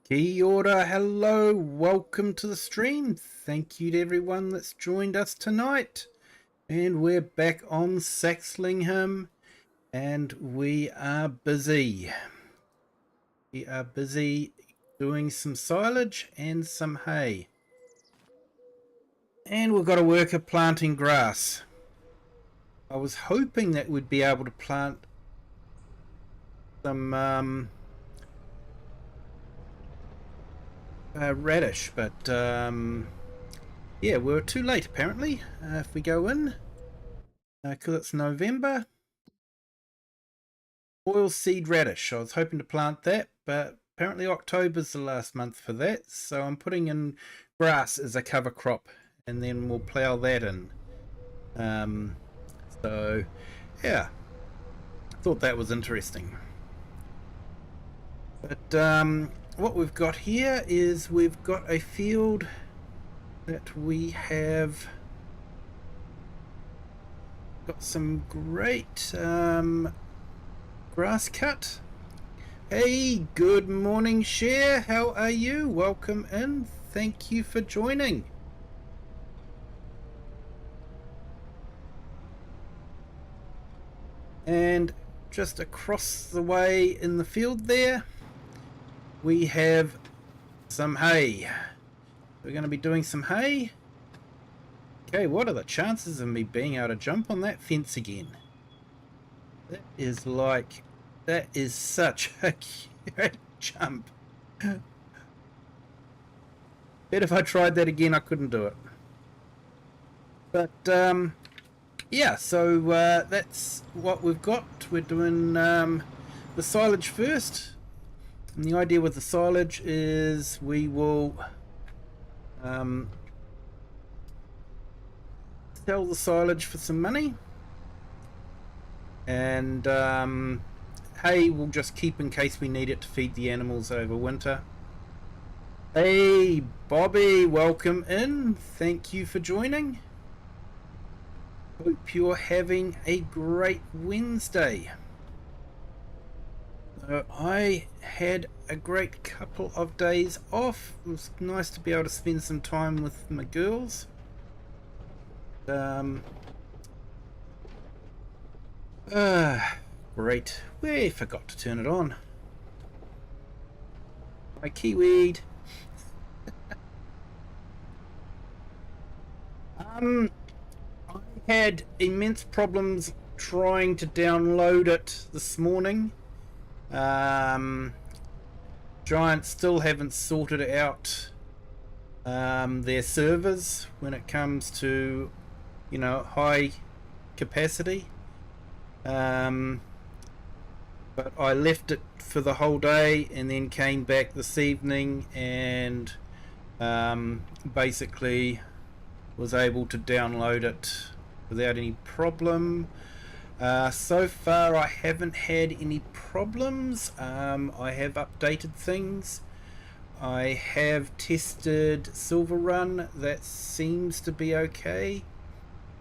Kia ora, hello, welcome to the stream. Thank you to everyone that's joined us tonight. And we're back on Saxlingham and we are busy. We are busy doing some silage and some hay. And we've got a worker planting grass. I was hoping that we'd be able to plant some radish, but yeah, we're too late apparently. If we go in, because it's November, oilseed radish. I was hoping to plant that, but apparently October's the last month for that, so I'm putting in grass as a cover crop, and then we'll plough that in. So yeah, I thought that was interesting. But what we've got here is we've got a field that we have got some great grass cut. Hey, good morning, Cher. How are you? Welcome in. Thank you for joining. And just across the way in the field there, we have some hay. We're going to be doing some hay. Okay, what are the chances of me being able to jump on that fence again? That is such a cute jump. Bet if I tried that again I couldn't do it. But yeah, so that's what we've got. We're doing the silage first. And the idea with the silage is we will sell the silage for some money, and hay we'll just keep in case we need it to feed the animals over winter. Hey Bobby, welcome in. Thank you for joining. Hope you're having a great Wednesday. I had a great couple of days off. It was nice to be able to spend some time with my girls. Great. We forgot to turn it on. My Kiwi. I had immense problems trying to download it this morning. Giant still haven't sorted out their servers when it comes to, you know, high capacity. But I left it for the whole day and then came back this evening and basically was able to download it without any problem. So far I haven't had any problems. I have updated things. I have tested Silver Run, that seems to be okay.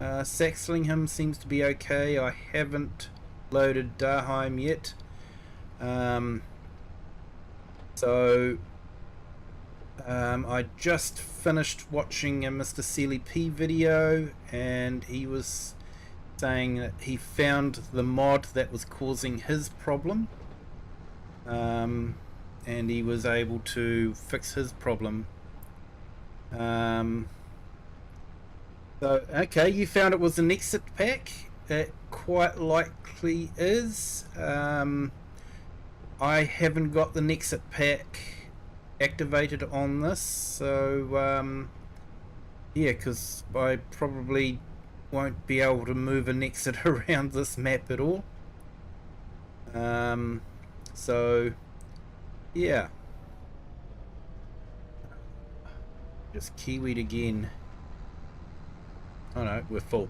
Saxlingham seems to be okay. I haven't loaded Daheim yet. I just finished watching a Mr. Sealy P video, and he was saying that he found the mod that was causing his problem, and he was able to fix his problem. So okay, you found it was an exit pack. It quite likely is. I haven't got the exit pack activated on this, so yeah, because I probably won't be able to move an exit around this map at all. So yeah, just Kiwi'd again. Oh no, we're full.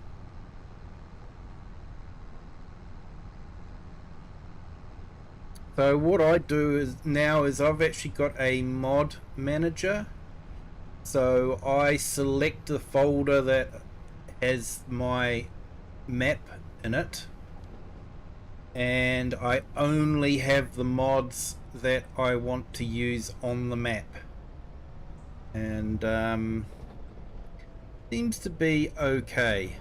So what I do is now is I've actually got a mod manager. So I select the folder that has my map in it, and I only have the mods that I want to use on the map, and seems to be okay.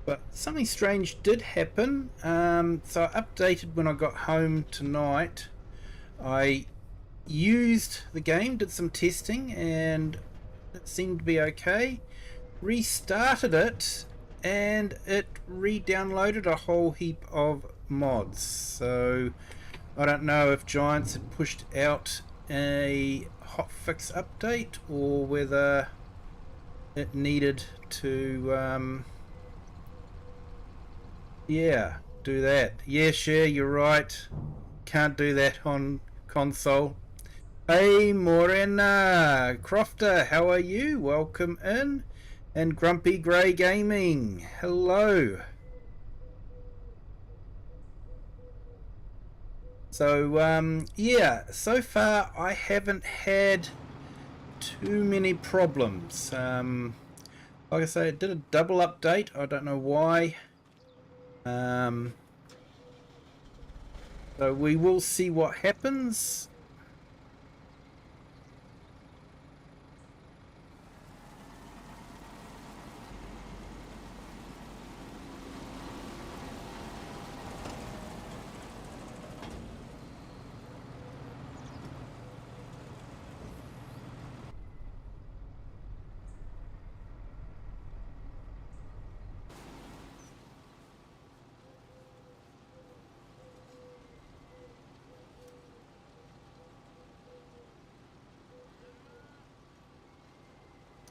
But something strange did happen. So I updated when I got home tonight. I used the game, did some testing, and it seemed to be okay. Restarted it, and it re-downloaded a whole heap of mods. So I don't know if Giants had pushed out a hotfix update or whether it needed to yeah, do that. Yeah, sure, you're right. Can't do that on console. Hey, Morena Crofter, how are you? Welcome in. And Grumpy Grey Gaming, hello. So, yeah, so far I haven't had too many problems. Like I say, I did a double update. I don't know why. So we will see what happens.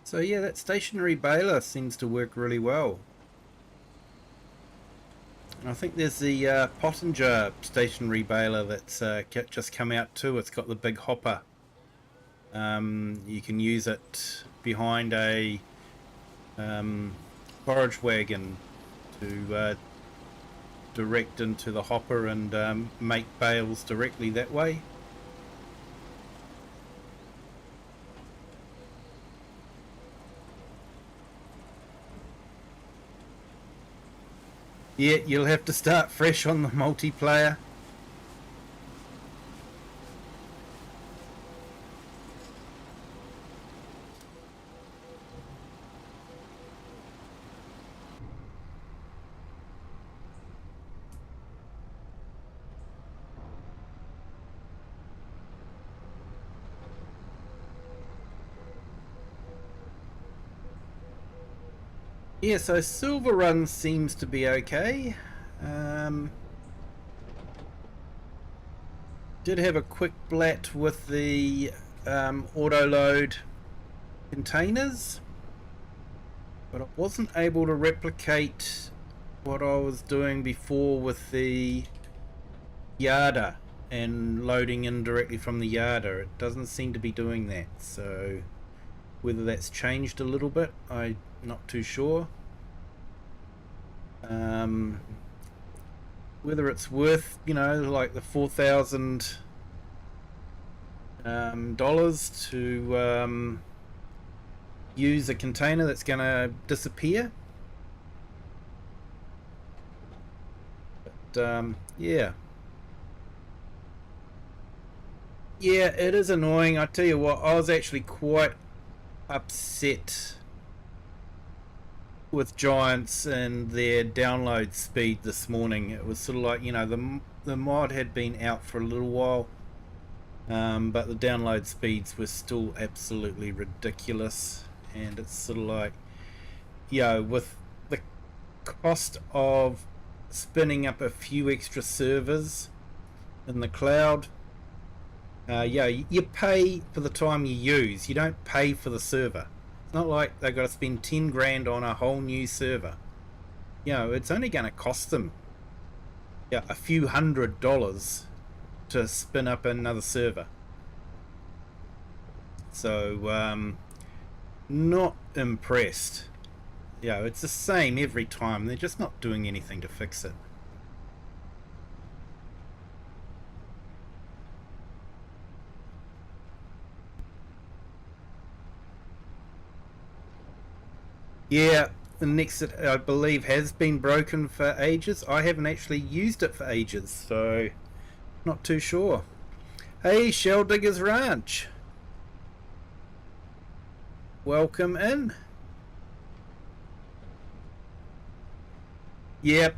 So yeah, that stationary baler seems to work really well. And I think there's the Pottinger stationary baler that's just come out too. It's got the big hopper. You can use it behind a forage wagon to direct into the hopper and make bales directly that way. Yeah, you'll have to start fresh on the multiplayer. Yeah, so Silver Run seems to be okay. Did have a quick blat with the auto load containers, but I wasn't able to replicate what I was doing before with the yarder and loading in directly from the yarder. It doesn't seem to be doing that, so whether that's changed a little bit, I'm not too sure. Whether it's worth, you know, like the $4,000 to use a container that's going to disappear. But yeah, it is annoying. I tell you what, I was actually quite upset with Giants and their download speed this morning. It was sort of like, you know, the mod had been out for a little while, but the download speeds were still absolutely ridiculous. And it's sort of like, you know, with the cost of spinning up a few extra servers in the cloud, you pay for the time you use. You don't pay for the server. It's not like they've got to spend 10 grand on a whole new server. You know, it's only going to cost them a few $100s to spin up another server. So, not impressed. It's the same every time. They're just not doing anything to fix it. Yeah, the Nexus, I believe, has been broken for ages. I haven't actually used it for ages, so not too sure. Hey, Shell Diggers Ranch. Welcome in. Yep.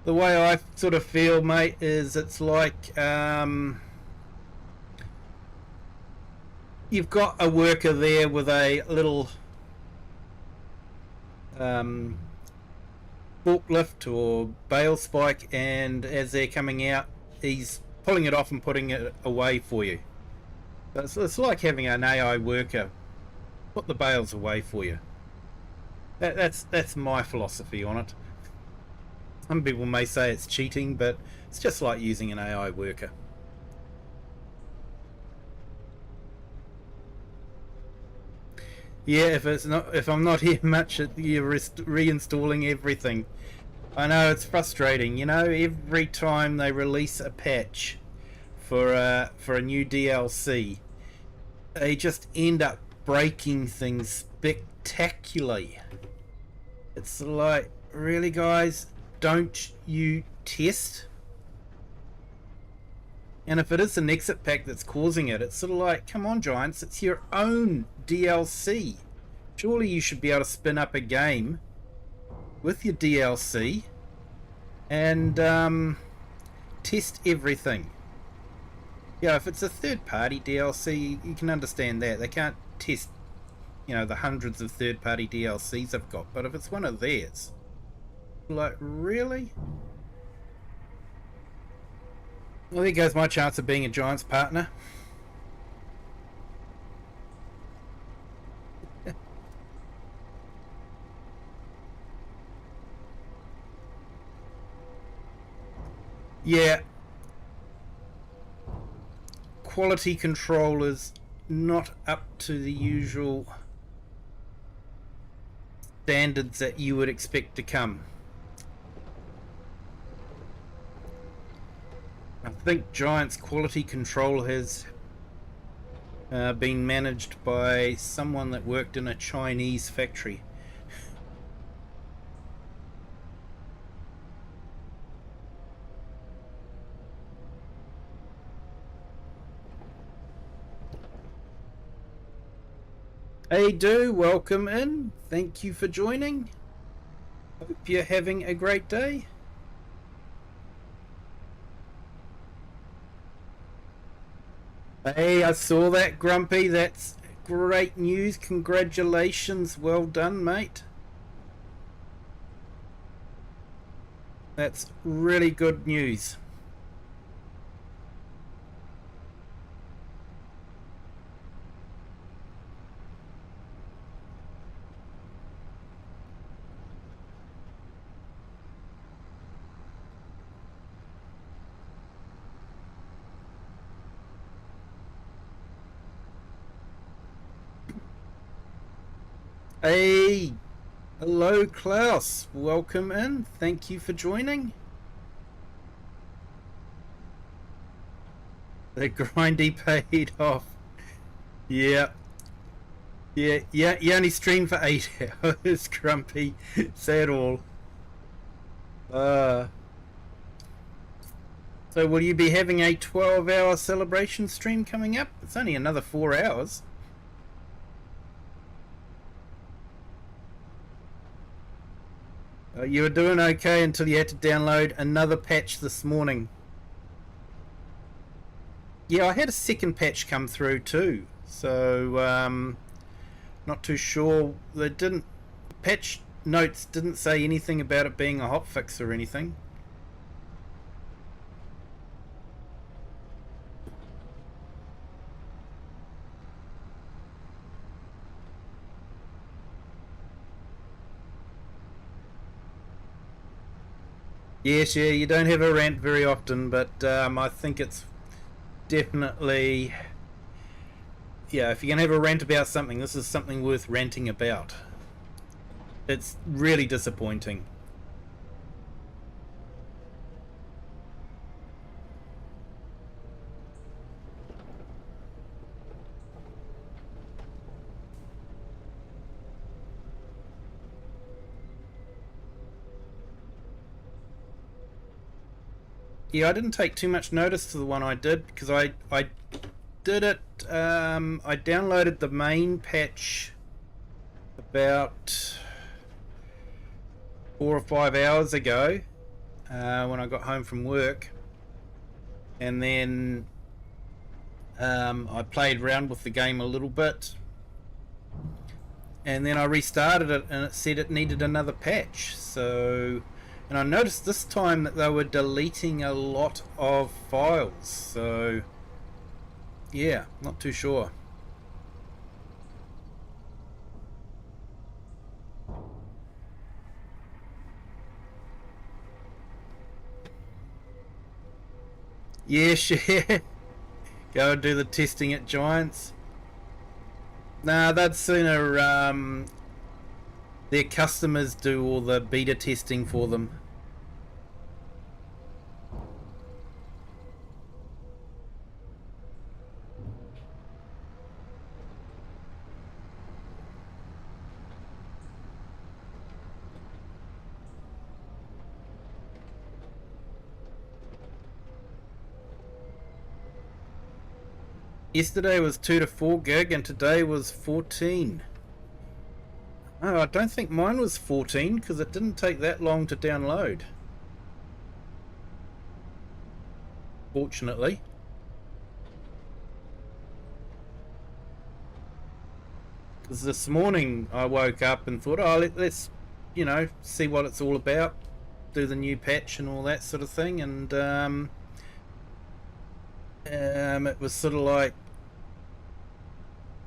The way I sort of feel, mate, is it's like you've got a worker there with a little forklift or bale spike, and as they're coming out, he's pulling it off and putting it away for you. It's like having an AI worker put the bales away for you. That's my philosophy on it. Some people may say it's cheating, but it's just like using an AI worker. Yeah, if I'm not here much, you're reinstalling everything. I know it's frustrating. You know, every time they release a patch for a new DLC, they just end up breaking things spectacularly. It's like, really, guys, don't you test? And if it is an exit pack that's causing it, it's sort of like, come on, Giants, it's your own DLC. Surely you should be able to spin up a game with your DLC and test everything. Yeah, if it's a third-party DLC, you can understand that. They can't test, you know, the hundreds of third-party DLCs I've got. But if it's one of theirs, like, really? Well, there goes my chance of being a Giants partner. Yeah. Quality control is not up to the usual standards that you would expect to come. I think Giant's quality control has been managed by someone that worked in a Chinese factory. Hey, Do, welcome in. Thank you for joining. Hope you're having a great day. Hey, I saw that, Grumpy. That's great news. Congratulations. Well done, mate. That's really good news. Hey, hello, Klaus. Welcome in. Thank you for joining. The grindy paid off. Yeah. Yeah, you only stream for 8 hours, Grumpy. Say it all. So will you be having a 12-hour celebration stream coming up? It's only another 4 hours. You were doing okay until you had to download another patch this morning. Yeah, I had a second patch come through too, so not too sure. They didn't, patch notes didn't say anything about it being a hotfix or anything. Yes, yeah, you don't have a rant very often, but I think it's definitely, yeah, if you're going to have a rant about something, this is something worth ranting about. It's really disappointing. Yeah, I didn't take too much notice to the one I did because I did it. I downloaded the main patch about 4 or 5 hours ago when I got home from work, and then I played around with the game a little bit, and then I restarted it and it said it needed another patch. So, and I noticed this time that they were deleting a lot of files, so yeah, not too sure. Yeah, sure. Go and do the testing at Giants. Nah, they'd sooner their customers do all the beta testing for them. Yesterday was 2 to 4 gig and today was 14. Oh, I don't think mine was 14 because it didn't take that long to download. Fortunately. Because this morning I woke up and thought, oh, let's, see what it's all about. Do the new patch and all that sort of thing. And it was sort of like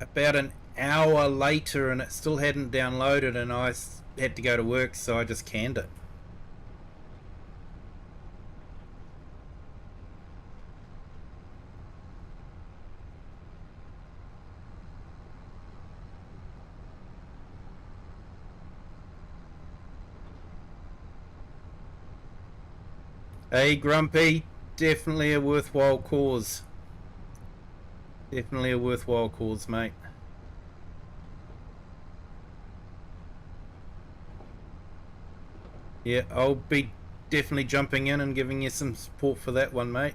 about an hour later and it still hadn't downloaded, and I had to go to work, so I just canned it. Hey Grumpy, definitely a worthwhile cause. Definitely a worthwhile cause, mate. Yeah, I'll be definitely jumping in and giving you some support for that one, mate.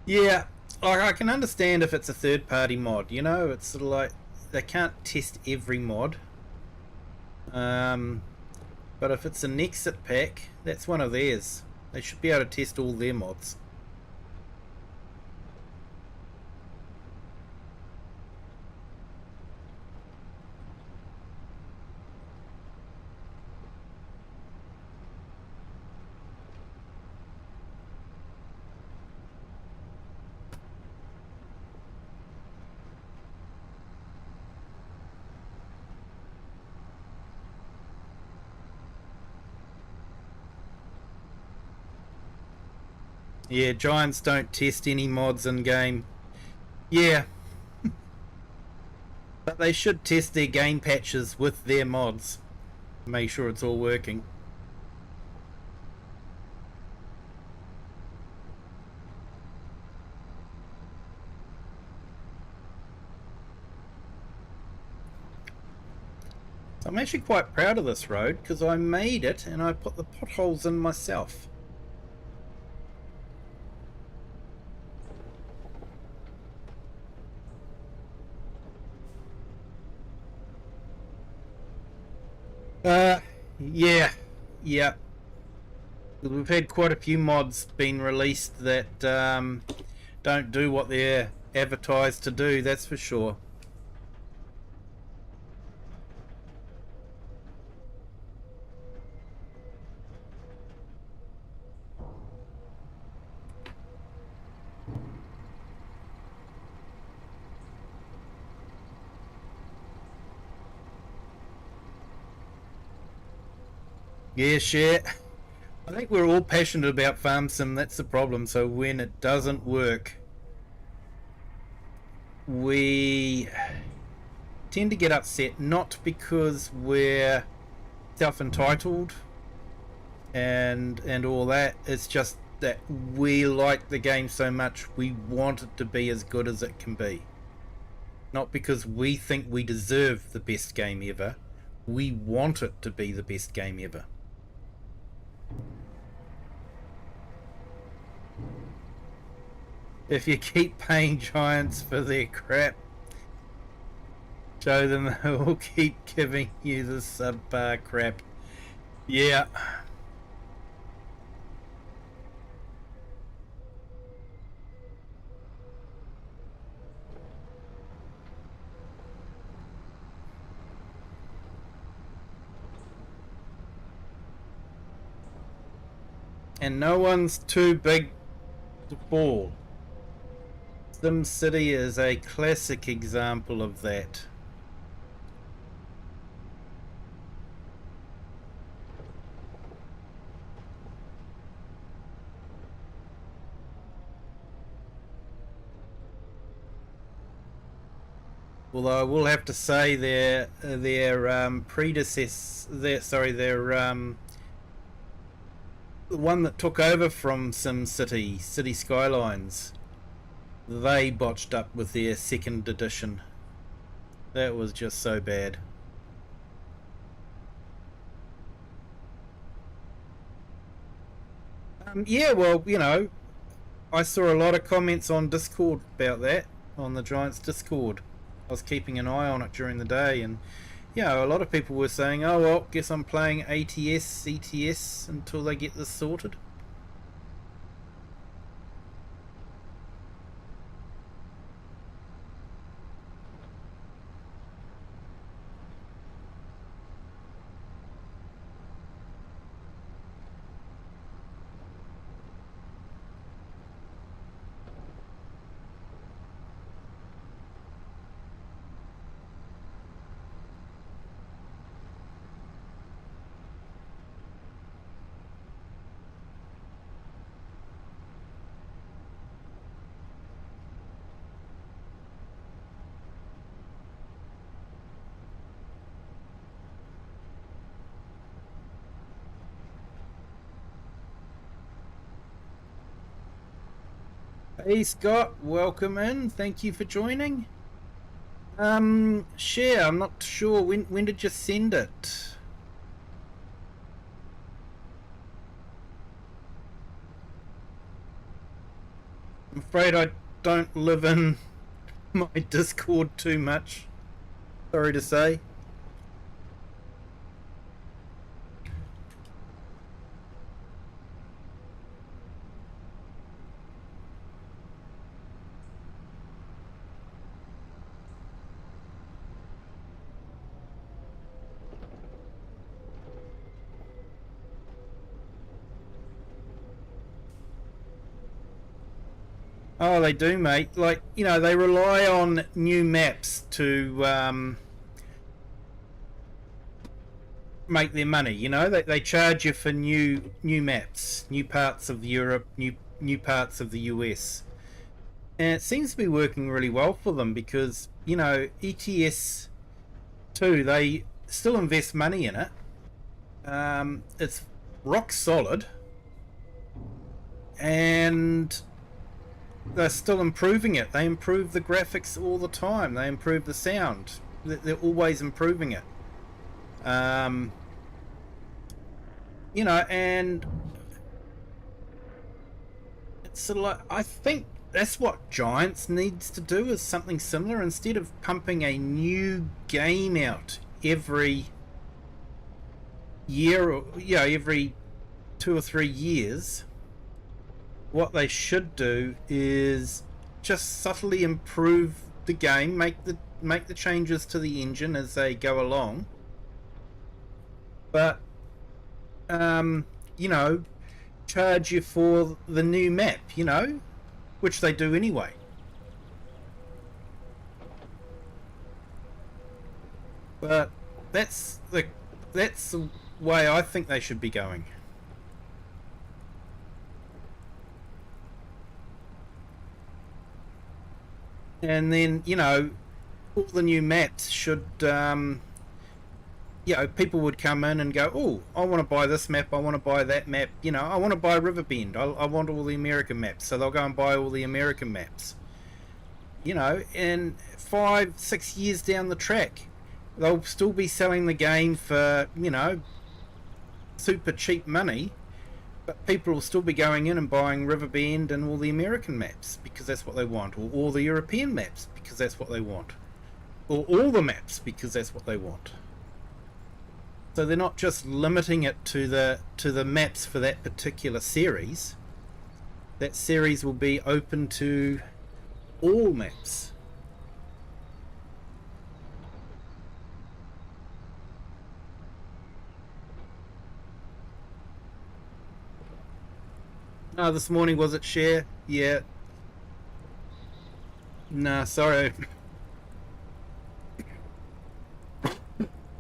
Yeah, like I can understand if it's a third-party mod. It's sort of like they can't test every mod. But if it's an exit pack, that's one of theirs. They should be able to test all their mods. Yeah, Giants don't test any mods in game. Yeah, but they should test their game patches with their mods. Make sure it's all working. So I'm actually quite proud of this road because I made it and I put the potholes in myself. Yeah, yeah. We've had quite a few mods being released that don't do what they're advertised to do, that's for sure. Yeah, share. I think we're all passionate about farm sim, that's the problem. So when it doesn't work, we tend to get upset, not because we're self-entitled and all that. It's just that we like the game so much we want it to be as good as it can be. Not because we think we deserve the best game ever. We want it to be the best game ever. If you keep paying giants for their crap, show them they will keep giving you the subpar crap. Yeah. And no one's too big to fall. SimCity is a classic example of that. Although I will have to say their predecessor, the one that took over from SimCity, City Skylines, they botched up with their second edition. That was just so bad. Yeah, well, you know, I saw a lot of comments on Discord about that, on the Giants Discord. I was keeping an eye on it during the day, and yeah, a lot of people were saying, oh well, guess I'm playing ATS, CTS until they get this sorted. Hey Scott, welcome in. Thank you for joining. Share, I'm not sure when did you send it? I'm afraid I don't live in my Discord too much. Sorry to say. Oh, they do, mate. Like, you know, they rely on new maps to make their money. You know, they charge you for new maps, new parts of Europe, new parts of the US, and it seems to be working really well for them because, you know, ETS 2, they still invest money in it. It's rock solid, and they're still improving it. They improve the graphics all the time. They improve the sound. They're always improving it. You know, and it's sort of like, I think that's what Giants needs to do, is something similar. Instead of pumping a new game out every year, or, you know, every 2 or 3 years, what they should do is just subtly improve the game, make the changes to the engine as they go along, but you know, charge you for the new map, you know, which they do anyway. But that's the way I think they should be going. And then, you know, all the new maps should, you know, people would come in and go, oh, I want to buy this map, I want to buy that map, you know, I want to buy Riverbend, I want all the American maps, so they'll go and buy all the American maps. You know, and 5, 6 years down the track, they'll still be selling the game for, you know, super cheap money, but people will still be going in and buying Riverbend and all the American maps because that's what they want, or all the European maps because that's what they want, or all the maps because that's what they want. So they're not just limiting it to the maps for that particular series. That series will be open to all maps. Oh, this morning was it share? Yeah. Nah, sorry.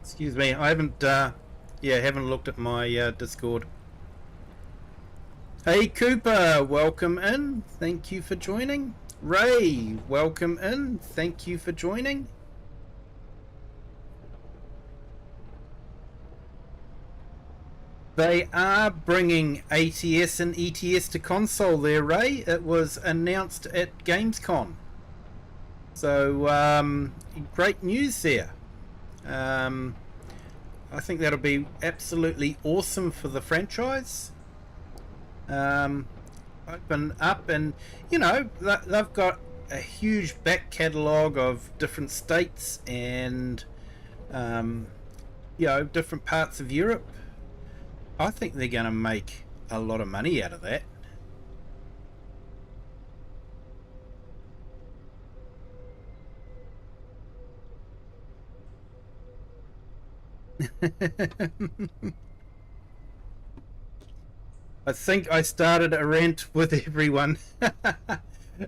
Excuse me. I haven't haven't looked at my Discord. Hey Cooper, welcome in. Thank you for joining. Ray, welcome in. Thank you for joining. They are bringing ATS and ETS to console there, Ray. It was announced at Gamescom. So, great news there. I think that'll be absolutely awesome for the franchise. Open up, and, you know, they've got a huge back catalogue of different states and, you know, different parts of Europe. I think they're going to make a lot of money out of that. I think I started a rant with everyone.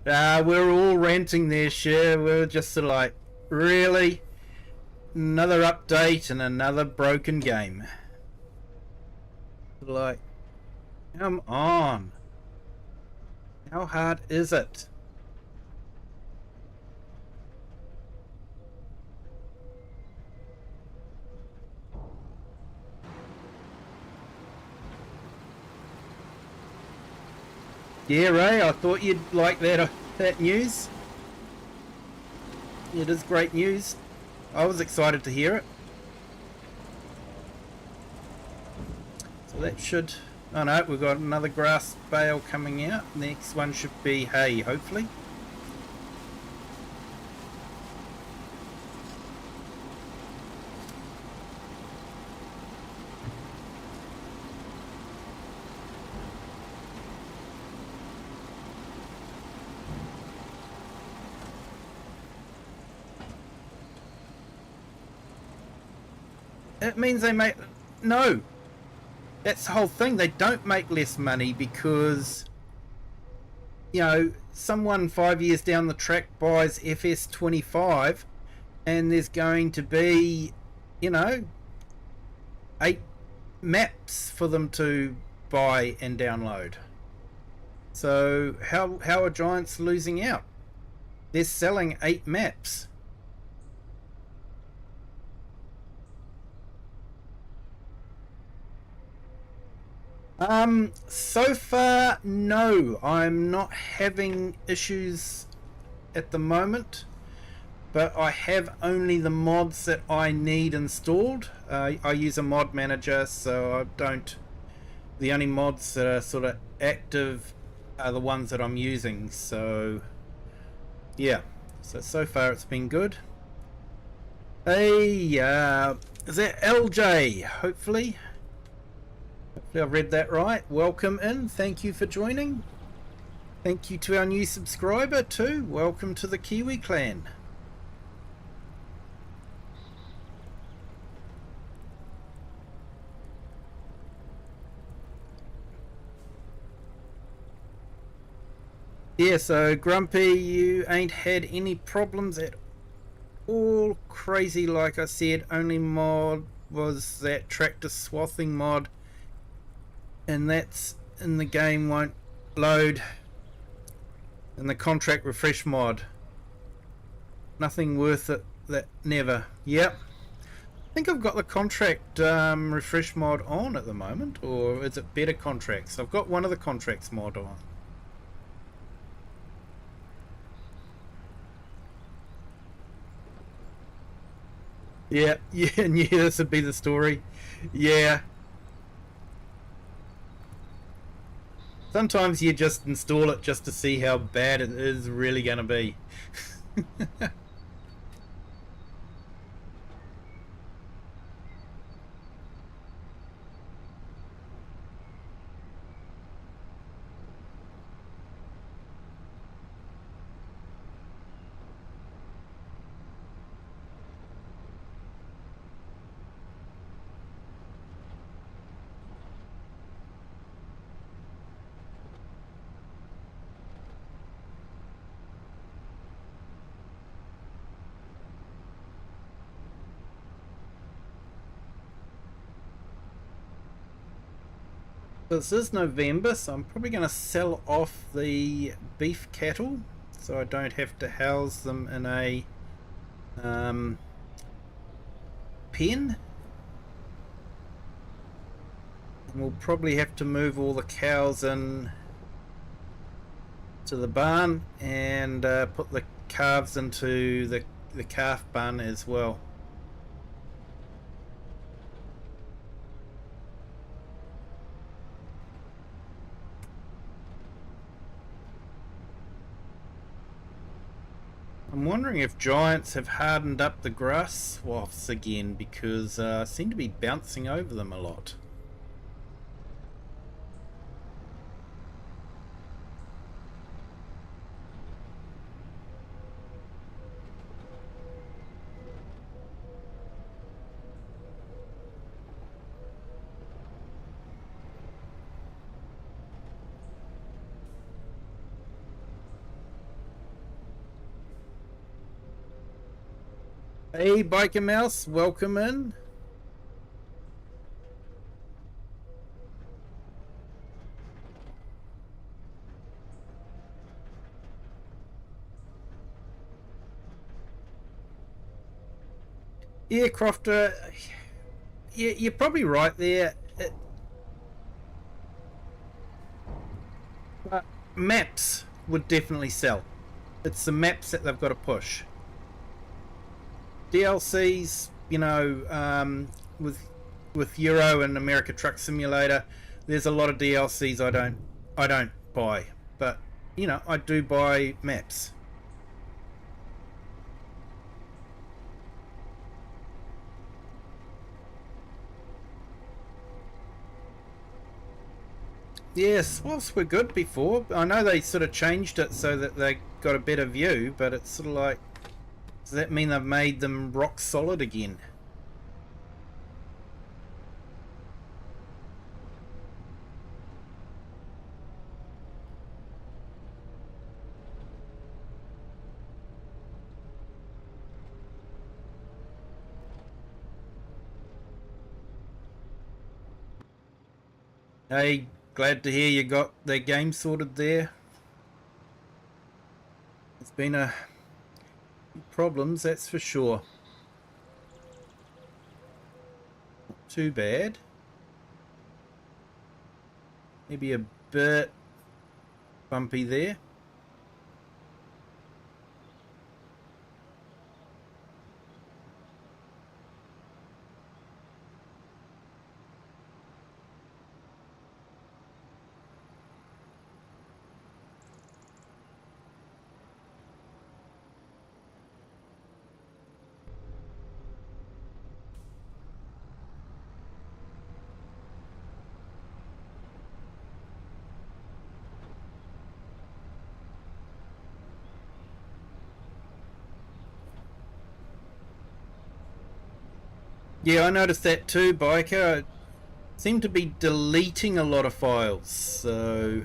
We're all ranting there, Cher. We're just sort of like, really? Another update and another broken game. Like, come on. How hard is it? Yeah, Ray, I thought you'd like that news. It is great news. I was excited to hear it. So that should... Oh no, we've got another grass bale coming out. Next one should be hay, hopefully. It means they make... No! That's the whole thing. They don't make less money because, you know, someone 5 years down the track buys FS25 and there's going to be, you know, 8 maps for them to buy and download. So how are Giants losing out? They're selling 8 maps. So far, no. I'm not having issues at the moment, but I have only the mods that I need installed. I use a mod manager, so I don't... The only mods that are sort of active are the ones that I'm using, so... Yeah. So far it's been good. Hey, is that LJ? Hopefully I've read that right. Welcome in. Thank you for joining. Thank you to our new subscriber too. Welcome to the Kiwi clan. Yeah, so Grumpy, you ain't had any problems at all. Crazy, like I said, only mod was that tractor swathing mod, and that's in the game won't load, and the contract refresh mod, nothing worth it. That never. Yep, I think I've got the contract refresh mod on at the moment, or is it better contracts? I've got one of the contracts mod on. Yeah, yeah, and yeah, this would be the story. Yeah. Sometimes you just install it just to see how bad it is really going to be. This is November, so I'm probably going to sell off the beef cattle so I don't have to house them in a um, pen. And we'll probably have to move all the cows in to the barn and put the calves into the calf barn as well. I'm wondering if giants have hardened up the grass swaths again because I seem to be bouncing over them a lot. Hey, Biker Mouse, welcome in. Yeah, Crofter, yeah, you're probably right there. But maps would definitely sell. It's the maps that they've got to push. DLCs, with Euro and America Truck Simulator, there's a lot of DLCs I don't buy, but I do buy maps. Yes, whilst we're good before, I know they sort of changed it so that they got a better view, but it's sort of like, does that mean they've made them rock solid again? Hey, glad to hear you got the game sorted there. It's been a problems, that's for sure. Not too bad. Maybe a bit bumpy there. Yeah, I noticed that too, Biker. I seem to be deleting a lot of files, so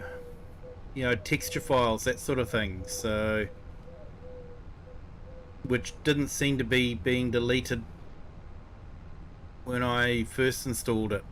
texture files, that sort of thing. So, which didn't seem to be being deleted when I first installed it.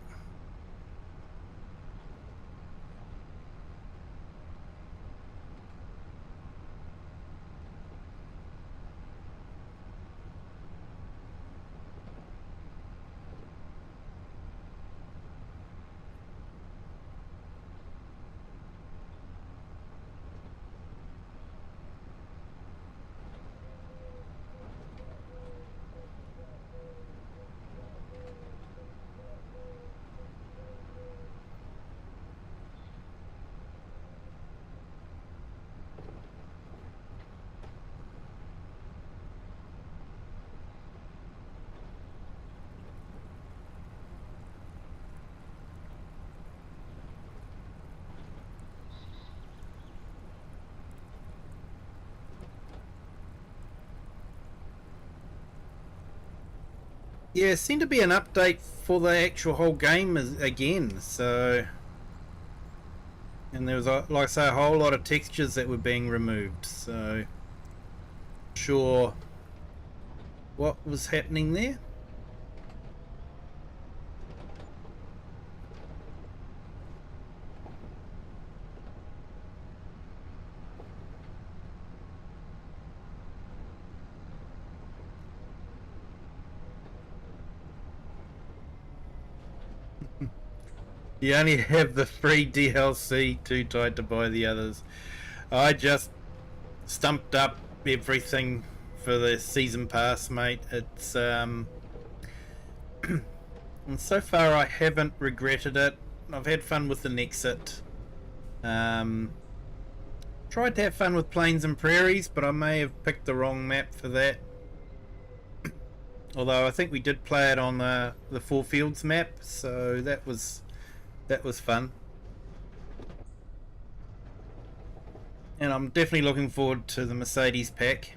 Yeah, seemed to be an update for the actual whole game again. So, and there was, like I say, a whole lot of textures that were being removed. So, sure, what was happening there? You only have the free DLC, too tight to buy the others. I just stumped up everything for the season pass, mate. It's and so far I haven't regretted it. I've had fun with the Nexit. Um, Tried to have fun with Plains and Prairies, but I may have picked the wrong map for that. Although I think we did play it on the Four Fields map, so that was fun. And I'm definitely looking forward to the Mercedes pack.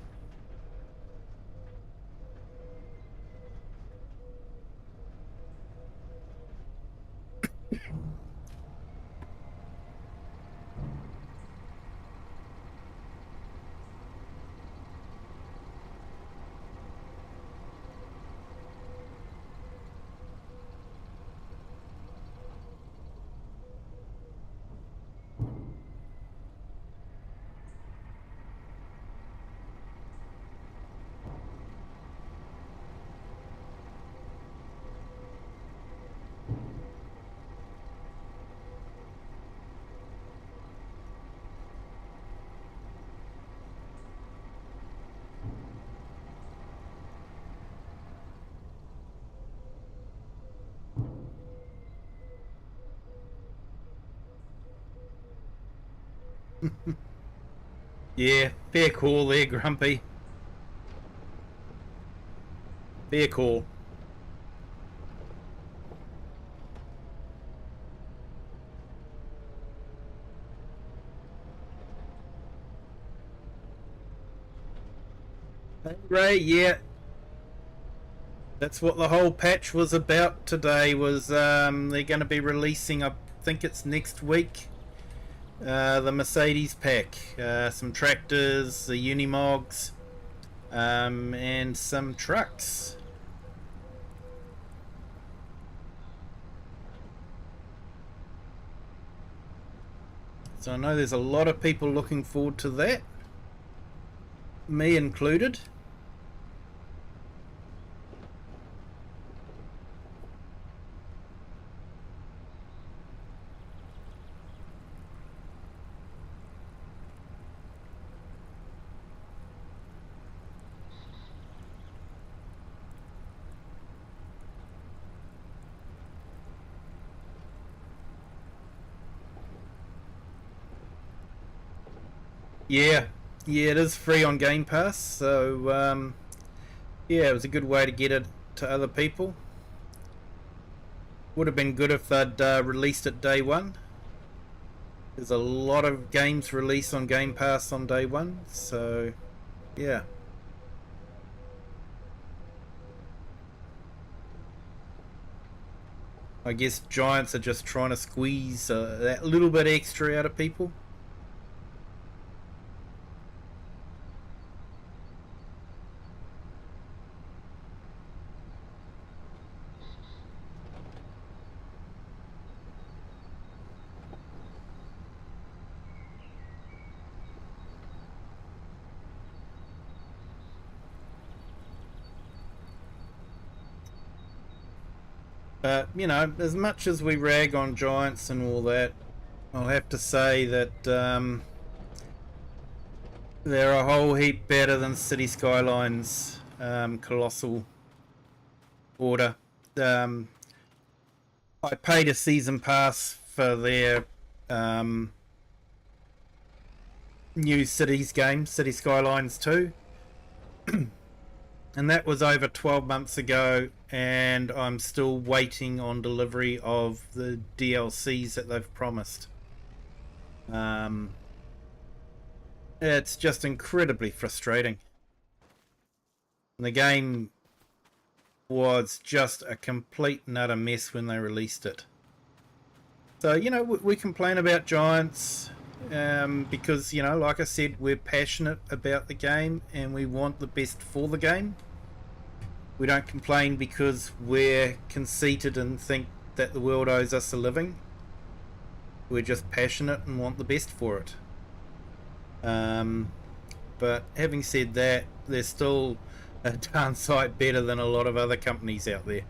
Yeah, fair call there, Grumpy. Fair call. Hey, Ray, yeah, that's what the whole patch was about today. Was they're going to be releasing? I think it's next week. The Mercedes pack, some tractors, the Unimogs, and some trucks. So I know there's a lot of people looking forward to that, me included. Yeah, yeah, it is free on Game Pass, so yeah, it was a good way to get it to other people. Would have been good if they'd released it day one. There's a lot of games released on Game Pass on day one, so yeah. I guess Giants are just trying to squeeze that little bit extra out of people. But, you know, as much as we rag on Giants and all that, I'll have to say that they're a whole heap better than City Skylines Colossal Order. Um, I paid a season pass for their new Cities game, City Skylines 2. And that was over 12 months ago, and I'm still waiting on delivery of the DLCs that they've promised. It's just incredibly frustrating. The game was just a complete and utter mess when they released it. So, you know, we complain about giants because, you know, like I said, we're passionate about the game and we want the best for the game. We don't complain because we're conceited and think that the world owes us a living. We're just passionate and want the best for it. But having said that, they're still a darn sight better than a lot of other companies out there.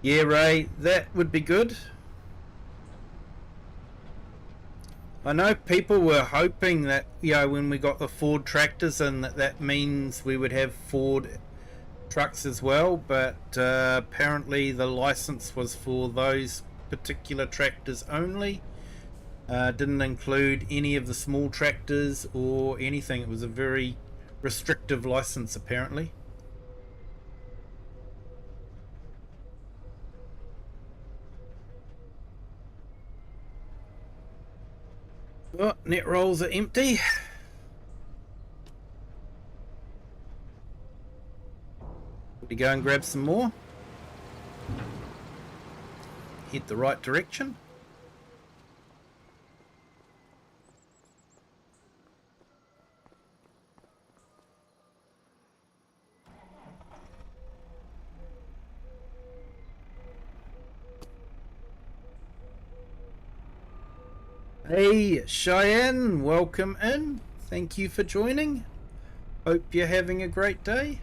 Yeah, Ray, that would be good. I know people were hoping that, you know, when we got the Ford tractors in, that means we would have Ford trucks as well, but apparently the license was for those particular tractors only. Didn't include any of the small tractors or anything. It was a very restrictive license, apparently. Oh, net rolls are empty. We go and grab some more. Head the right direction. Hey Cheyenne, welcome in. Thank you for joining. Hope you're having a great day.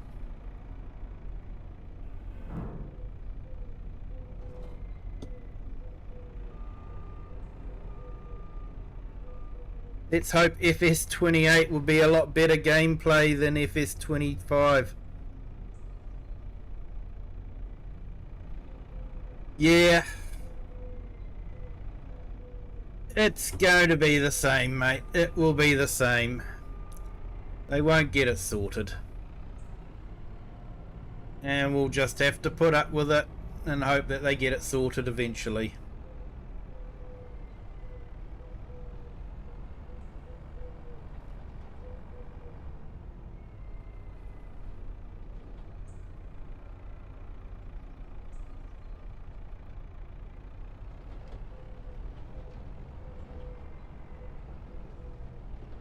Let's hope FS28 will be a lot better gameplay than FS25. Yeah. It's going to be the same, mate. It will be the same. They won't get it sorted. And we'll just have to put up with it and hope that they get it sorted eventually.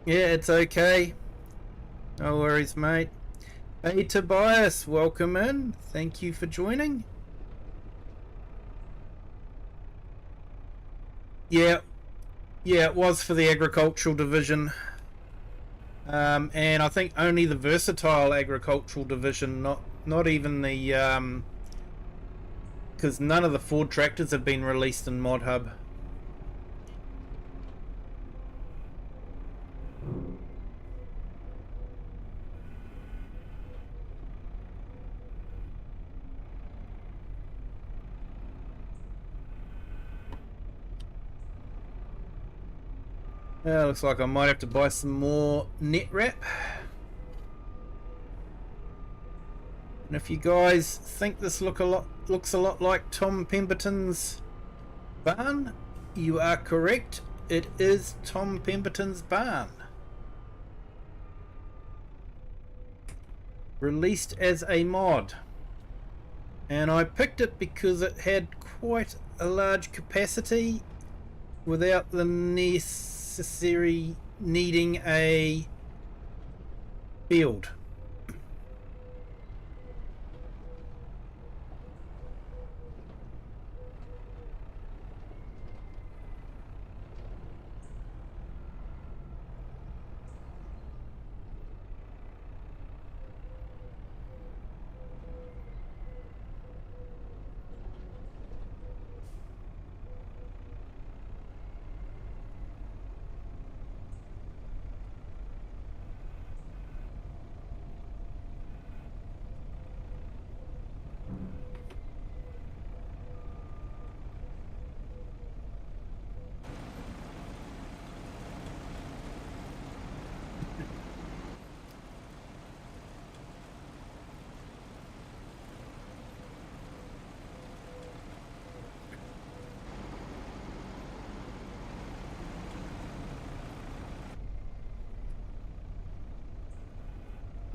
Yeah, it's okay. No worries, mate. Hey Tobias, welcome in. Thank you for joining. Yeah, it was for the agricultural division. And I think only the versatile agricultural division, not even the because none of the Ford tractors have been released in Mod Hub. Looks like I might have to buy some more net wrap. And if you guys think this looks a lot like Tom Pemberton's barn, you are correct. It is Tom Pemberton's barn. Released as a mod. And I picked it because it had quite a large capacity without the necessary needing a field.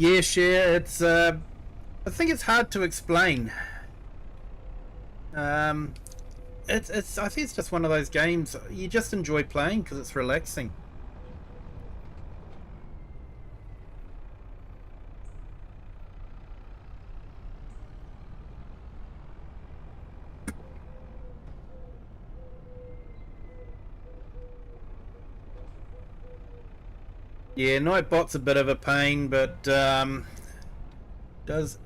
Yeah, share. It's I think it's hard to explain. Um, it's I think it's just one of those games you just enjoy playing because it's relaxing. Yeah, Nightbot's a bit of a pain, but does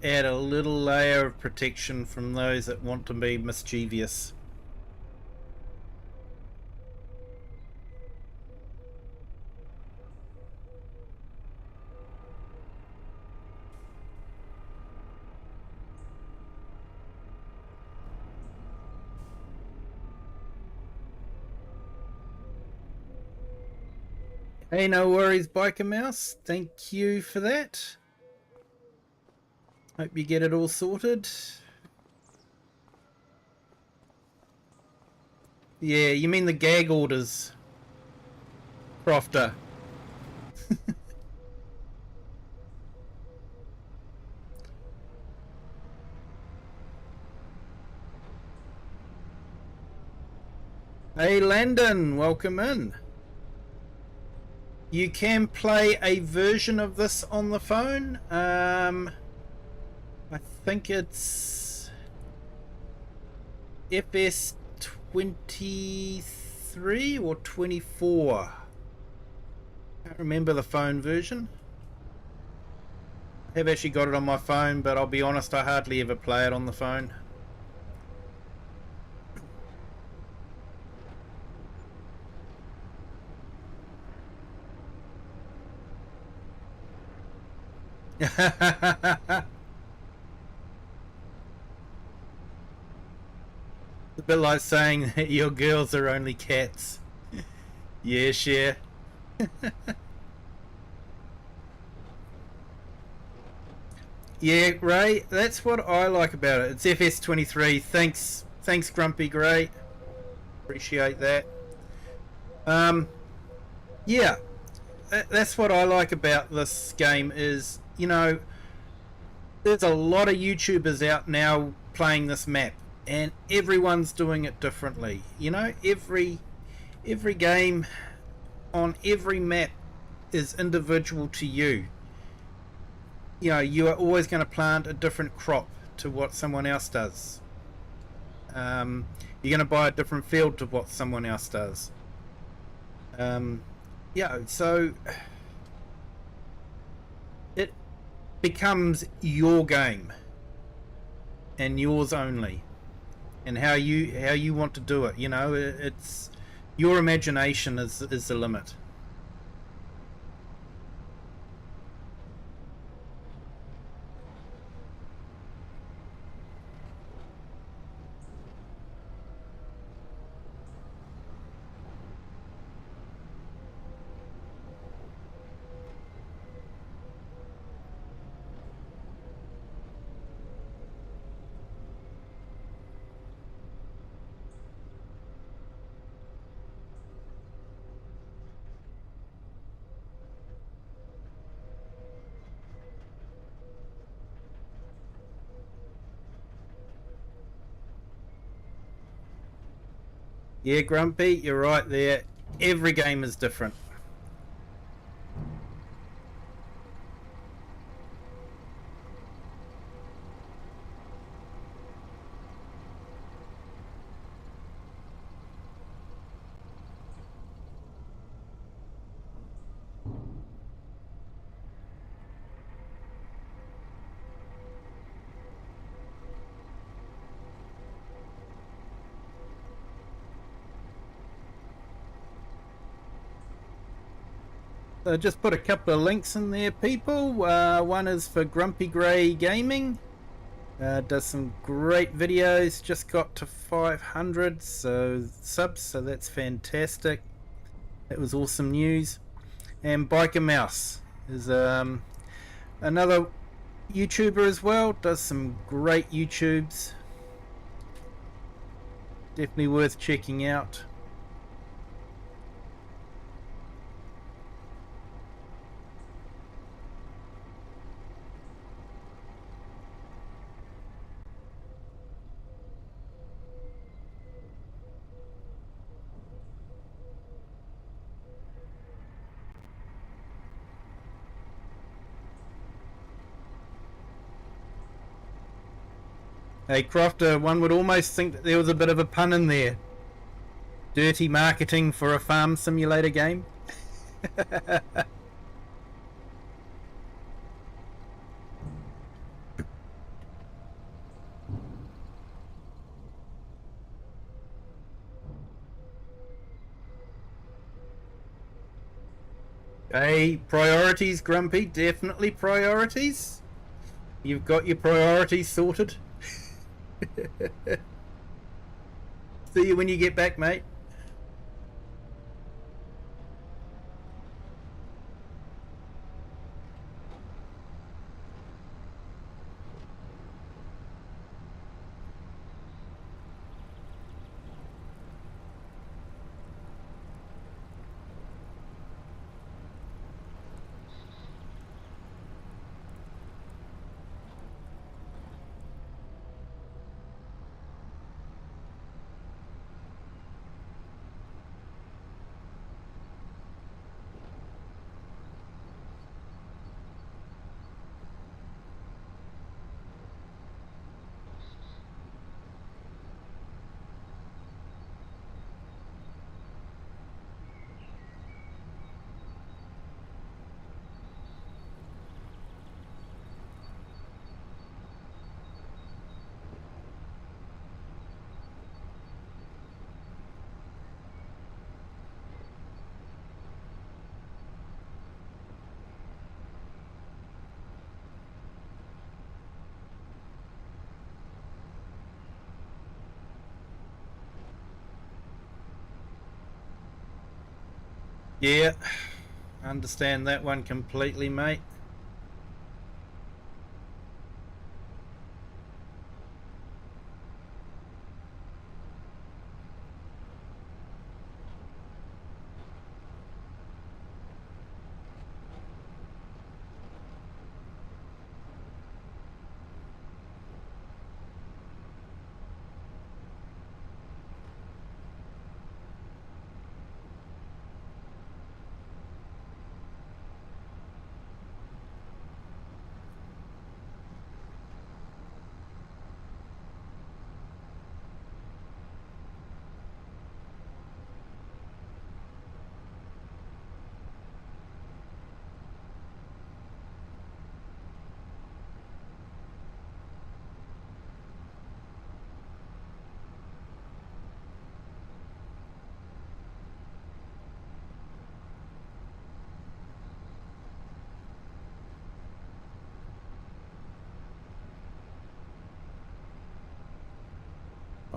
add a little layer of protection from those that want to be mischievous. Hey, no worries, Biker Mouse. Thank you for that. Hope you get it all sorted. Yeah, you mean the gag orders, Crofter. Hey, Landon, welcome in. You can play a version of this on the phone. I think it's FS 23 or 24. I can't remember the phone version. I have actually got it on my phone, but I'll be honest, I hardly ever play it on the phone. It's a bit like saying that your girls are only cats. Yeah, share. Yeah, Ray, that's what I like about it. It's FS23. Thanks, Grumpy Gray. Appreciate that. Yeah, that's what I like about this game is, you know, there's a lot of YouTubers out now playing this map, and everyone's doing it differently. You know, every game on every map is individual to you. You know, you are always going to plant a different crop to what someone else does. You're going to buy a different field to what someone else does. Yeah, so it becomes your game and yours only, and how you want to do it. You know, it's your imagination is the limit. Yeah, Grumpy, you're right there. Every game is different. So just put a couple of links in there, people. One is for Grumpy Grey Gaming. Does some great videos. Just got to 500 subs, so that's fantastic. That was awesome news. And Biker Mouse is another YouTuber as well. Does some great YouTubes. Definitely worth checking out. Hey, Crofter, one would almost think that there was a bit of a pun in there. Dirty marketing for a farm simulator game. Hey, priorities, Grumpy. Definitely priorities. You've got your priorities sorted. See you when you get back, mate. Yeah, understand that one completely, mate.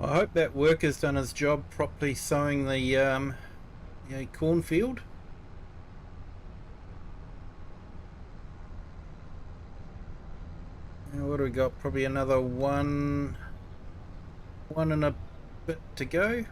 I hope that worker's done his job properly sowing the cornfield. Now what do we got? Probably another one and a bit to go.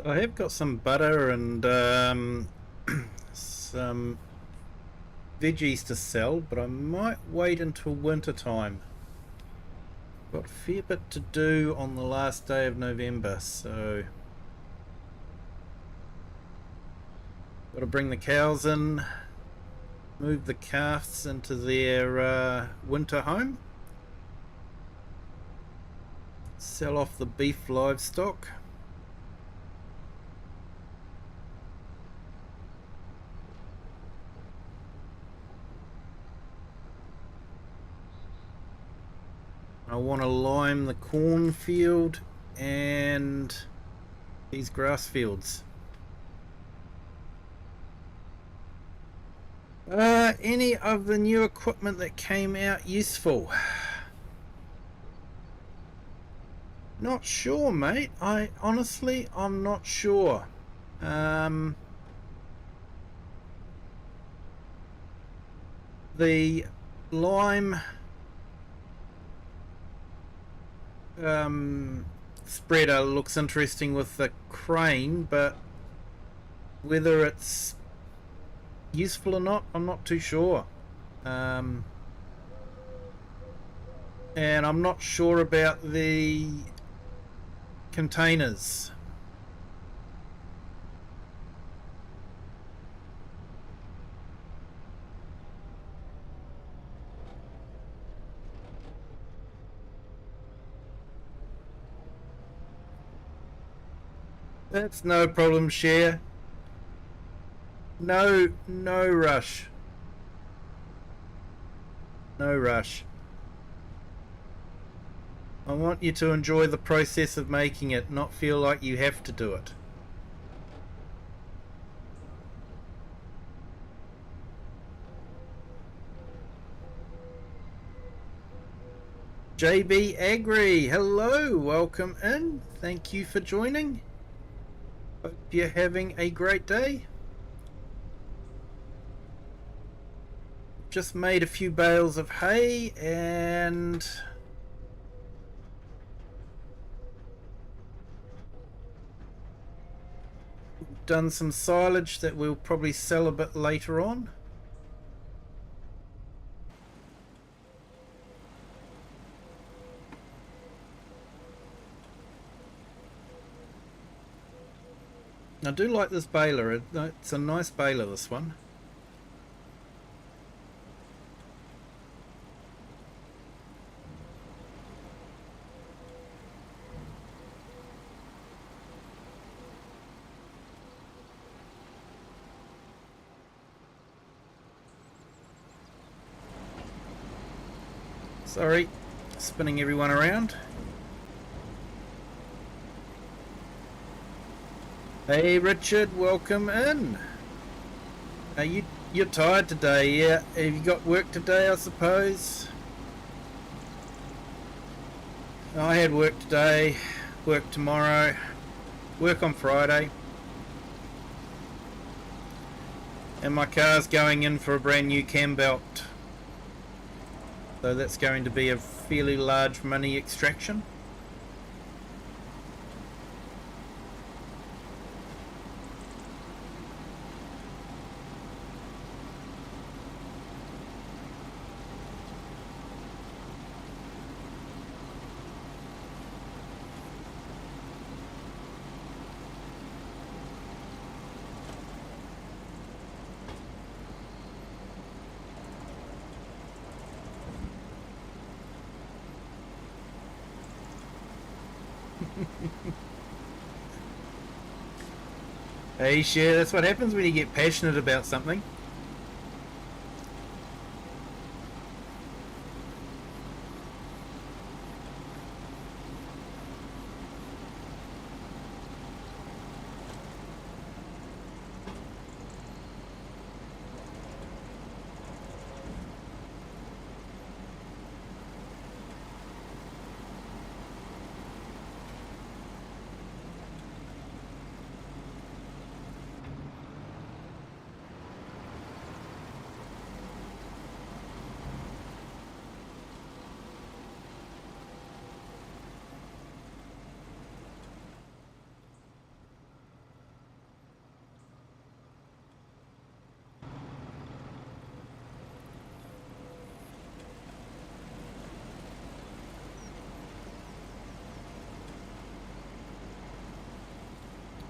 I have got some butter and some veggies to sell, but I might wait until winter time. Got a fair bit to do on the last day of November, so got to bring the cows in, move the calves into their winter home, sell off the beef livestock. I want to lime the cornfield and these grass fields. Any of the new equipment that came out useful? Not sure, mate. I'm not sure. The lime spreader looks interesting with the crane, but whether it's useful or not, I'm not too sure. And I'm not sure about the containers. That's no problem, Share. No rush. No rush. I want you to enjoy the process of making it, not feel like you have to do it. JB Agri, hello, welcome in. Thank you for joining. Hope you're having a great day. Just made a few bales of hay and done some silage that we'll probably sell a bit later on. I do like this baler. It's a nice baler, this one. Sorry, spinning everyone around. Hey Richard, welcome in. You're tired today, yeah? Have you got work today, I suppose? I had work today, work tomorrow, work on Friday. And my car's going in for a brand new cam belt. So that's going to be a fairly large money extraction. Hey, Share, that's what happens when you get passionate about something.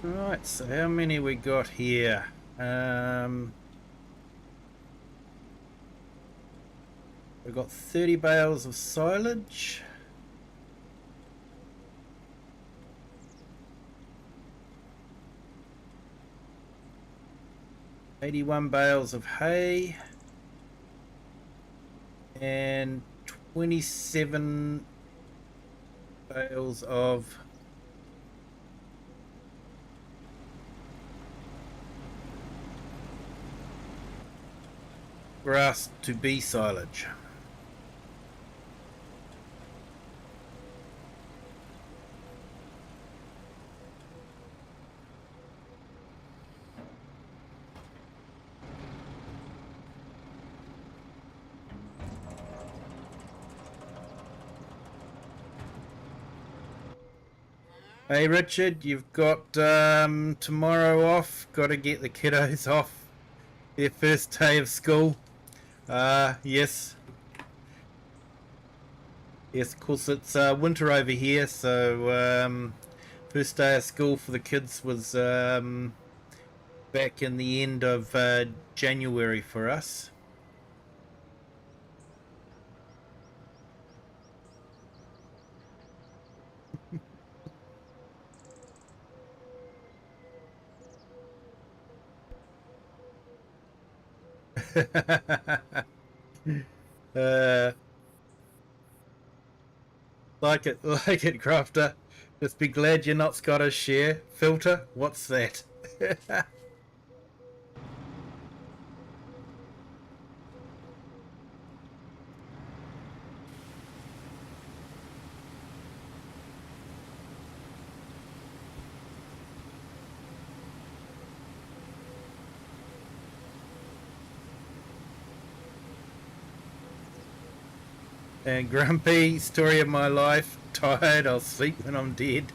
Right, so how many we got here? We've got 30 bales of silage. $81 bales of hay. And 27 bales of grass to be silage. Hey Richard, you've got tomorrow off. Got to get the kiddos off their first day of school. Yes. Yes, of course it's winter over here, so first day of school for the kids was back in the end of January for us. uh, like it, like it, Crafter. Just be glad you're not Scottish, share. Filter, what's that? And Grumpy, story of my life. Tired, I'll sleep when I'm dead.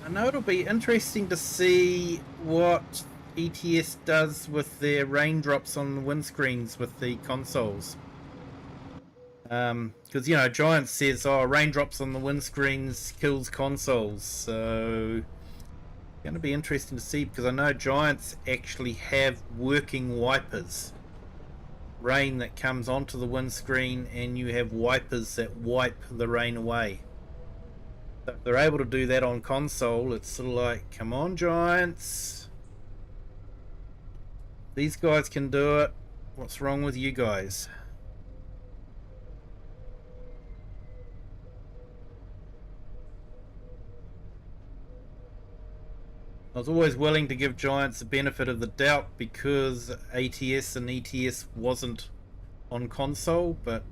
I know it'll be interesting to see what ETS does with their raindrops on the windscreens with the consoles. Because, you know, Giant says, oh, raindrops on the windscreens kills consoles. So, it's going to be interesting to see because I know Giants actually have working wipers. Rain that comes onto the windscreen and you have wipers that wipe the rain away. If they're able to do that on console, it's sort of like, come on, Giants. These guys can do it. What's wrong with you guys? I was always willing to give Giants the benefit of the doubt because ATS and ETS wasn't on console, but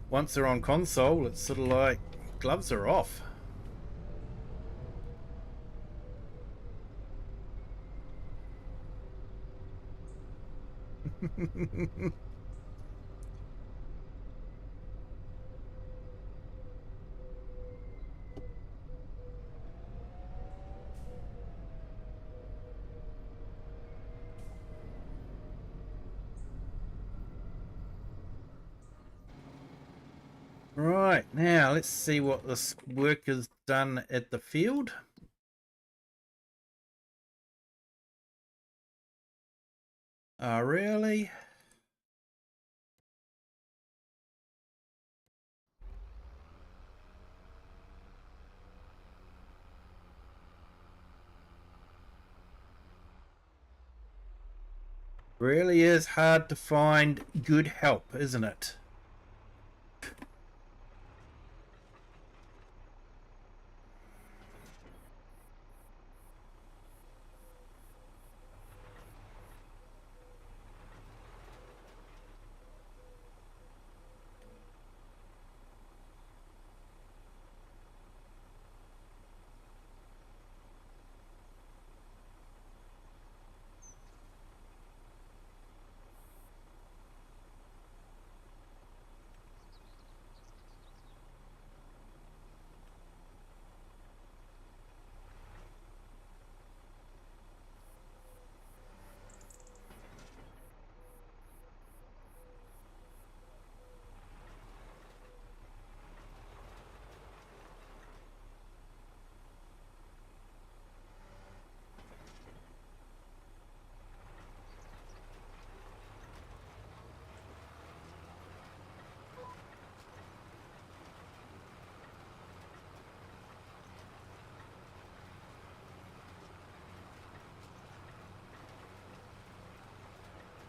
once they're on console, it's sort of like gloves are off. Right, now let's see what this worker's done at the field. Oh, really? Really is hard to find good help, isn't it?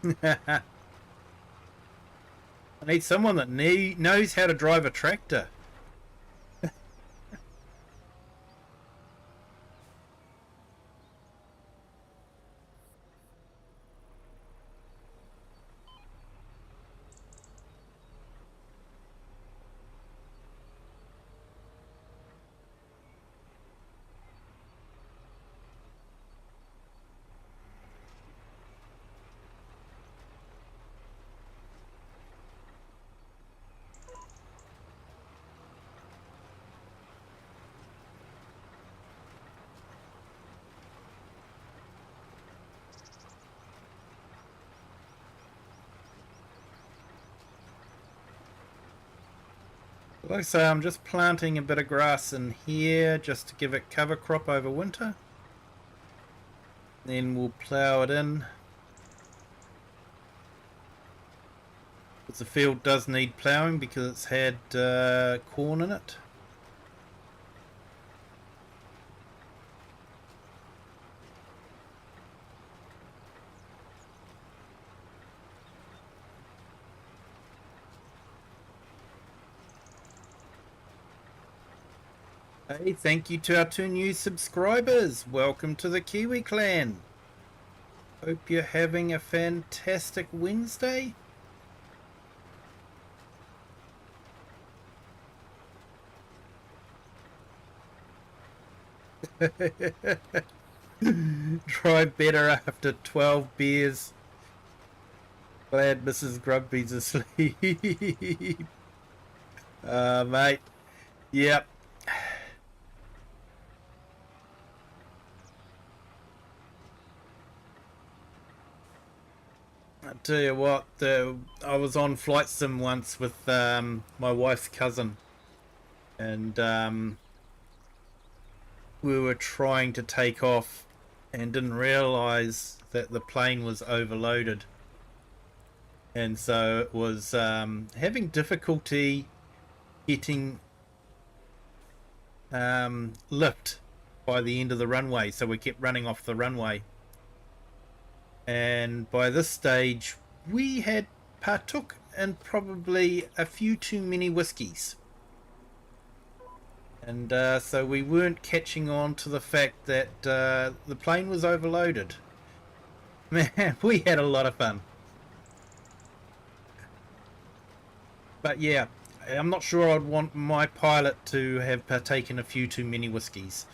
I need someone that knows how to drive a tractor. Like I say, I'm just planting a bit of grass in here just to give it cover crop over winter. Then we'll plough it in. But the field does need ploughing because it's had corn in it. Hey, thank you to our 2 new subscribers. Welcome to the Kiwi clan. Hope you're having a fantastic Wednesday. Drive better after 12 beers. Glad Mrs. Grumpy's asleep. Mate. Yep. I tell you what, I was on flight sim once with my wife's cousin, and we were trying to take off and didn't realise that the plane was overloaded, and so it was having difficulty getting lift by the end of the runway, so we kept running off the runway. And by this stage we had partook in probably a few too many whiskies, and so we weren't catching on to the fact that the plane was overloaded. Man, we had a lot of fun. But yeah, I'm not sure I'd want my pilot to have partaken a few too many whiskies.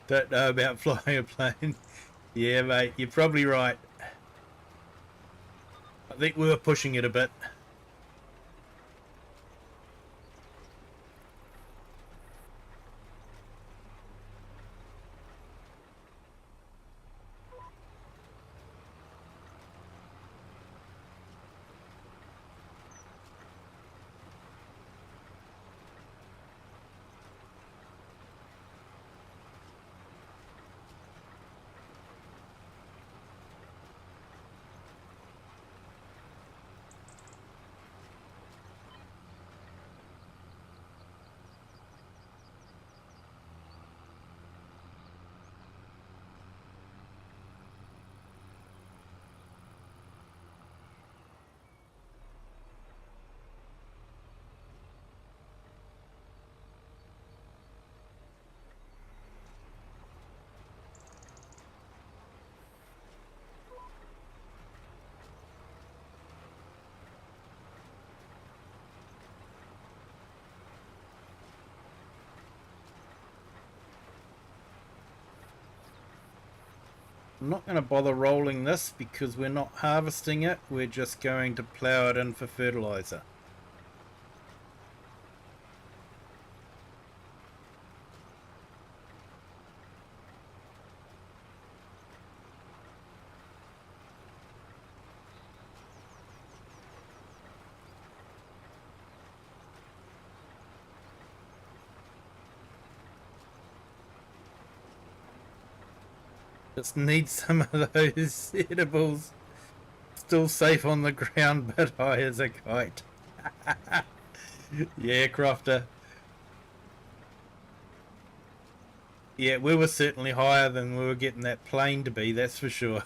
Don't know about flying a plane. Yeah, mate, you're probably right. I think we were pushing it a bit. I'm not going to bother rolling this because we're not harvesting it. We're just going to plough it in for fertilizer. Just need some of those edibles. Still safe on the ground, but high as a kite. Yeah, Crofter. Yeah, we were certainly higher than we were getting that plane to be, that's for sure.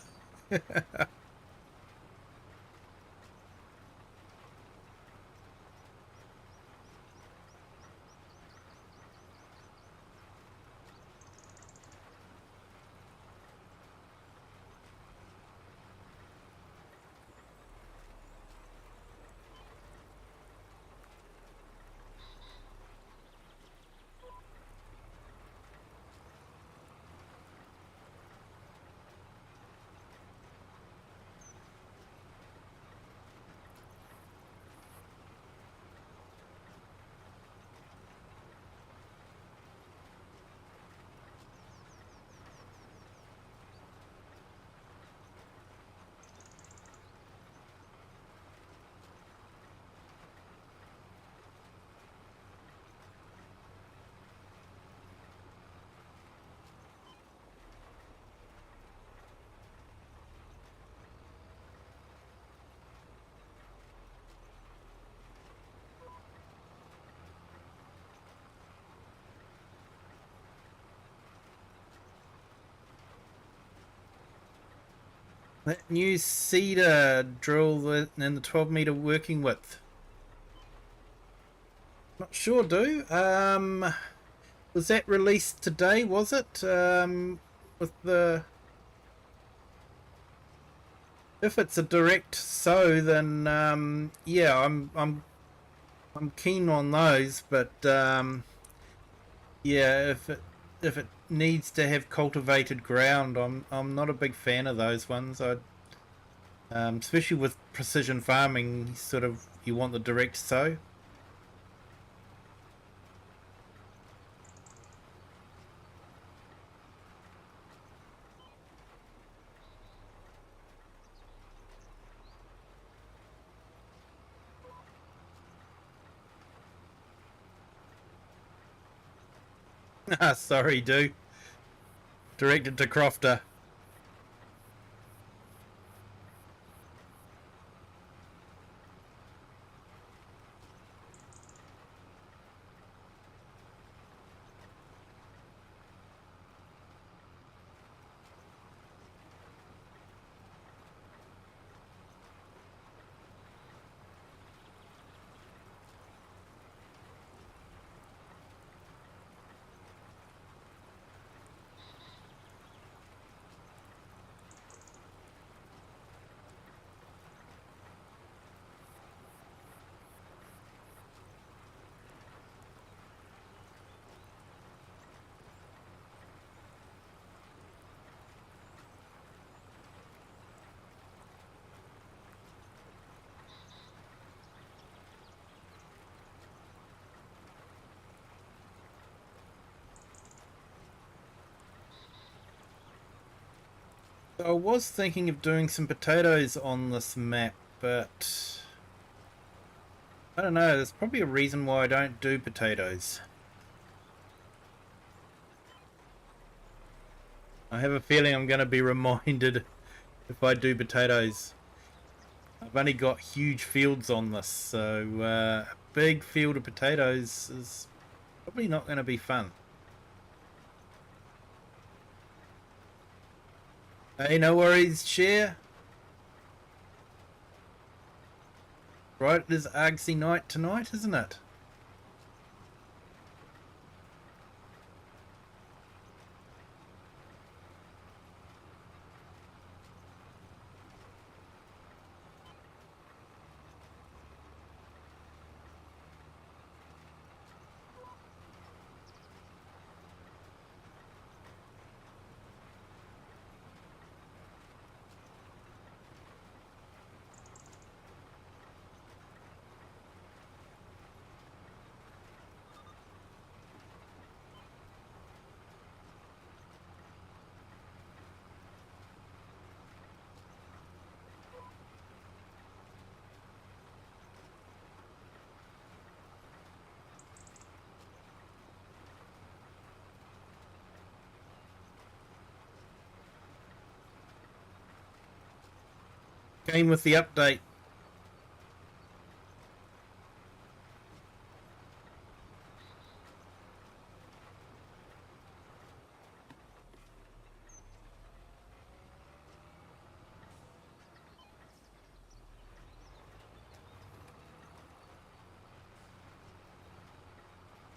That new cedar drill and the 12-meter working width. Not sure, do. Was that released today? Was it? With the, if it's a direct sow, then yeah, I'm keen on those. But yeah, if it needs to have cultivated ground, I'm not a big fan of those ones. Especially with precision farming, sort of you want the direct sow. Sorry, do. Directed to Crofter. I was thinking of doing some potatoes on this map, but I don't know, there's probably a reason why I don't do potatoes. I have a feeling I'm going to be reminded if I do potatoes. I've only got huge fields on this, so a big field of potatoes is probably not going to be fun. Hey, no worries, share. Right, it is Argsy night tonight, isn't it? Came with the update.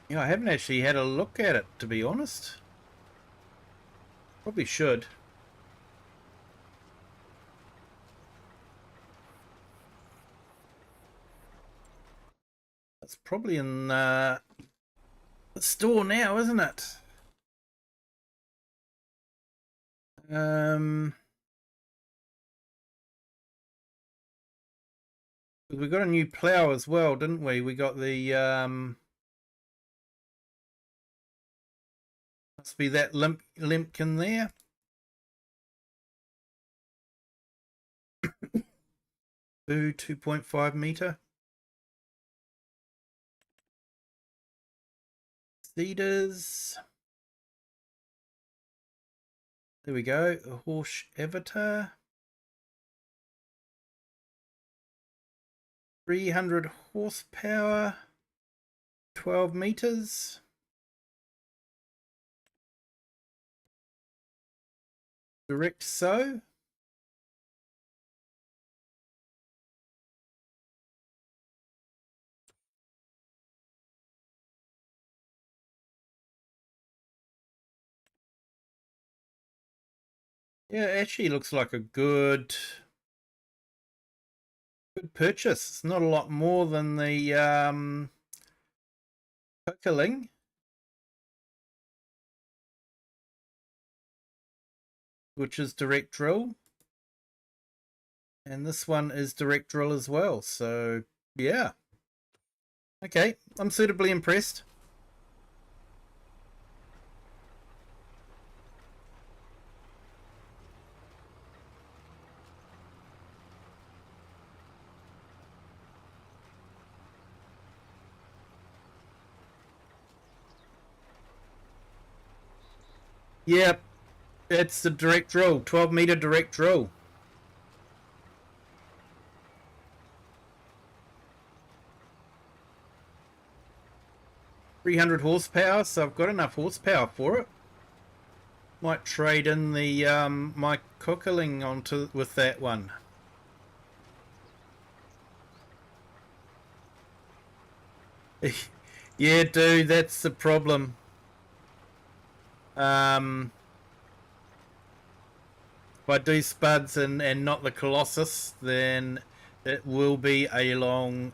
Yeah, I haven't actually had a look at it, to be honest. Probably should. It's probably in the store now, isn't it? We got a new plough as well, didn't we? We got the must be that limpkin there. Ooh, 2.5 meter. Cedars. There we go. A horse avatar. 300 horsepower. 12 meters. Direct sow. Yeah, actually looks like a good purchase. It's not a lot more than the Cookling, which is direct drill. And this one is direct drill as well. So, yeah. Okay, I'm suitably impressed. Yep, it's the direct drill, 12 meter direct drill. .300 horsepower, so I've got enough horsepower for it. Might trade in the my Cookling onto with that one. Yeah, dude, that's the problem. If I do spuds and not the Colossus, then it will be a long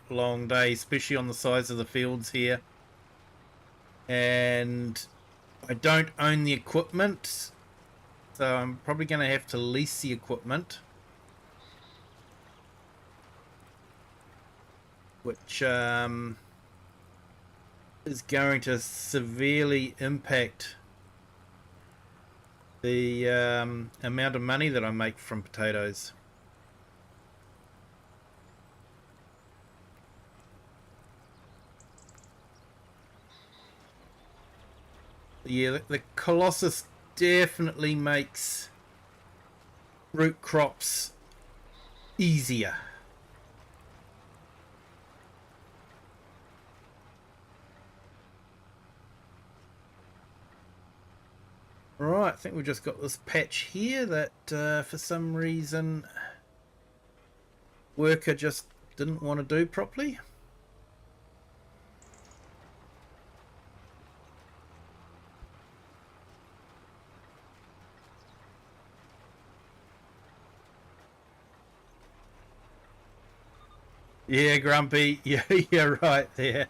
day, especially on the size of the fields here. And I don't own the equipment, so I'm probably going to have to lease the equipment, which is going to severely impact the amount of money that I make from potatoes. Yeah, the Colossus definitely makes root crops easier. Right, I think we've just got this patch here that for some reason worker just didn't want to do properly. Yeah, Grumpy. Yeah, you're right there.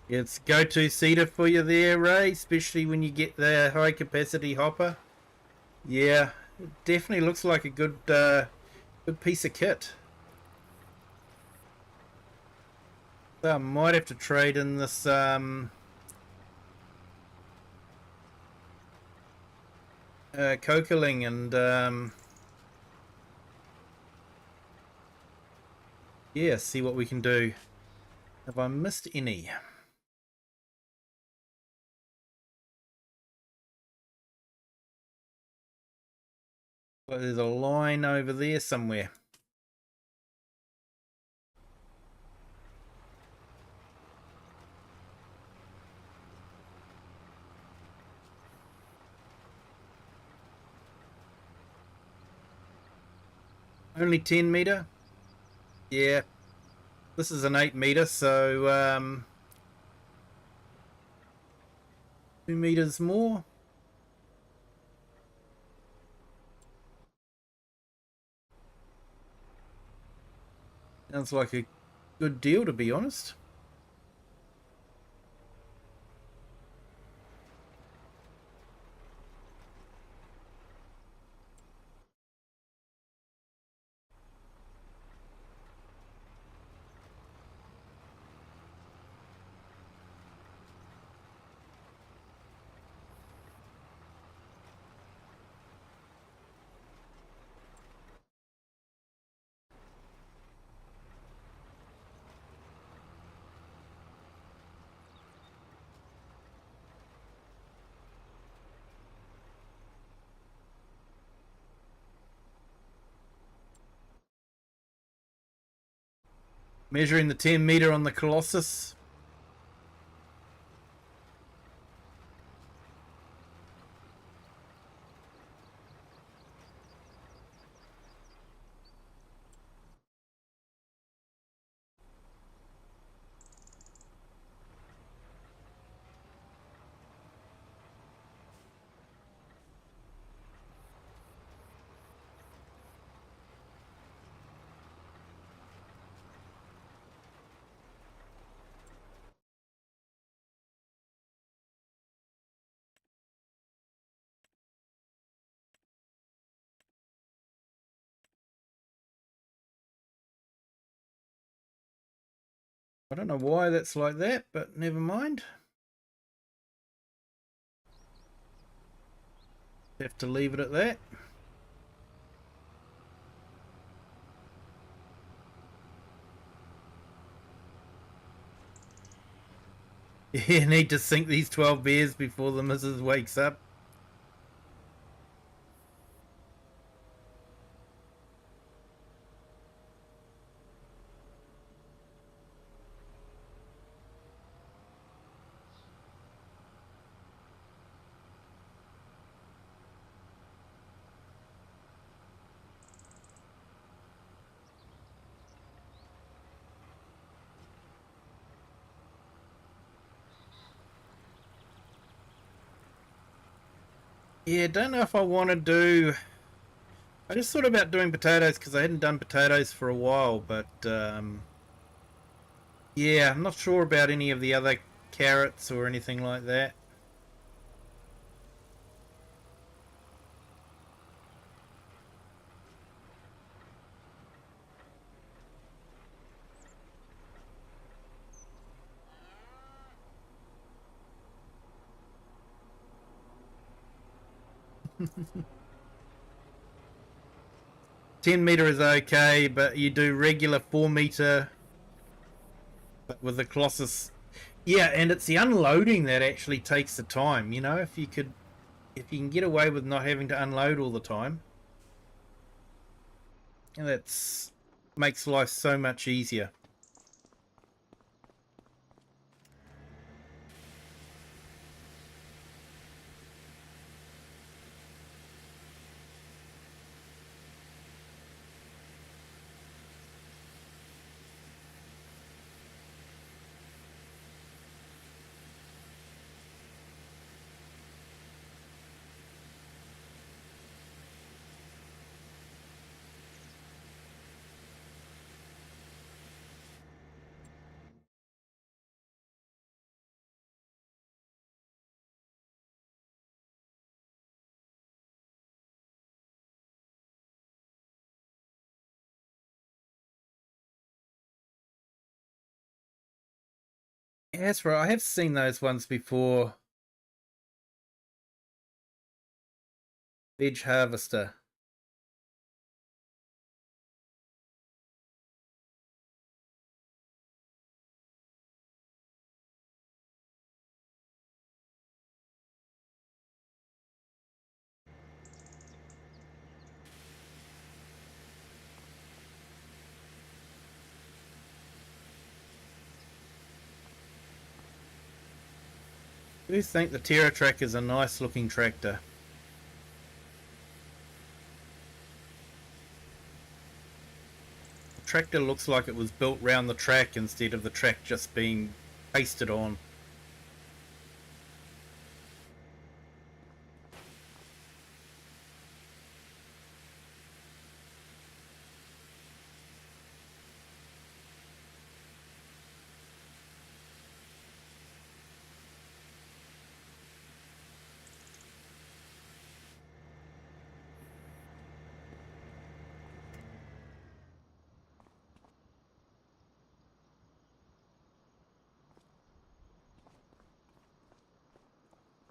It's go-to seeder for you there, Ray, especially when you get the high capacity hopper. Yeah, it definitely looks like a good piece of kit. So I might have to trade in this cocaling and yeah, see what we can do. Have I missed any? Well, there's a line over there somewhere. Only 10 meter? Yeah. This is an 8 meter, so 2 meters more. Sounds like a good deal, to be honest. Measuring the 10 meter on the Colossus. I don't know why that's like that, but never mind. Have to leave it at that. Yeah, need to sink these 12 beers before the missus wakes up. Yeah, don't know if I want to do... I just thought about doing potatoes because I hadn't done potatoes for a while, but yeah, I'm not sure about any of the other carrots or anything like that. $10 is okay, but you do regular 4 meter, but with the Colossus. Yeah, and it's the unloading that actually takes the time. You know, if you can get away with not having to unload all the time, that's makes life so much easier. Yeah, that's right. I have seen those ones before. Veg harvester. I do think the TerraTrack is a nice looking tractor. The tractor looks like it was built round the track instead of the track just being pasted on.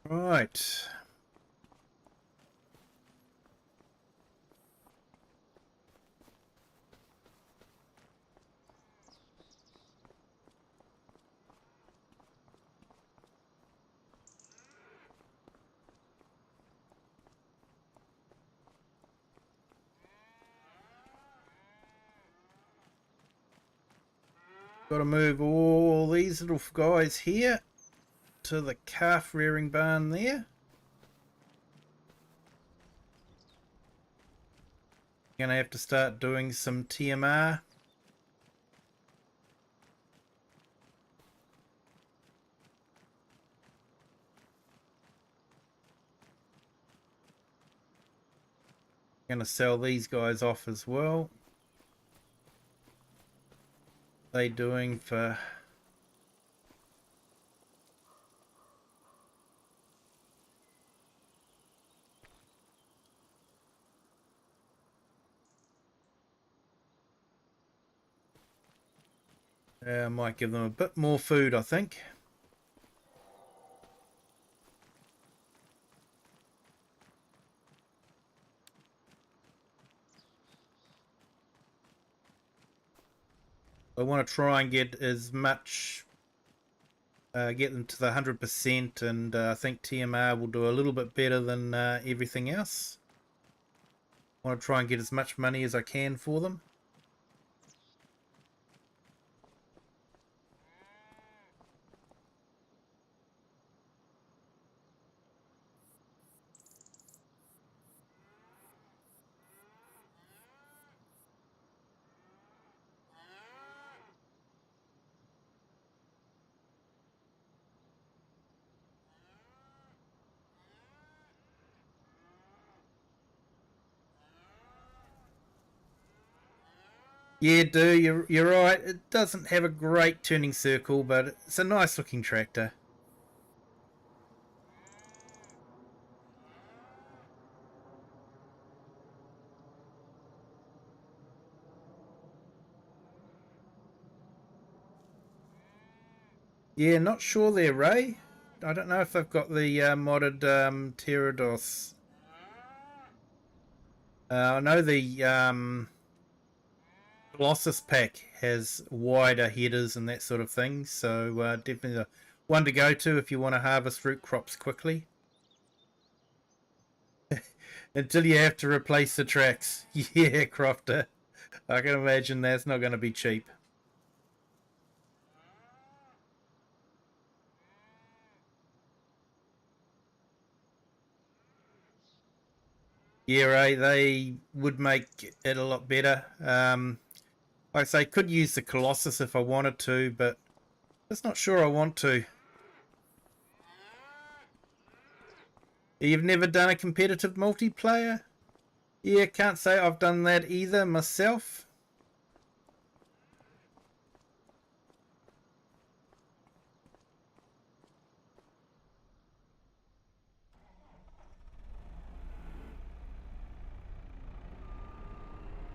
Right. Got to move all these little guys here to the calf rearing barn there. Gonna have to start doing some TMR. Gonna sell these guys off as well. They doing for might give them a bit more food, I think. I want to try and get as much, get them to the 100%, and I think TMR will do a little bit better than everything else. I want to try and get as much money as I can for them. Yeah, you're right. It doesn't have a great turning circle, but it's a nice looking tractor. Yeah, not sure there, Ray. I don't know if they've got the modded Pterodos. I know the Colossus pack has wider headers and that sort of thing, so definitely the one to go to if you want to harvest root crops quickly. Until you have to replace the tracks. Yeah, Crofter. I can imagine that's not going to be cheap. Yeah, Ray, they would make it a lot better. Like I say, could use the Colossus if I wanted to, but just not sure I want to. You've never done a competitive multiplayer? Yeah, can't say I've done that either myself.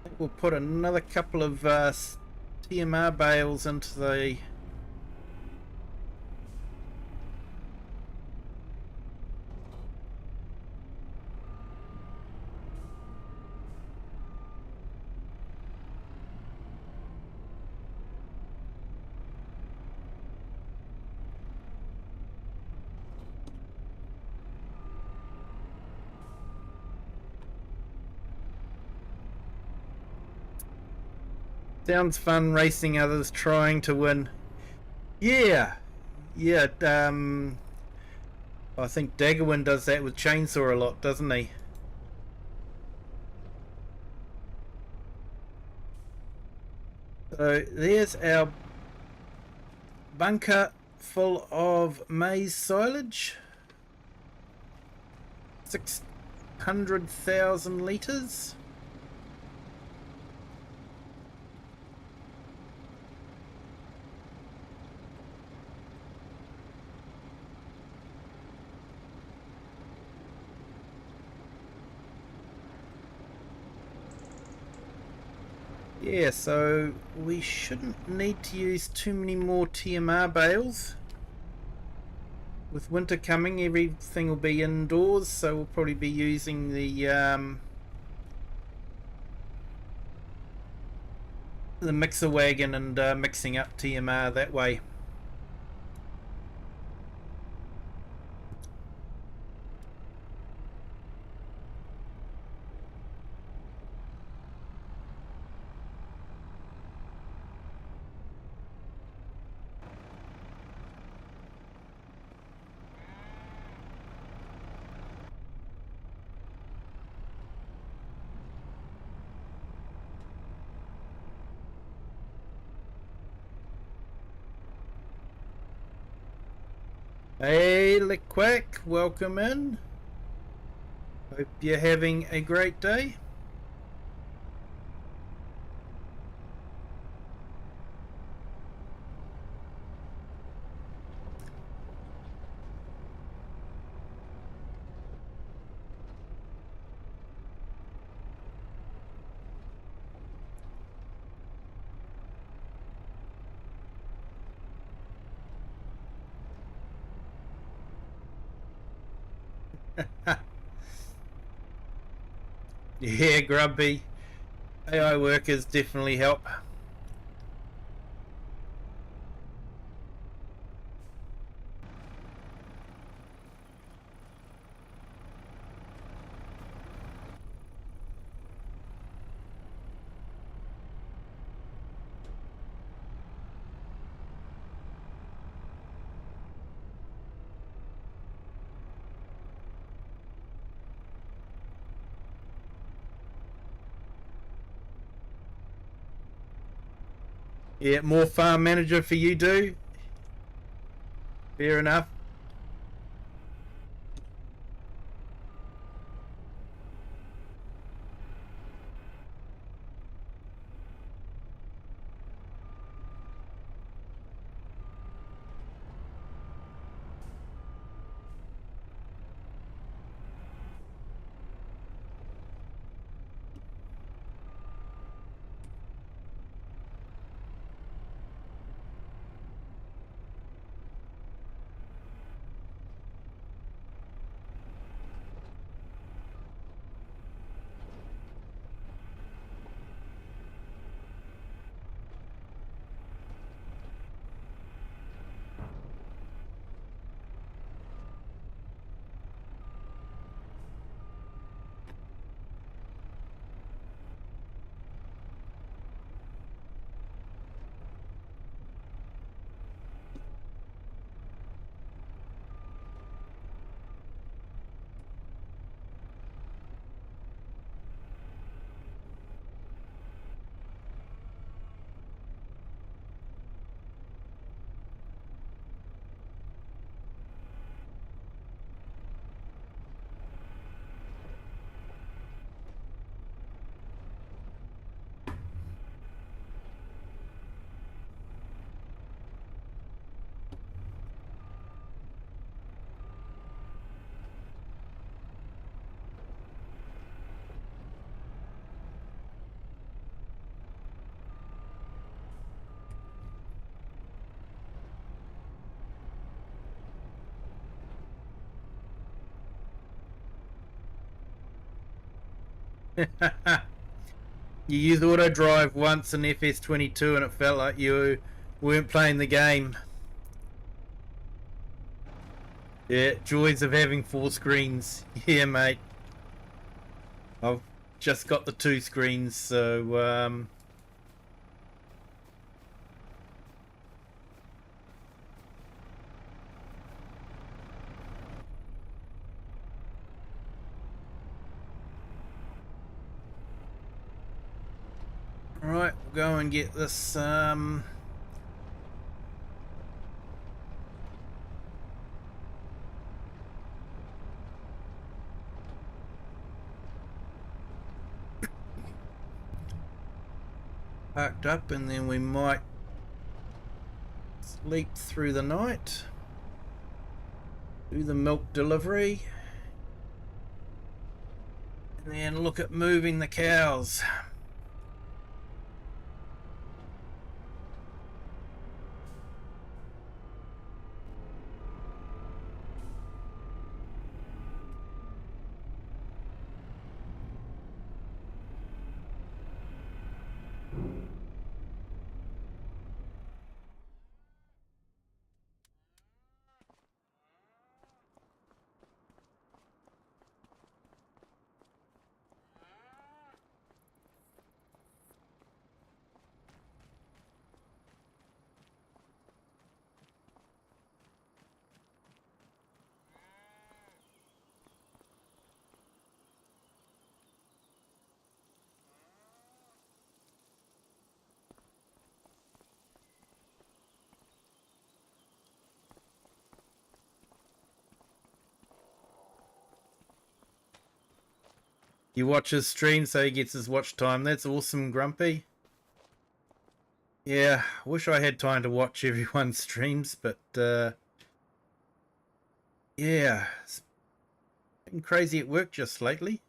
I think we'll put another couple of TMR bales into the Sounds fun racing others trying to win. Yeah. Yeah, I think Daggerwin does that with Chainsaw a lot, doesn't he? So there's our bunker full of maize silage. 600,000 litres. Yeah, so we shouldn't need to use too many more TMR bales. With winter coming, everything will be indoors, so we'll probably be using the mixer wagon and mixing up TMR that way. Hey Lickquack, welcome in. Hope you're having a great day. Yeah, Grubby. AI workers definitely help. Yeah, more farm manager for you, do. Fair enough. You used auto drive once in FS22 and it felt like you weren't playing the game. Yeah, joys of having 4 screens. Yeah, mate. I've just got the 2 screens, so Alright, we'll go and get this parked up, and then we might sleep through the night, do the milk delivery, and then look at moving the cows. You watch his stream so he gets his watch time. That's awesome, Grumpy. Yeah, wish I had time to watch everyone's streams, but yeah, it's been crazy at work just lately.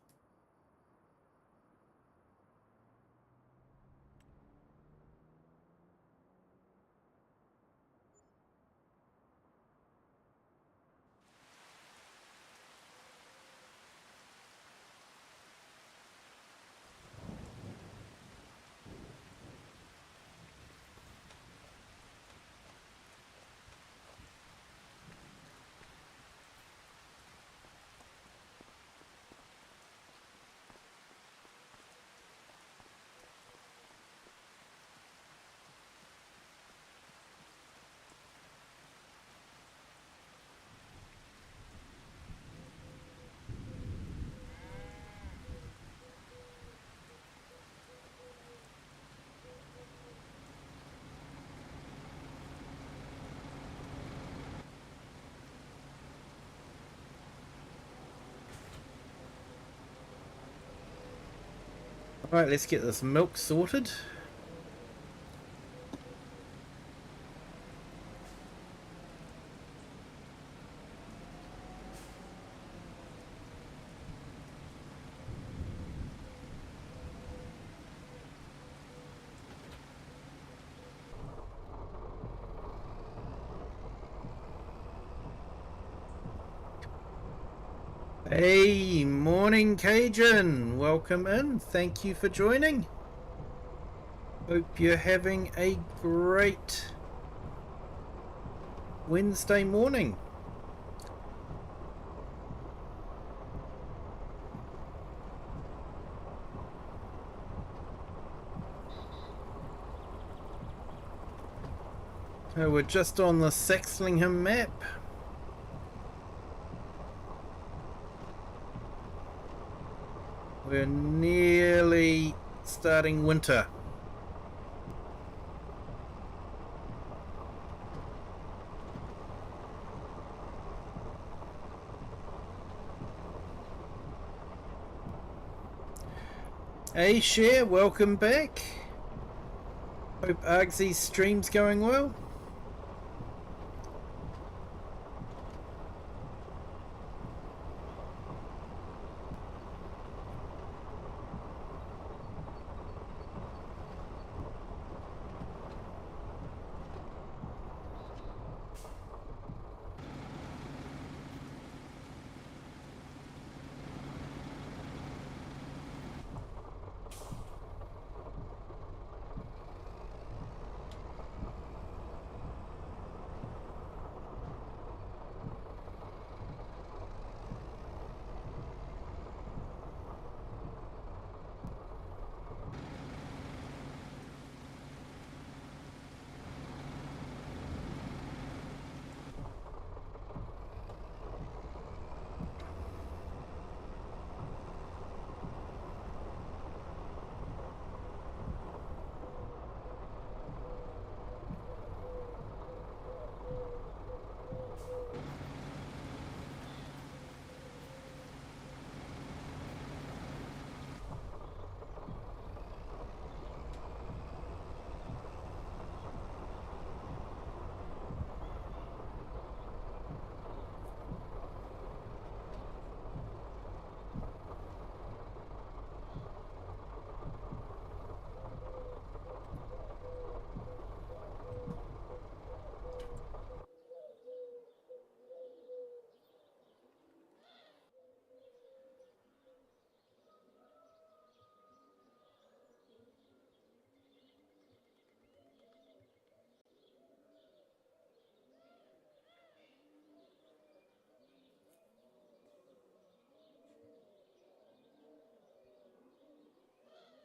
Alright, let's get this milk sorted. Hey, morning Cajun, welcome in, thank you for joining. Hope you're having a great Wednesday morning. So we're just on the Saxlingham map. We're nearly starting winter. Hey Share, welcome back. Hope Argsy's stream's going well.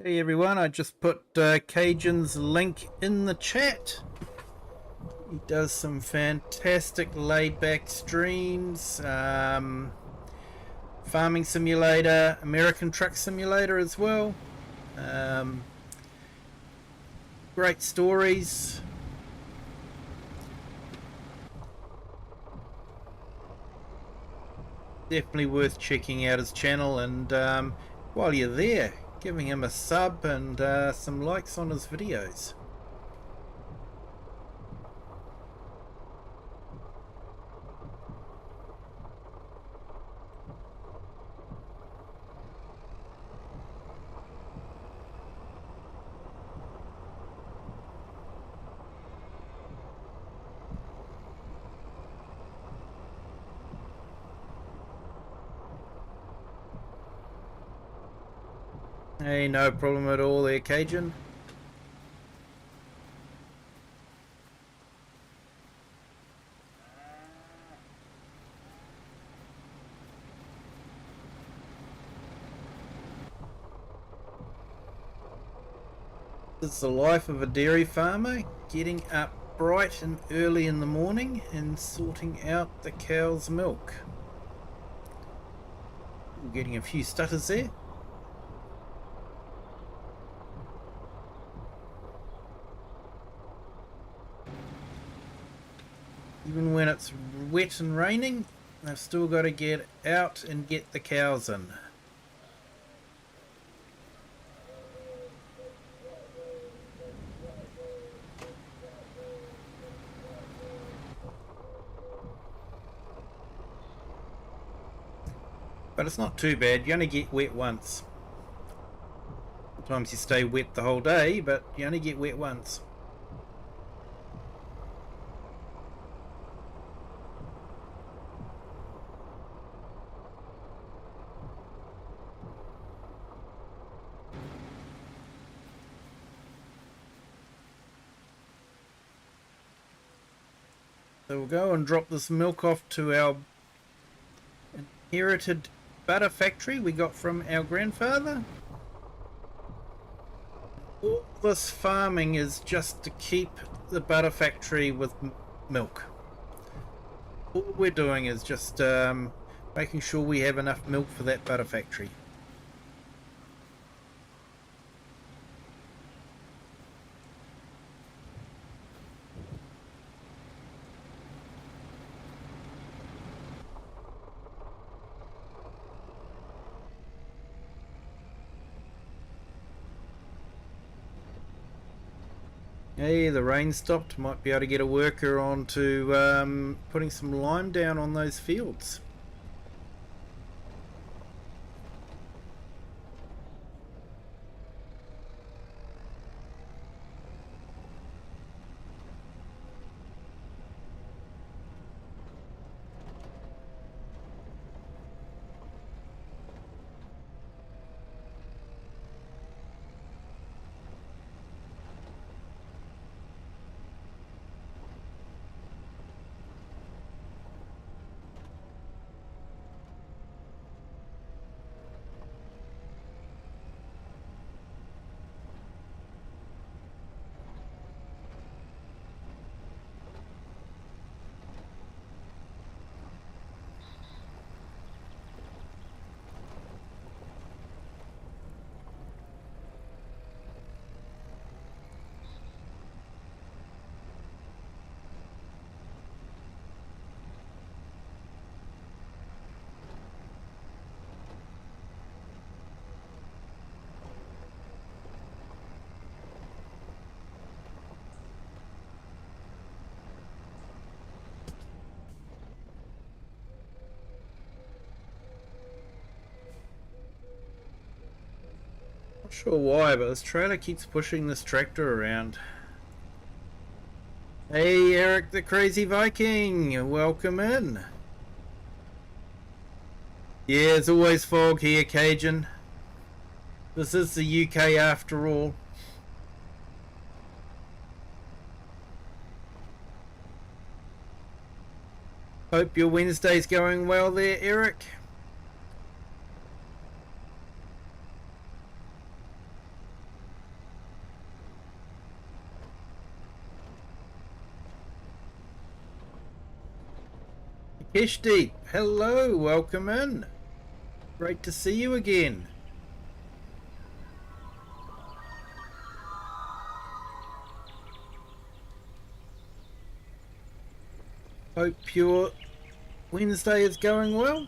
Hey everyone, I just put Cajun's link in the chat. He does some fantastic laid-back streams, farming simulator, American truck simulator as well. Great stories. Definitely worth checking out his channel, and while you're there, giving him a sub and some likes on his videos. Hey, no problem at all there, Cajun. It's the life of a dairy farmer, getting up bright and early in the morning and sorting out the cow's milk. We're getting a few stutters there. Even when it's wet and raining, they've still got to get out and get the cows in. But it's not too bad, you only get wet once. Sometimes you stay wet the whole day, but you only get wet once. So we'll go and drop this milk off to our inherited butter factory we got from our grandfather. All this farming is just to keep the butter factory with milk. All we're doing is just making sure we have enough milk for that butter factory. Hey, the rain stopped. Might be able to get a worker on to putting some lime down on those fields. Not sure why, but this trailer keeps pushing this tractor around. Hey, Eric the Crazy Viking, welcome in. Yeah, it's always fog here, Cajun. This is the UK after all. Hope your Wednesday's going well there, Eric. Kishdeep, hello, welcome in. Great to see you again. Hope your Wednesday is going well.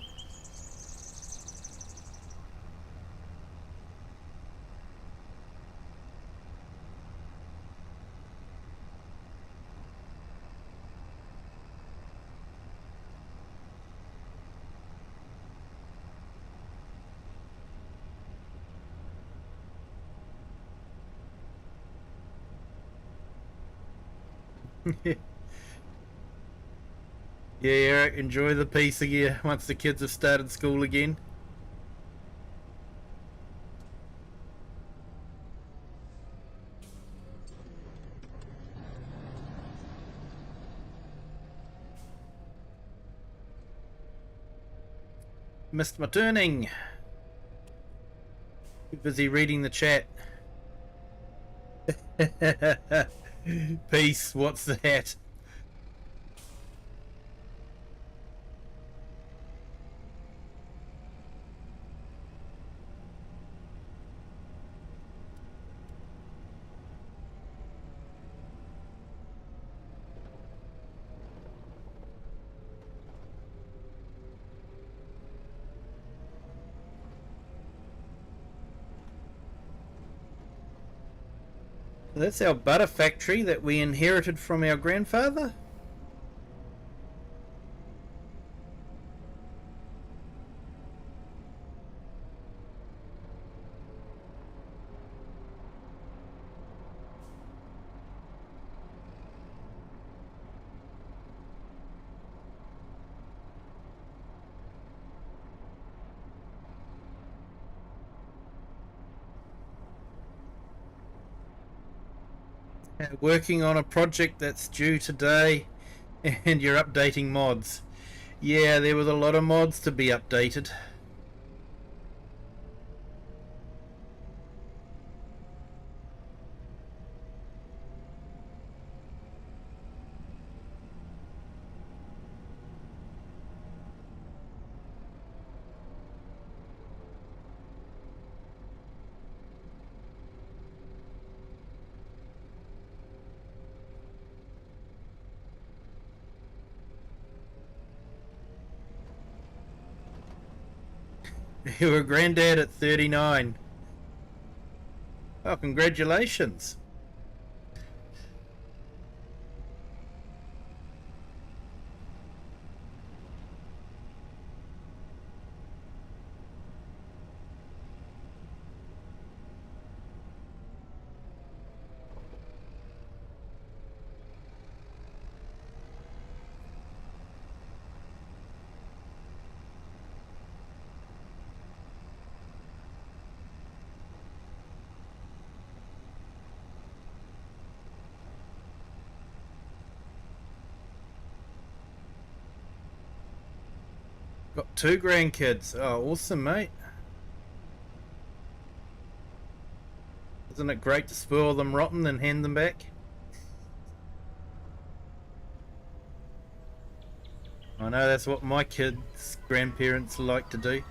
Yeah, Eric, enjoy the peace again once the kids have started school again. Missed my turning. Too busy reading the chat. Peace, what's that? That's our butter factory that we inherited from our grandfather. Working on a project that's due today, and you're updating mods. Yeah, there was a lot of mods to be updated. You were a granddad at 39. Oh, congratulations. Got 2 grandkids. Oh, awesome, mate. Isn't it great to spoil them rotten and hand them back? I know that's what my kids' grandparents like to do.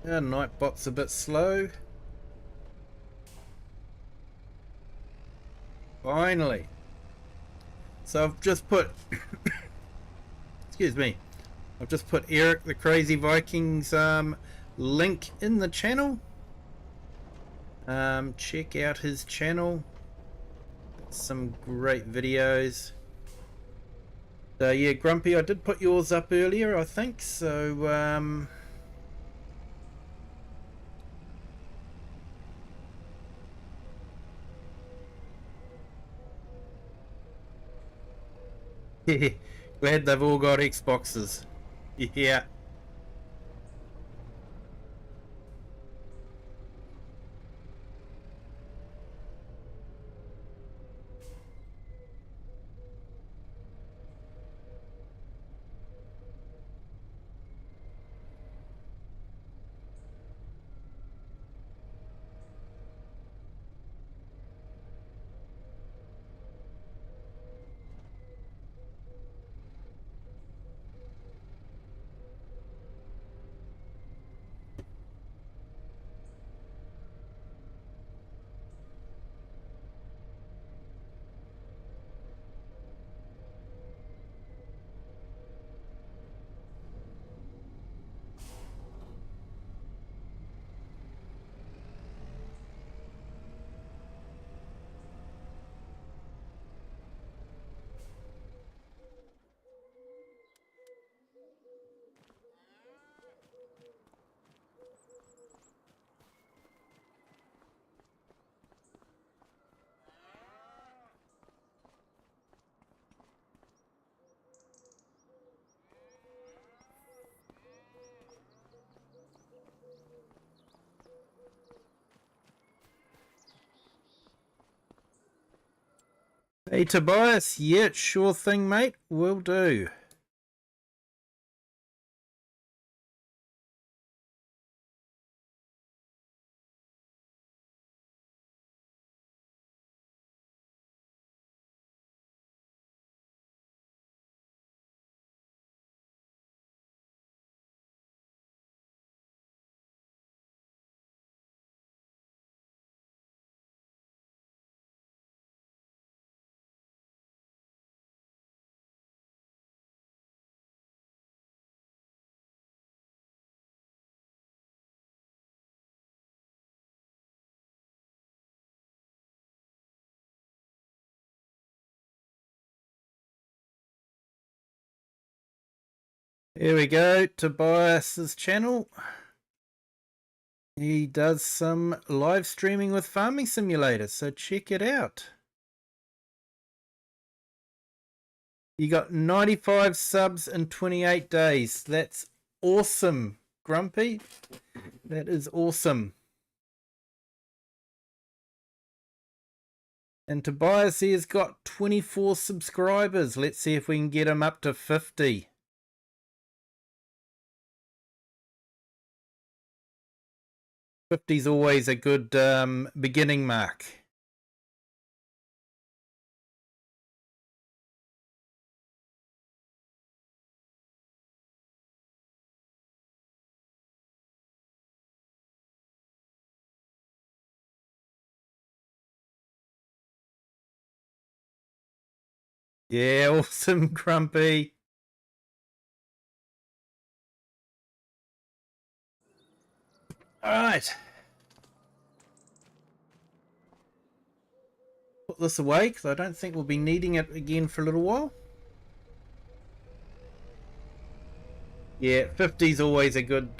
Nightbot's a bit slow. Finally. So I've just put excuse me. I've just put Eric the Crazy Vikings link in the channel. Check out his channel. Some great videos. So yeah, Grumpy, I did put yours up earlier, I think. So Glad they've all got Xboxes. Yeah. Hey Tobias, yeah, sure thing, mate. Will do. Here we go, Tobias's channel. He does some live streaming with Farming Simulator, so check it out. You got 95 subs in 28 days. That's awesome, Grumpy. That is awesome. And Tobias here has got 24 subscribers. Let's see if we can get him up to 50. 50's always a good beginning mark. Yeah, awesome, Grumpy. All right. Put this away because I don't think we'll be needing it again for a little while. Yeah, 50's always a good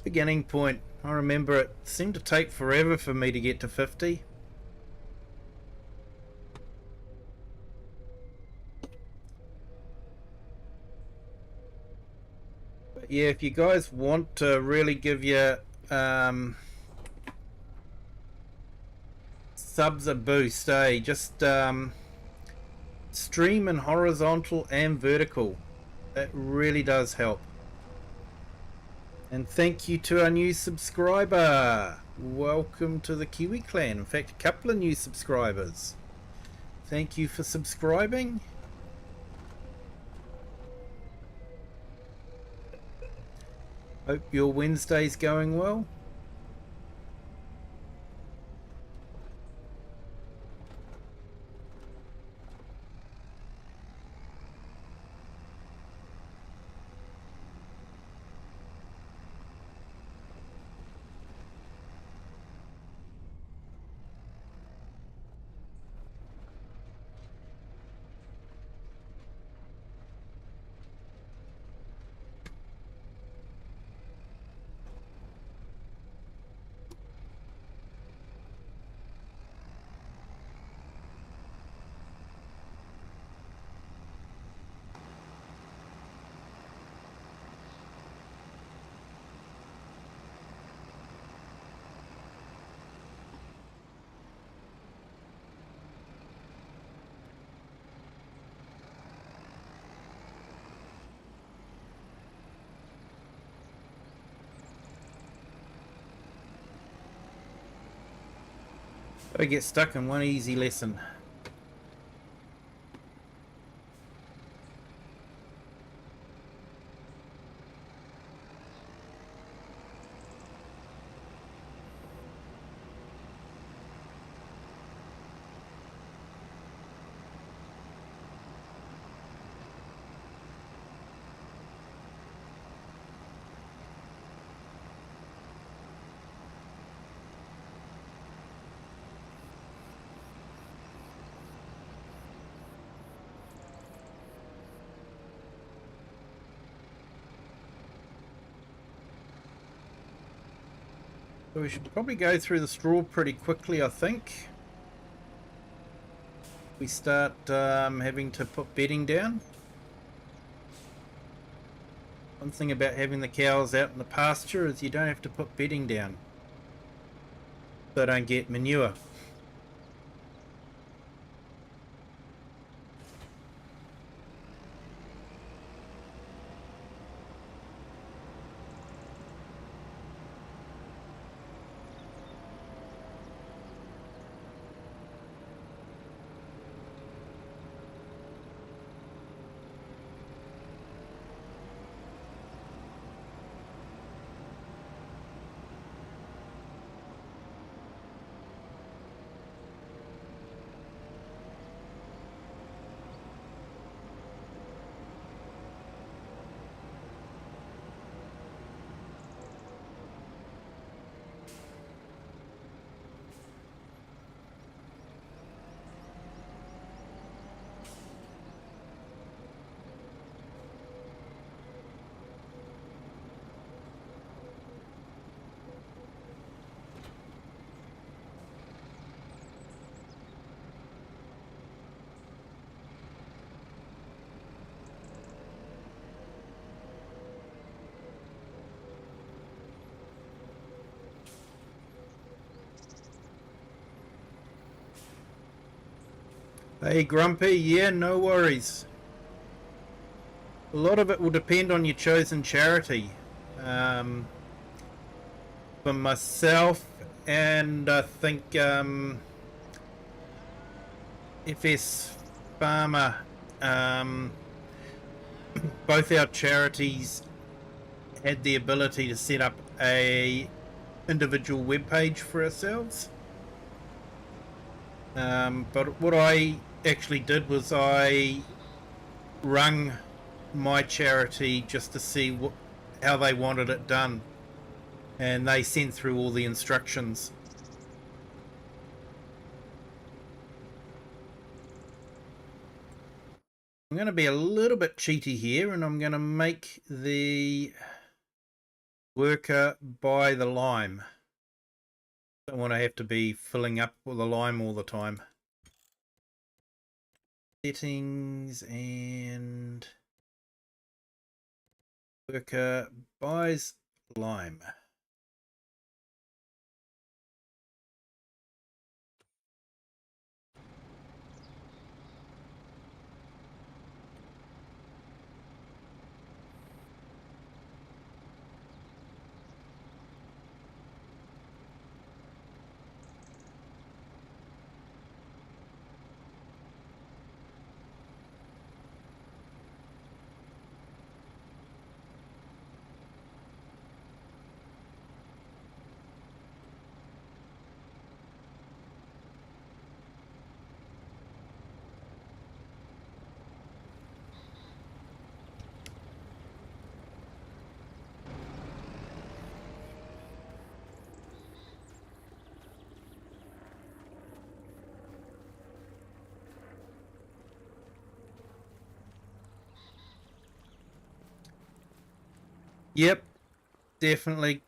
beginning point. I remember it seemed to take forever for me to get to 50. But yeah, if you guys want to really give your subs a boost, just stream in horizontal and vertical. That really does help. And thank you to our new subscriber. Welcome to the Kiwi clan. In fact, a couple of new subscribers. Thank you for subscribing. Hope your Wednesday's going well. I get stuck in one easy lesson. So we should probably go through the straw pretty quickly, I think. We start having to put bedding down. One thing about having the cows out in the pasture is you don't have to put bedding down. So they don't get manure. Hey Grumpy, yeah, no worries. A lot of it will depend on your chosen charity. For myself and I think FS Farmer, both our charities had the ability to set up a individual web page for ourselves. But what I actually did was I rung my charity just to see how they wanted it done, and they sent through all the instructions. I'm going to be a little bit cheaty here, and I'm going to make the worker buy the lime. Don't want to have to be filling up with the lime all the time. Settings, and worker buys lime. Yep, definitely.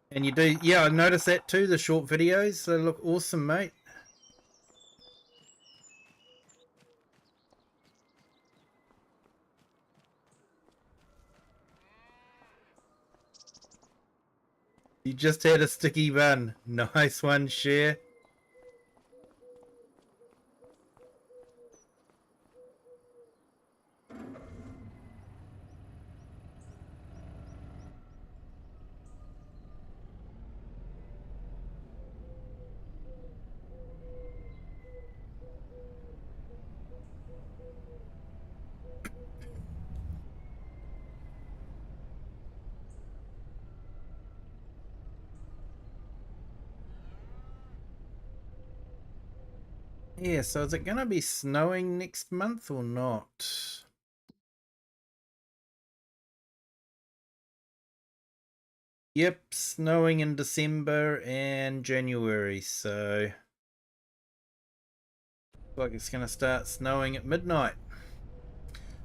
And you do, yeah, I noticed that too, the short videos. They look awesome, mate. You just had a sticky bun. Nice one, Share. Yeah, so is it going to be snowing next month or not? Yep, snowing in December and January, so like it's going to start snowing at midnight.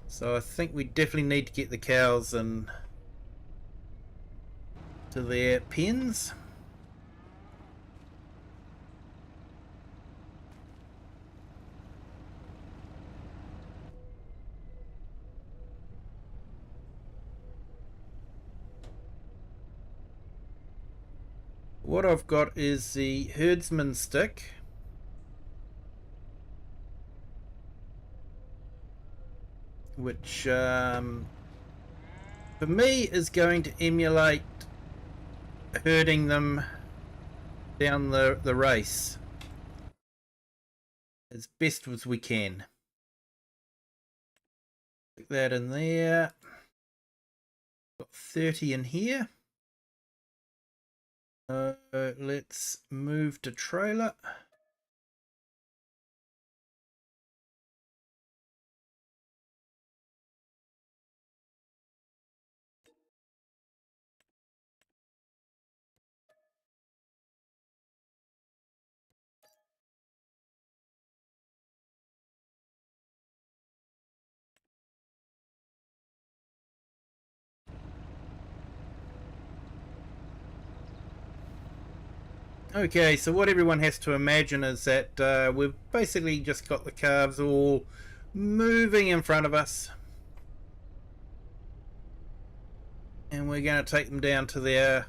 So I think we definitely need to get the cows in to their pens. What I've got is the herdsman stick, which for me is going to emulate herding them down the race as best as we can. Stick that in there. Got 30 in here. Let's move to trailer. Okay, so what everyone has to imagine is that we've basically just got the calves all moving in front of us. And we're going to take them down to their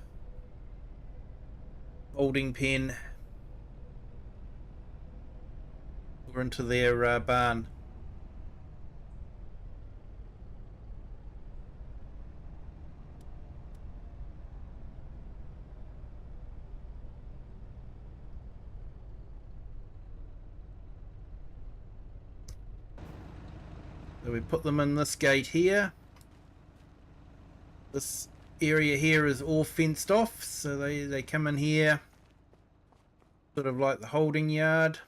holding pen or into their barn. So we put them in this gate here. This area here is all fenced off, so they come in here, sort of like the holding yard.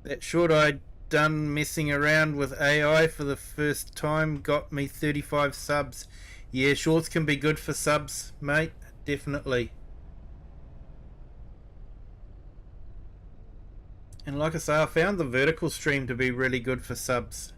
That short I'd done messing around with AI for the first time got me 35 subs. Yeah, shorts can be good for subs, mate. Definitely. And like I say, I found the vertical stream to be really good for subs.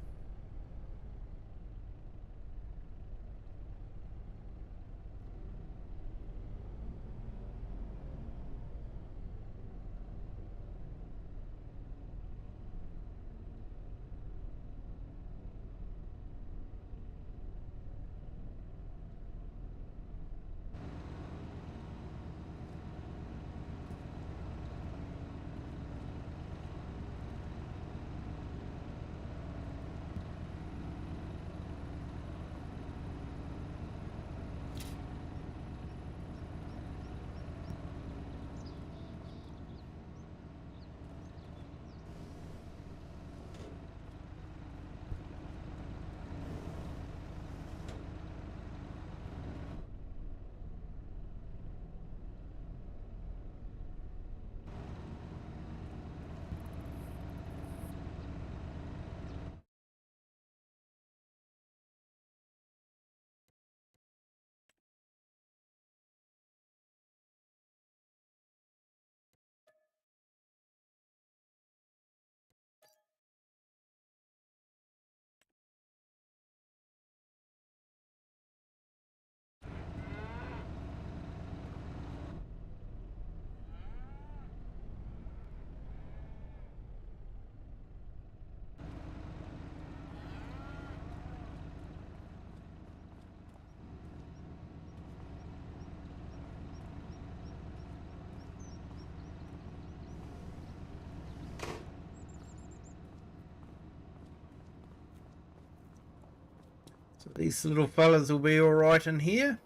So these little fellas will be alright in here.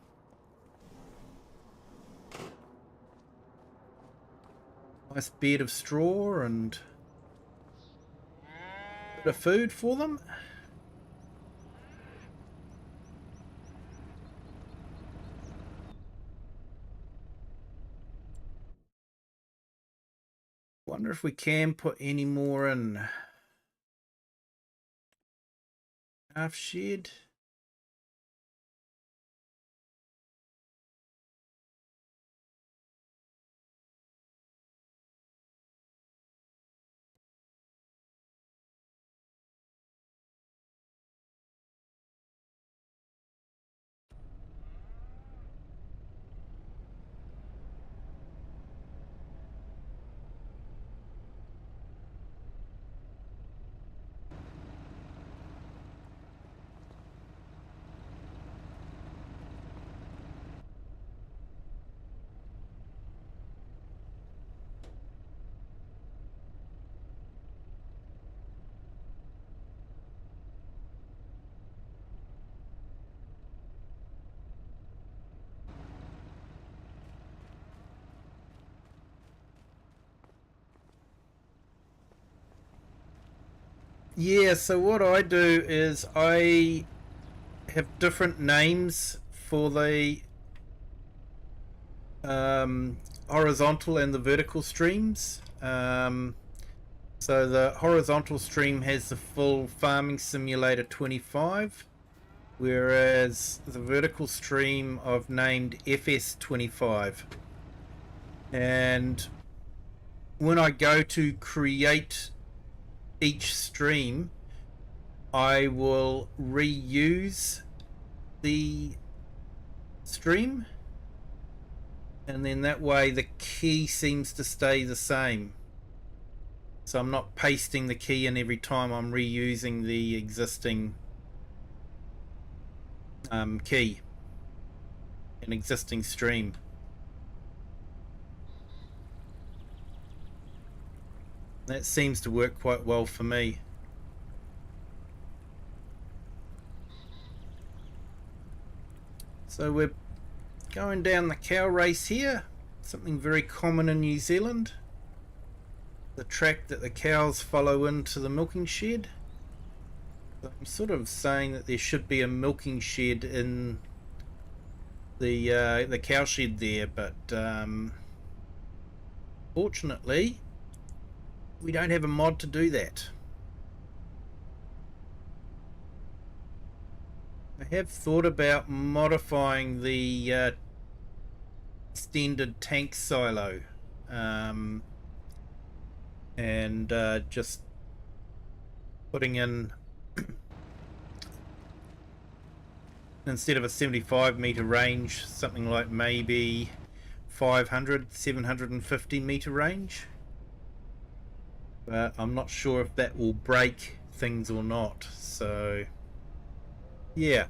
Nice bed of straw and a bit of food for them. Wonder if we can put any more in. Half shed. Yeah, so what I do is I have different names for the horizontal and the vertical streams. So the horizontal stream has the full Farming Simulator 25, whereas the vertical stream I've named FS25. And when I go to create each stream, I will reuse the stream, and then that way the key seems to stay the same. So I'm not pasting the key in every time, I'm reusing the existing key, an existing stream. That seems to work quite well for me. So we're going down the cow race here, something very common in New Zealand. The track that the cows follow into the milking shed. I'm sort of saying that there should be a milking shed in the cow shed there, but fortunately we don't have a mod to do that. I have thought about modifying the extended tank silo and just putting in instead of a 75 meter range, something like maybe 500, 750 meter range. But I'm not sure if that will break things or not, so yeah.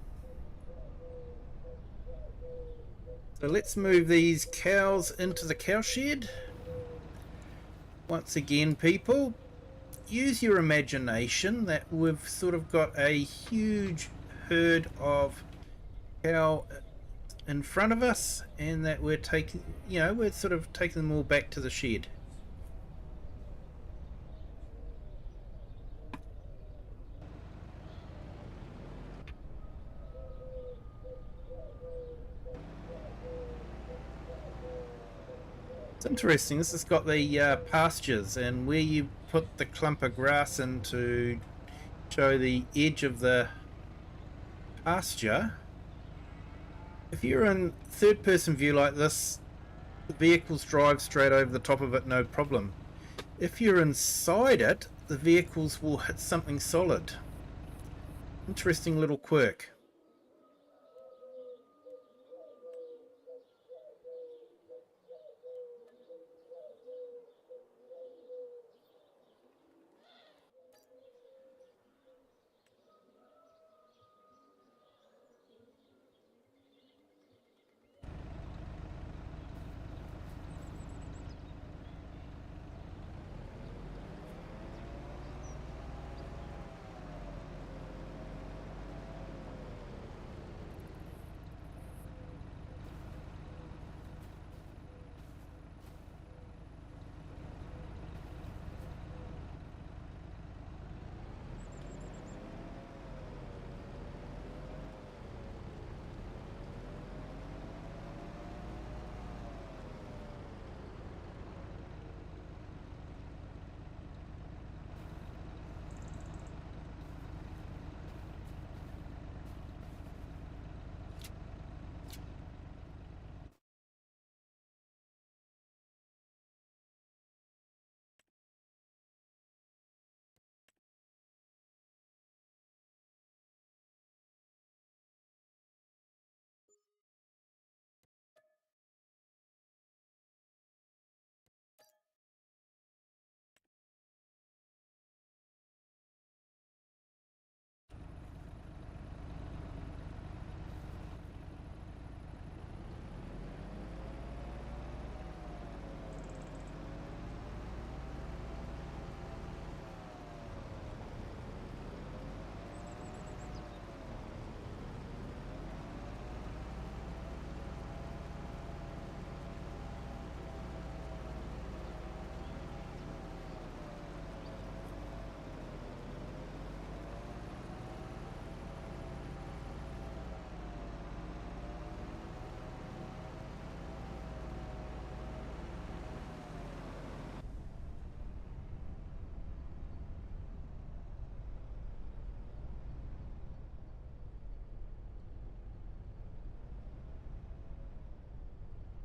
So let's move these cows into the cow shed. Once again, people, use your imagination that we've sort of got a huge herd of cow in front of us, and that we're taking, we're sort of taking them all back to the shed. It's interesting, this has got the pastures, and where you put the clump of grass in to show the edge of the pasture. If you're in third person view like this, the vehicles drive straight over the top of it, no problem. If you're inside it, the vehicles will hit something solid. Interesting little quirk.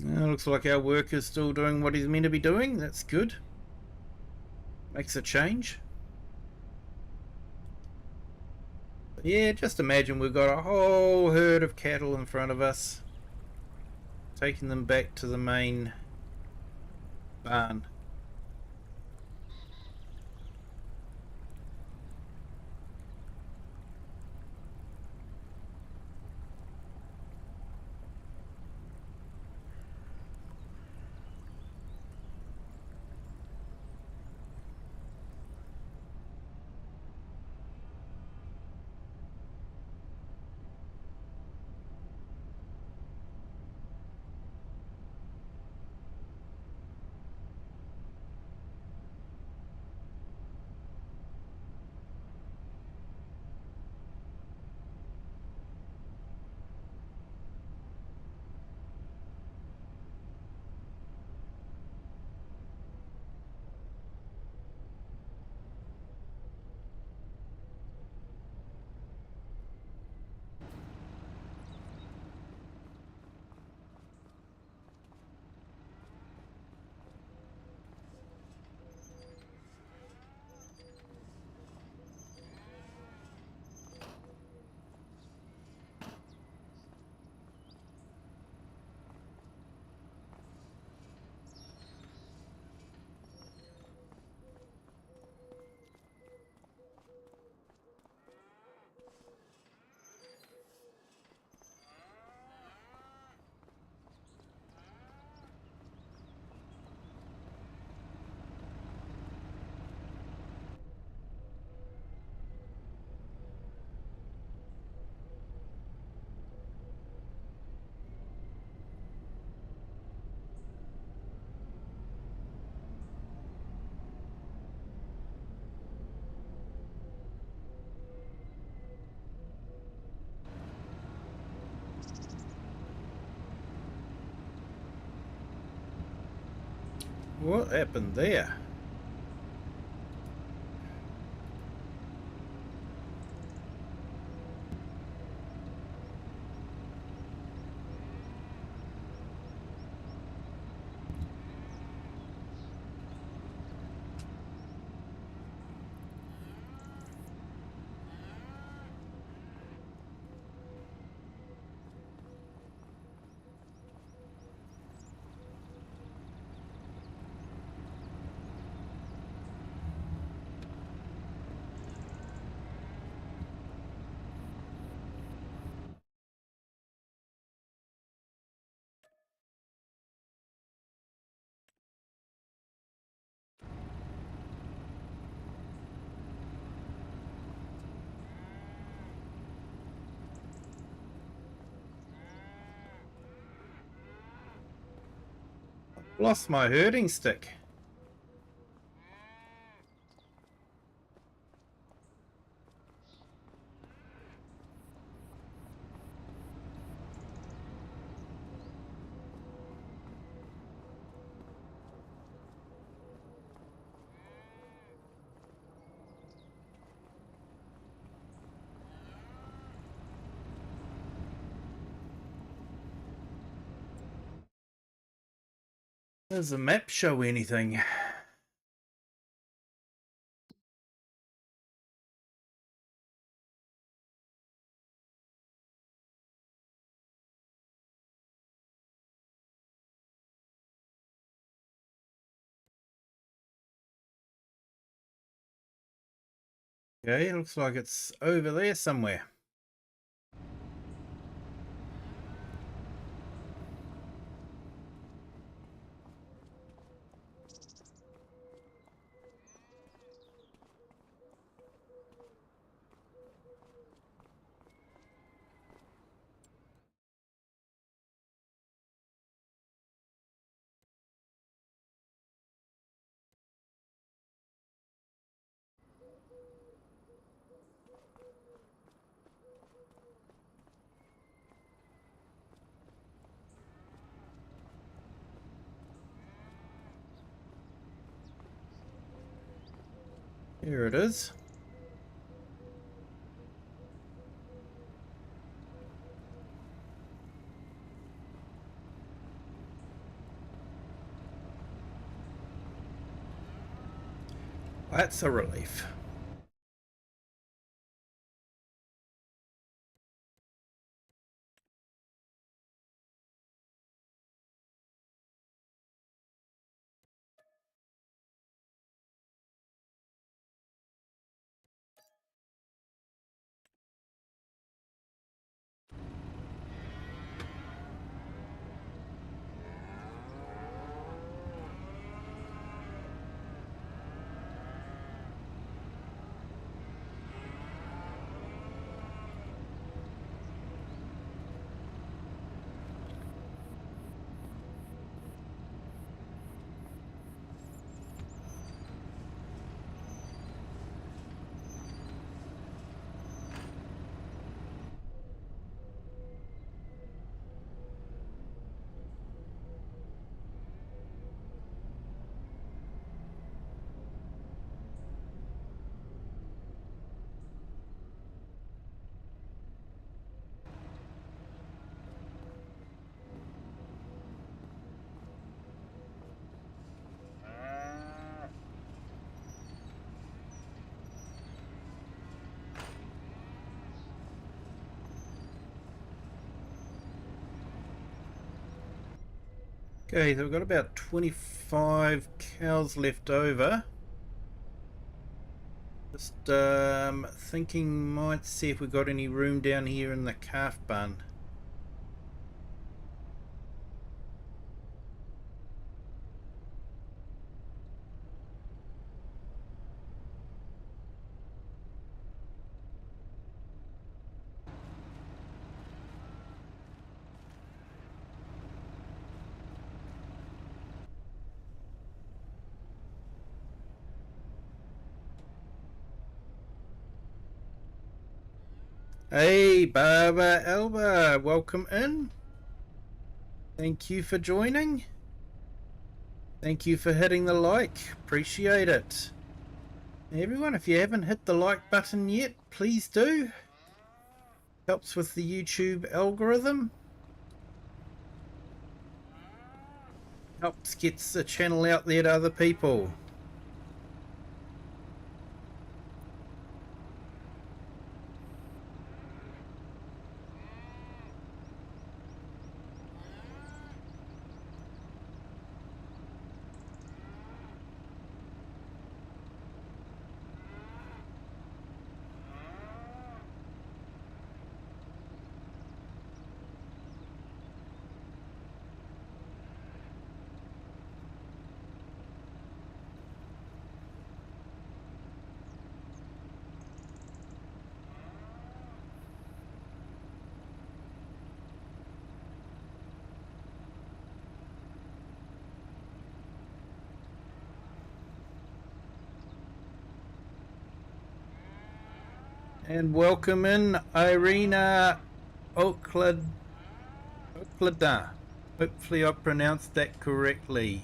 Looks like our worker's still doing what he's meant to be doing. That's good. Makes a change. Yeah, just imagine we've got a whole herd of cattle in front of us. Taking them back to the main barn. What happened there? Lost my herding stick. Does the map show anything? Okay, looks like it's over there somewhere. Here it is. That's a relief. Okay, so we've got about 25 cows left over. Just thinking, might see if we got any room down here in the calf barn. Hey, Baba Elba, welcome in. Thank you for joining. Thank you for hitting the like. Appreciate it. Everyone, if you haven't hit the like button yet, please do. Helps with the YouTube algorithm. Helps gets the channel out there to other people. And welcome in Irina Oklada. Hopefully I pronounced that correctly.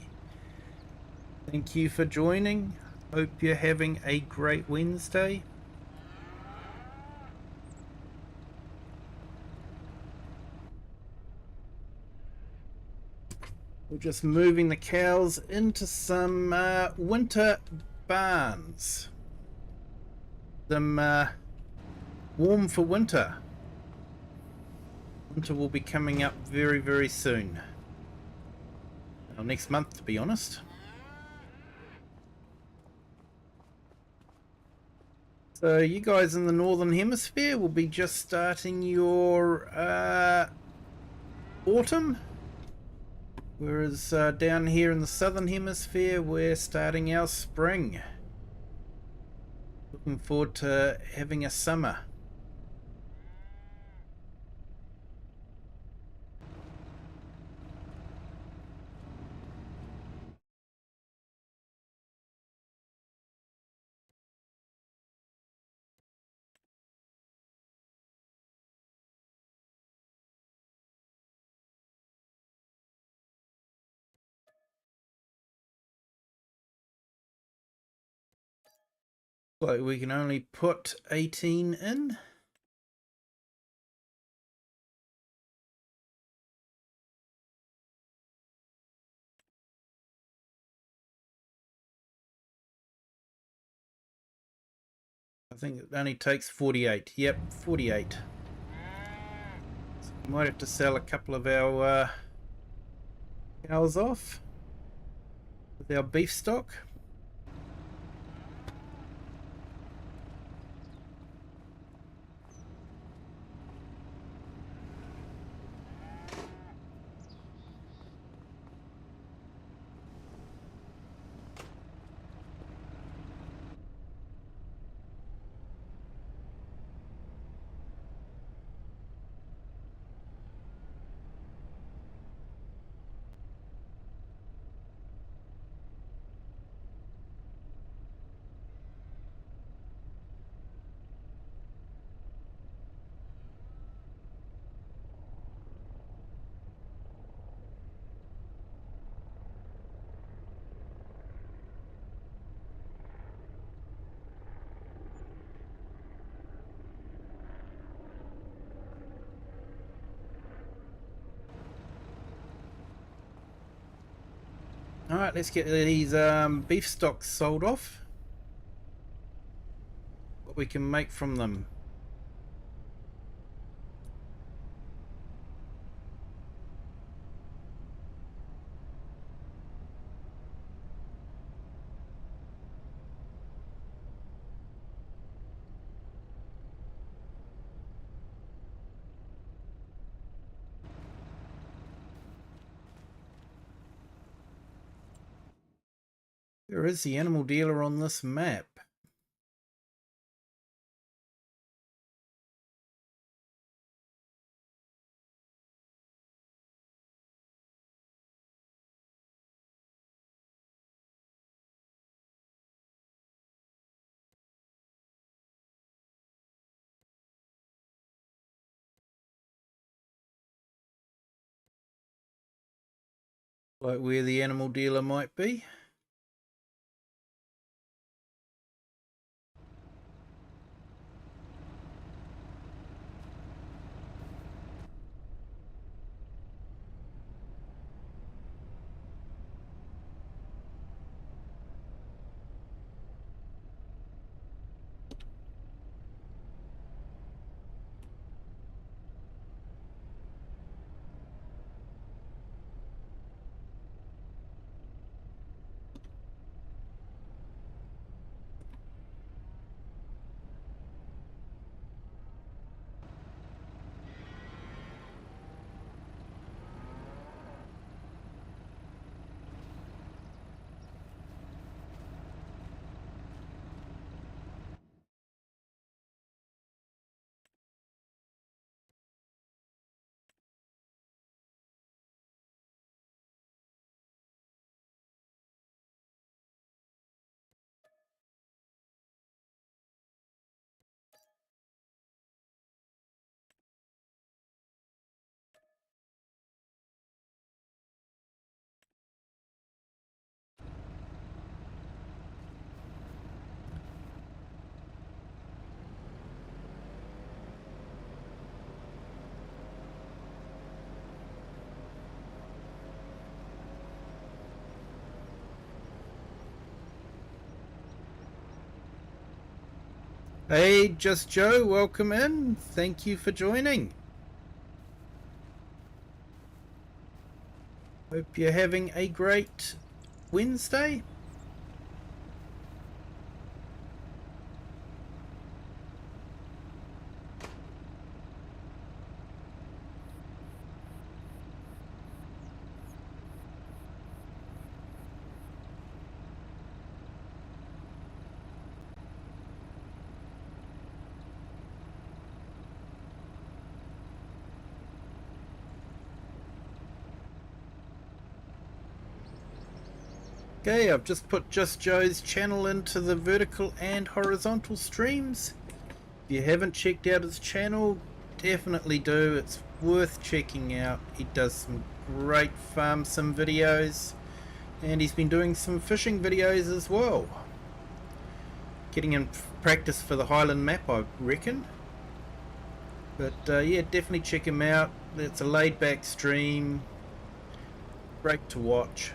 Thank you for joining. Hope you're having a great Wednesday. We're just moving the cows into some winter barns. Some warm for winter. Winter will be coming up very, very soon. Well, next month, to be honest. So you guys in the Northern Hemisphere will be just starting your autumn. Whereas down here in the Southern Hemisphere, we're starting our spring. Looking forward to having a summer. So we can only put 18 in. think it only takes 48. Yep, 48. So we might have to sell a couple of our cows off with our beef stock. Alright, let's get these beef stocks sold off. What we can make from them. Where is the animal dealer on this map? Like where the animal dealer might be. Hey, Just Joe, welcome in. Thank you for joining. Hope you're having a great Wednesday. Okay, I've just put Just Joe's channel into the vertical and horizontal streams. If you haven't checked out his channel, definitely do. It's worth checking out. He does some great farm sim videos, and he's been doing some fishing videos as well. Getting in practice for the Highland map, I reckon. But yeah, definitely check him out. It's a laid back stream, great to watch.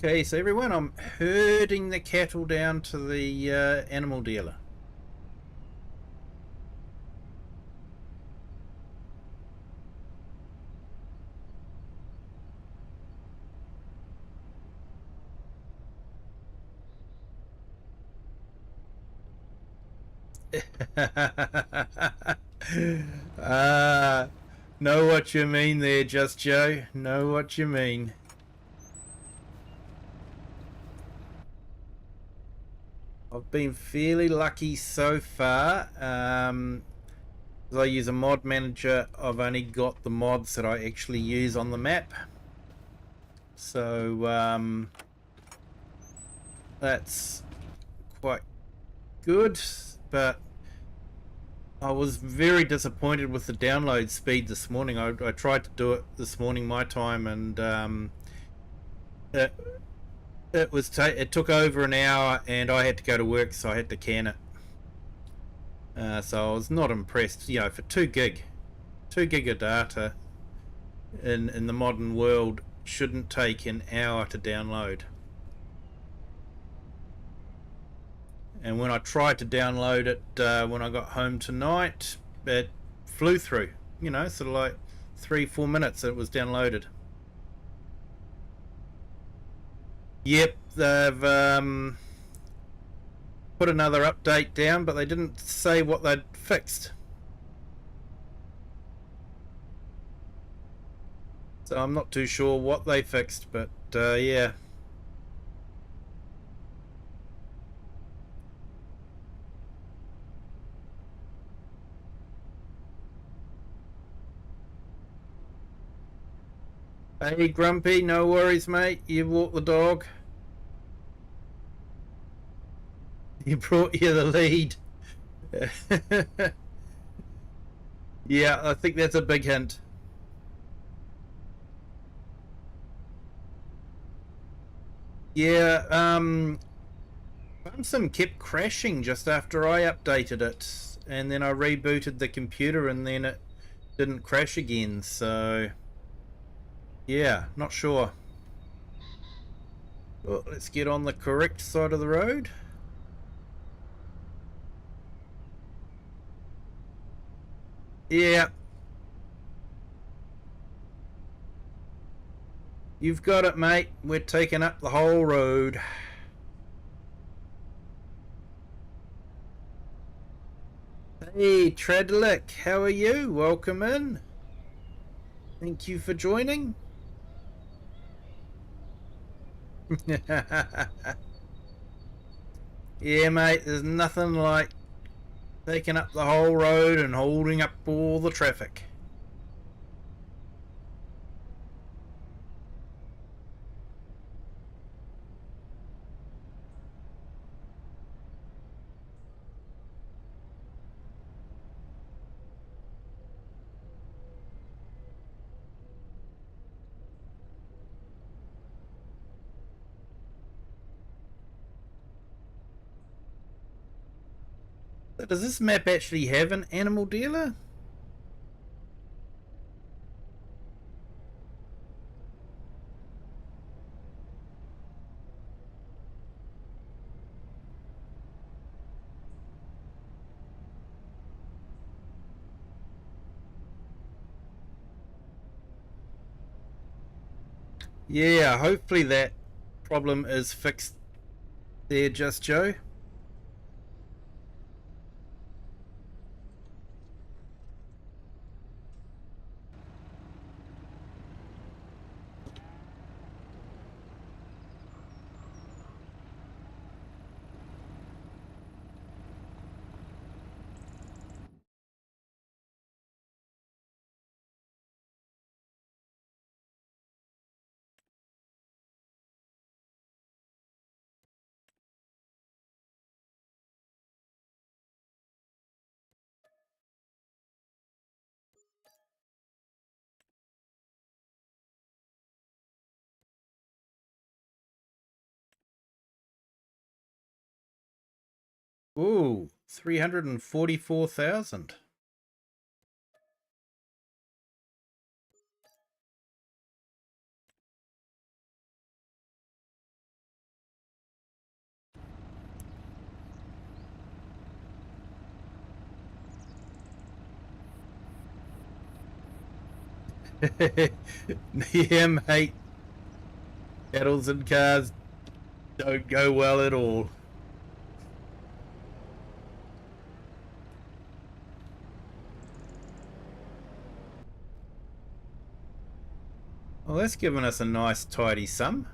Okay, so everyone, I'm herding the cattle down to the animal dealer. Ah, know what you mean there, Just Joe. Know what you mean. I've been fairly lucky so far. As I use a mod manager, I've only got the mods that I actually use on the map. So that's quite good, but I was very disappointed with the download speed this morning. I tried to do it this morning my time, and it, it took over an hour, and I had to go to work, so I had to can it. So I was not impressed. You know, for 2 gig of data in the modern world shouldn't take an hour to download. And when I tried to download it when I got home tonight, it flew through. You know, sort of like 3-4 minutes it was downloaded. Yep, they've put another update down, but they didn't say what they'd fixed. So I'm not too sure what they fixed, but yeah. Hey, Grumpy, no worries, mate. You walk the dog. He brought you the lead. Yeah, I think that's a big hint. Yeah, Sim kept crashing just after I updated it, and then I rebooted the computer, and then it didn't crash again. So, yeah, not sure. Well, let's get on the correct side of the road. Yeah, you've got it, mate. We're taking up the whole road. Hey, Treadlick, how are you? Welcome in. Thank you for joining. Yeah, mate, there's nothing like taking up the whole road and holding up all the traffic. So does this map actually have an animal dealer? Yeah, hopefully that problem is fixed there, Just Joe. Ooh, 344,000. Yeah, mate. Kettles and cars don't go well at all. Well, that's given us a nice tidy sum.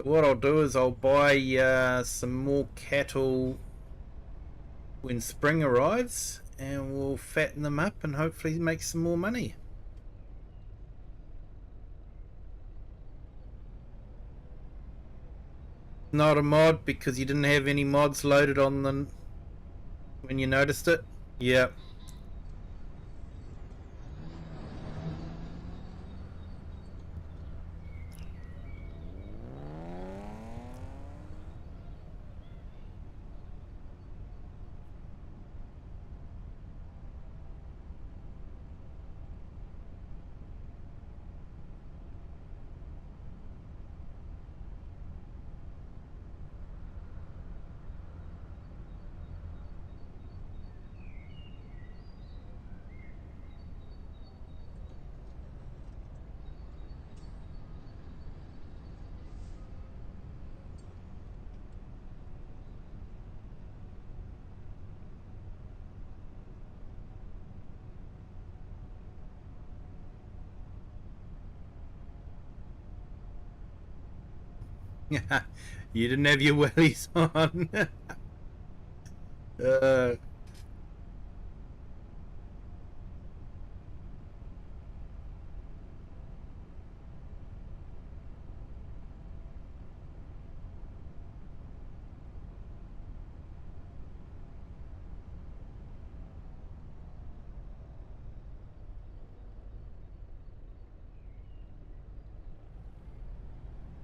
What I'll do is I'll buy some more cattle when spring arrives, and we'll fatten them up and hopefully make some more money. Not a mod because you didn't have any mods loaded on them when you noticed it. Yep. You didn't have your wellies on. uh,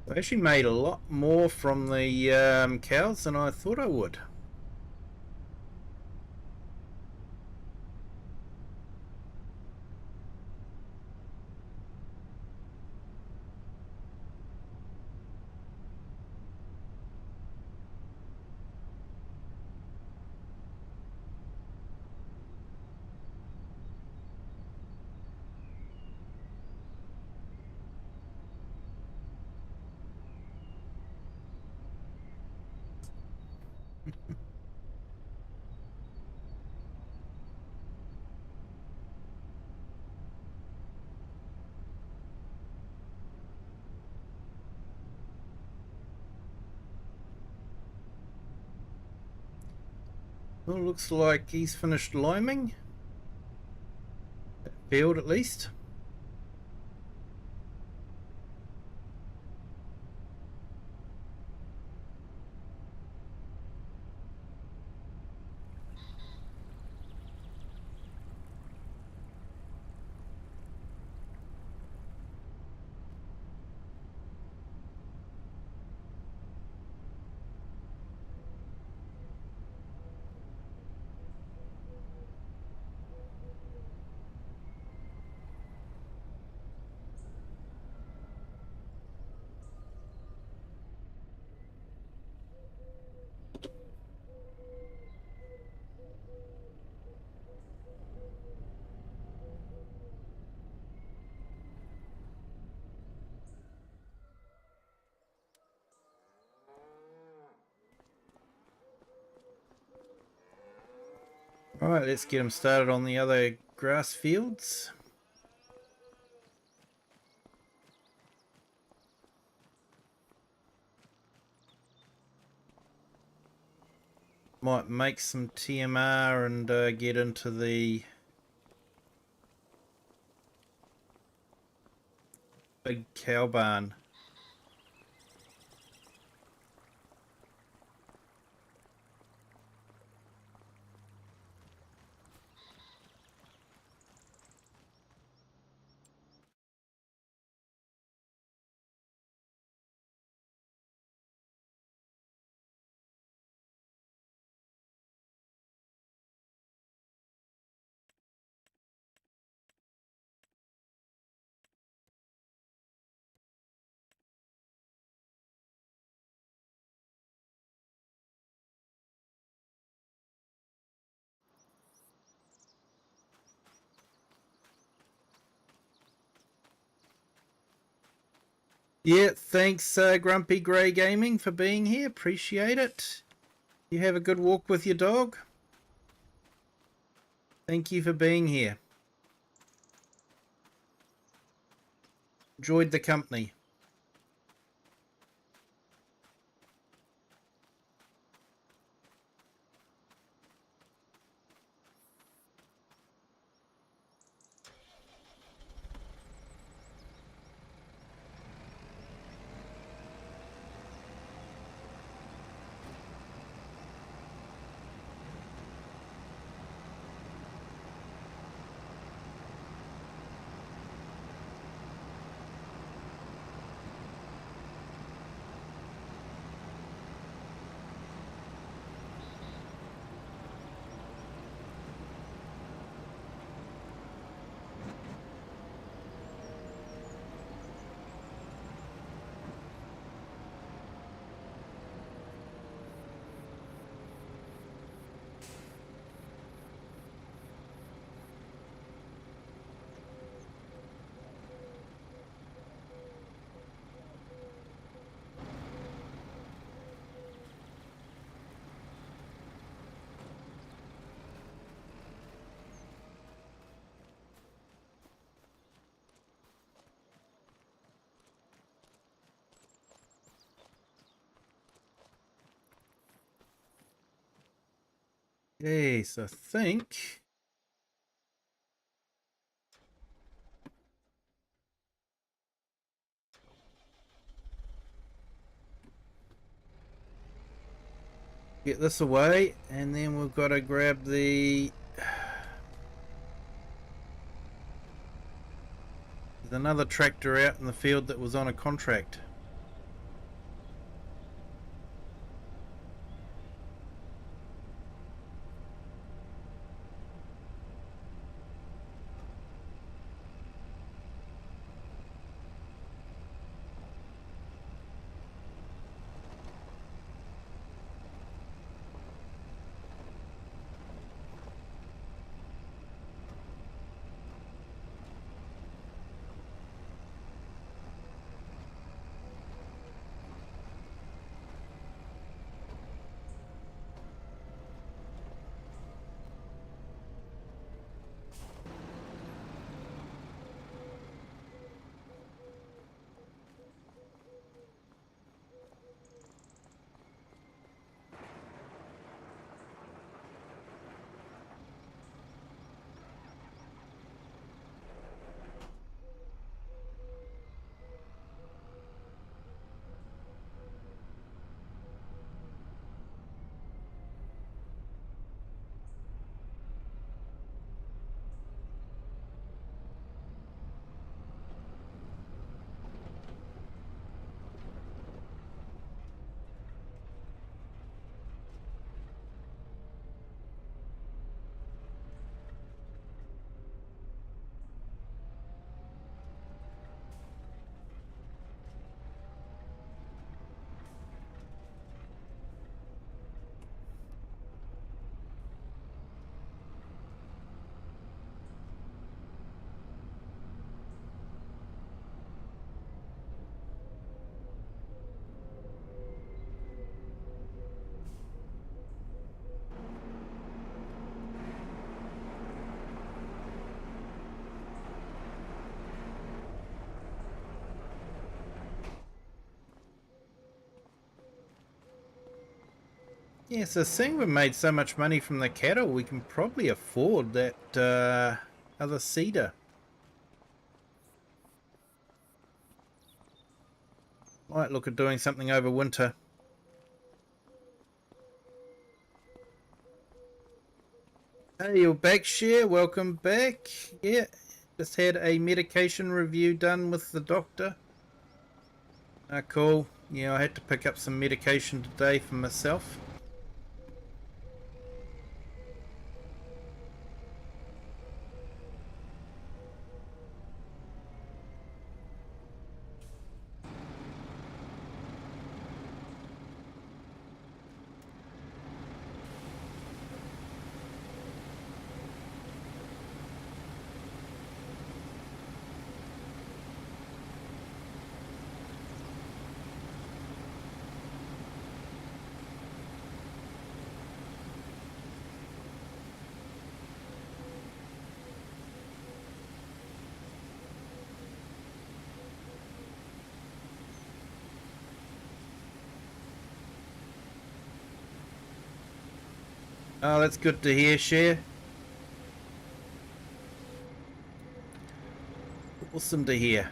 I actually made a lot more from the cows than I thought I would. Well, looks like he's finished liming. That field at least. Alright, let's get him started on the other grass fields. Might make some TMR and get into the big cow barn. Yeah, thanks, Grumpy Grey Gaming, for being here. Appreciate it. You have a good walk with your dog. Thank you for being here. Enjoyed the company. Yes, I think get this away, and then we've got to grab the... There's another tractor out in the field that was on a contract. Yes, so seeing we made so much money from the cattle, we can probably afford that other seeder. Might look at doing something over winter. Hey, you're back, Share. Welcome back. Yeah, just had a medication review done with the doctor. Cool. Yeah, I had to pick up some medication today for myself. Oh, that's good to hear, Share. Awesome to hear.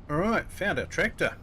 Alright, found our tractor.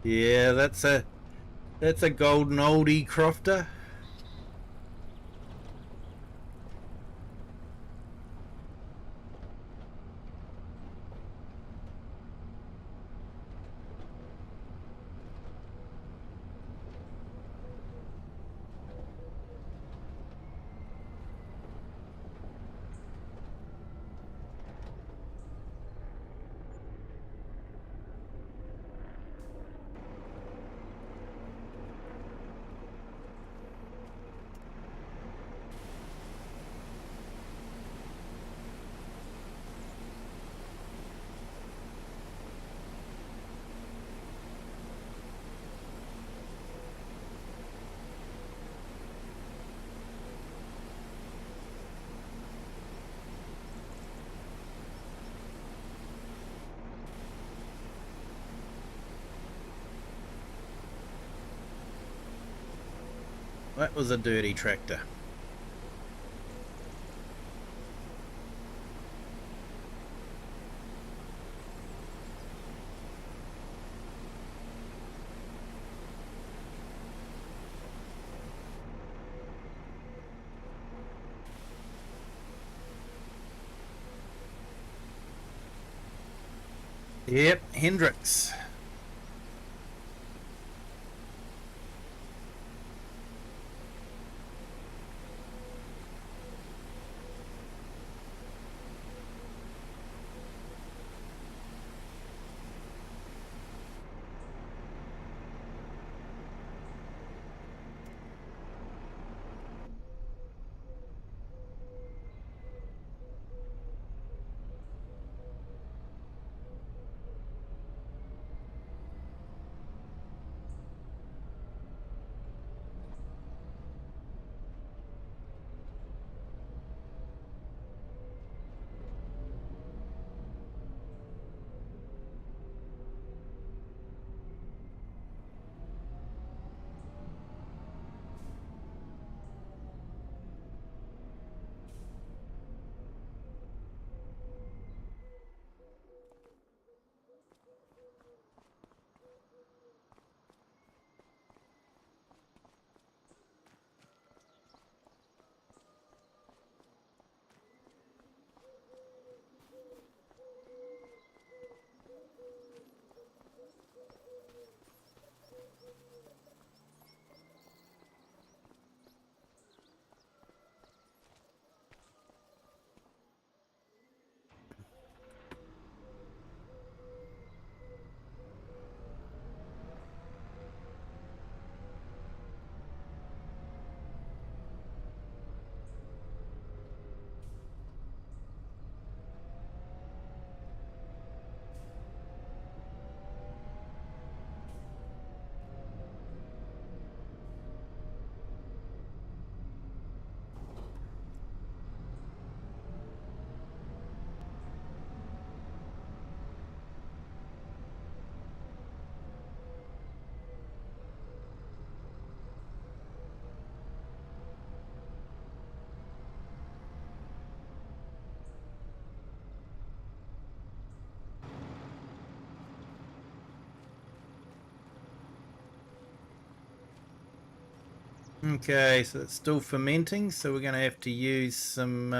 Yeah, that's a golden oldie crofter. That was a dirty tractor. Yep, Hendrix. Okay, so it's still fermenting, so we're going to have to use some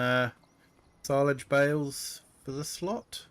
silage bales for this lot.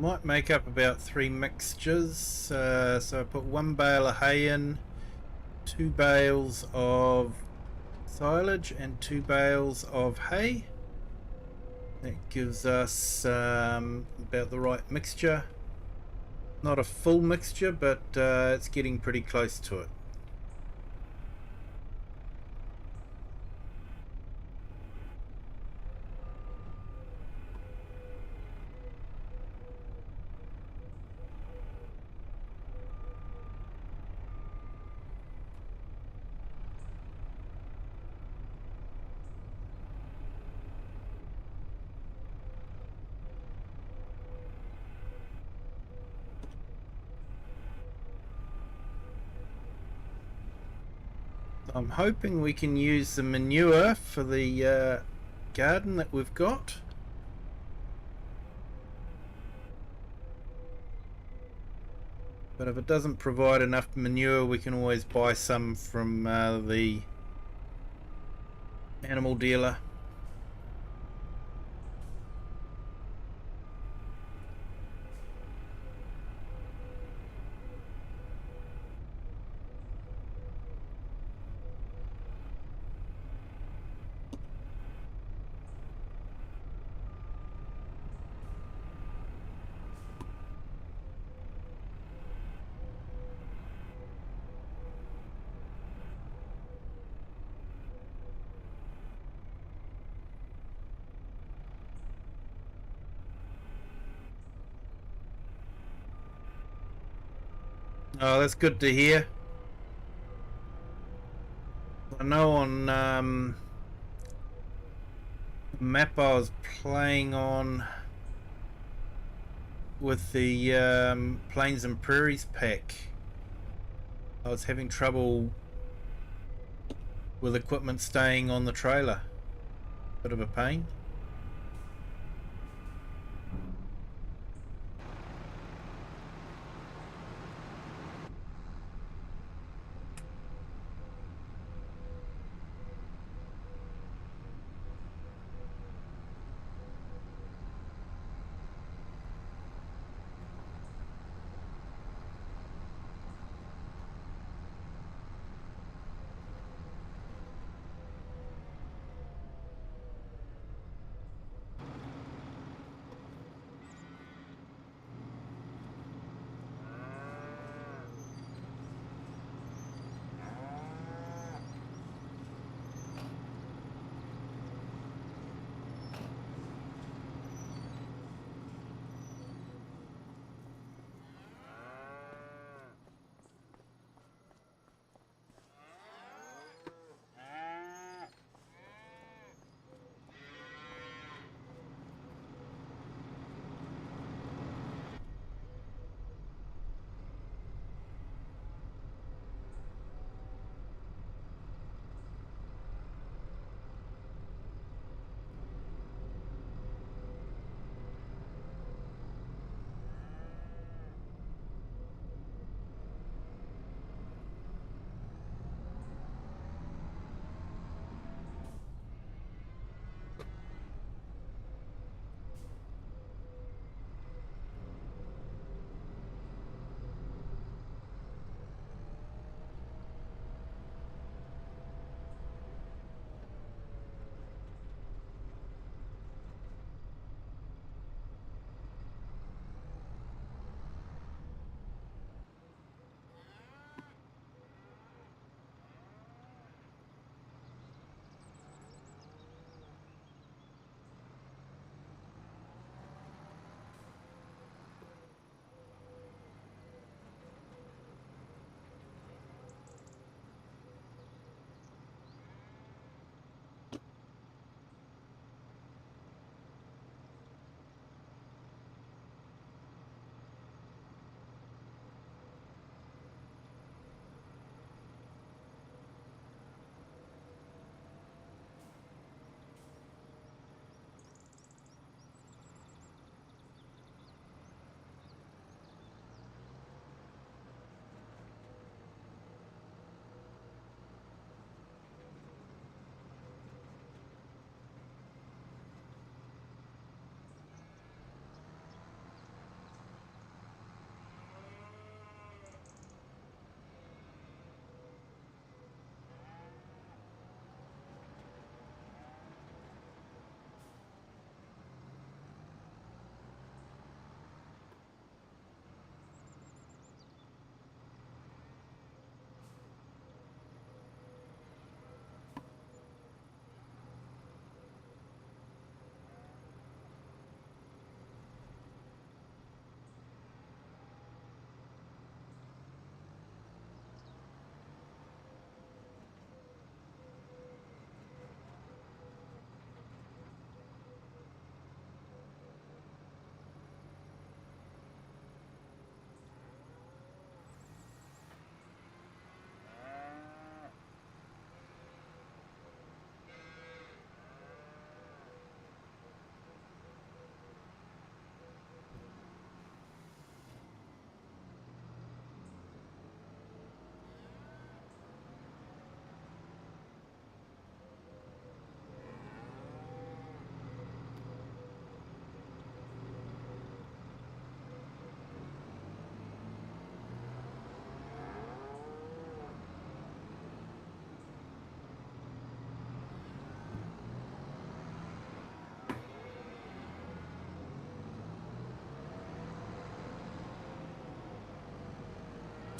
Might make up about 3 mixtures. So I put 1 bale of hay in, 2 bales of silage and 2 bales of hay. That gives us about the right mixture. Not a full mixture, but it's getting pretty close to it. I'm hoping we can use the manure for the garden that we've got. But if it doesn't provide enough manure, we can always buy some from the animal dealer. Oh, that's good to hear. I know on the map I was playing on with the Plains and Prairies pack, I was having trouble with equipment staying on the trailer. Bit of a pain.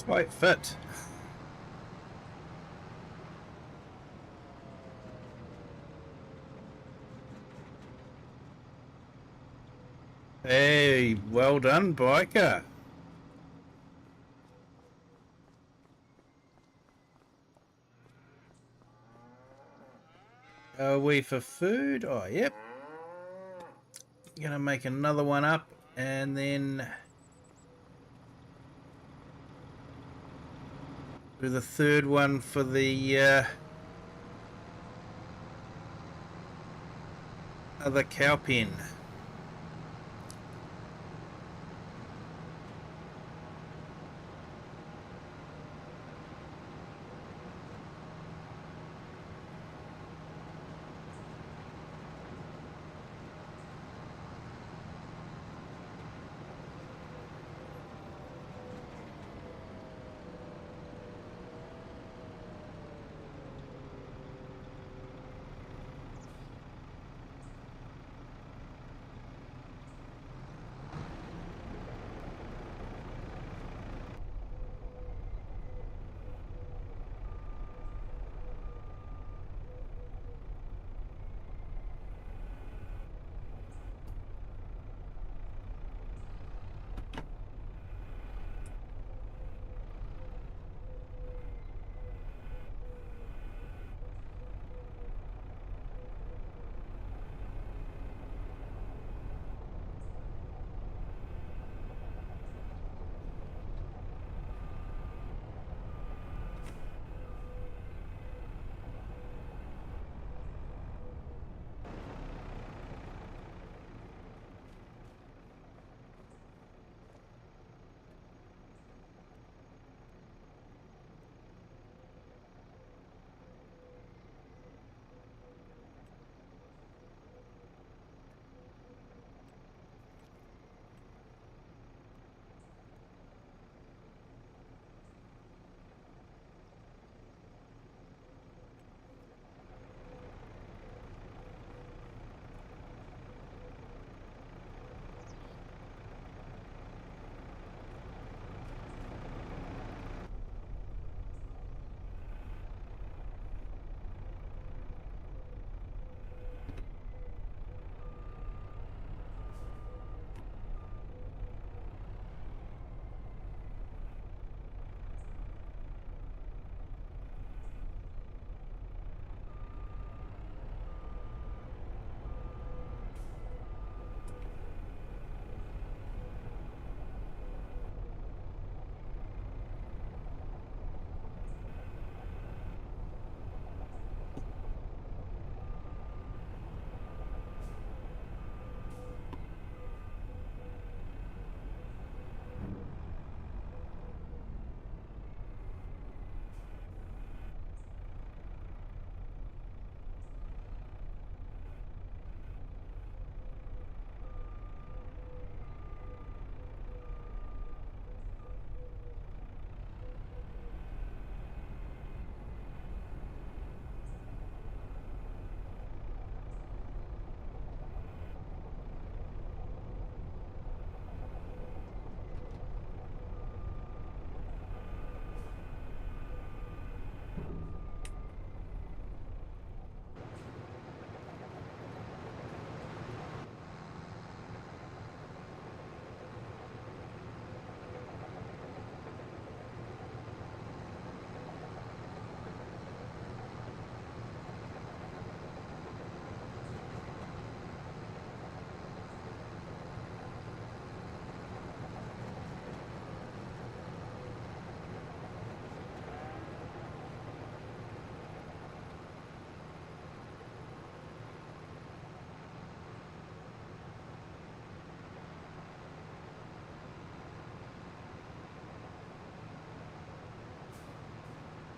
Tight fit. Hey, well done, biker. Are we for food? Oh, yep. Gonna make another one up and then do the third one for the other cow pen.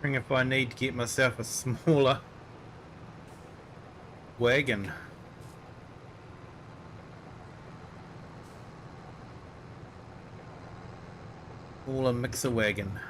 If I need to get myself a smaller wagon. Smaller mixer wagon.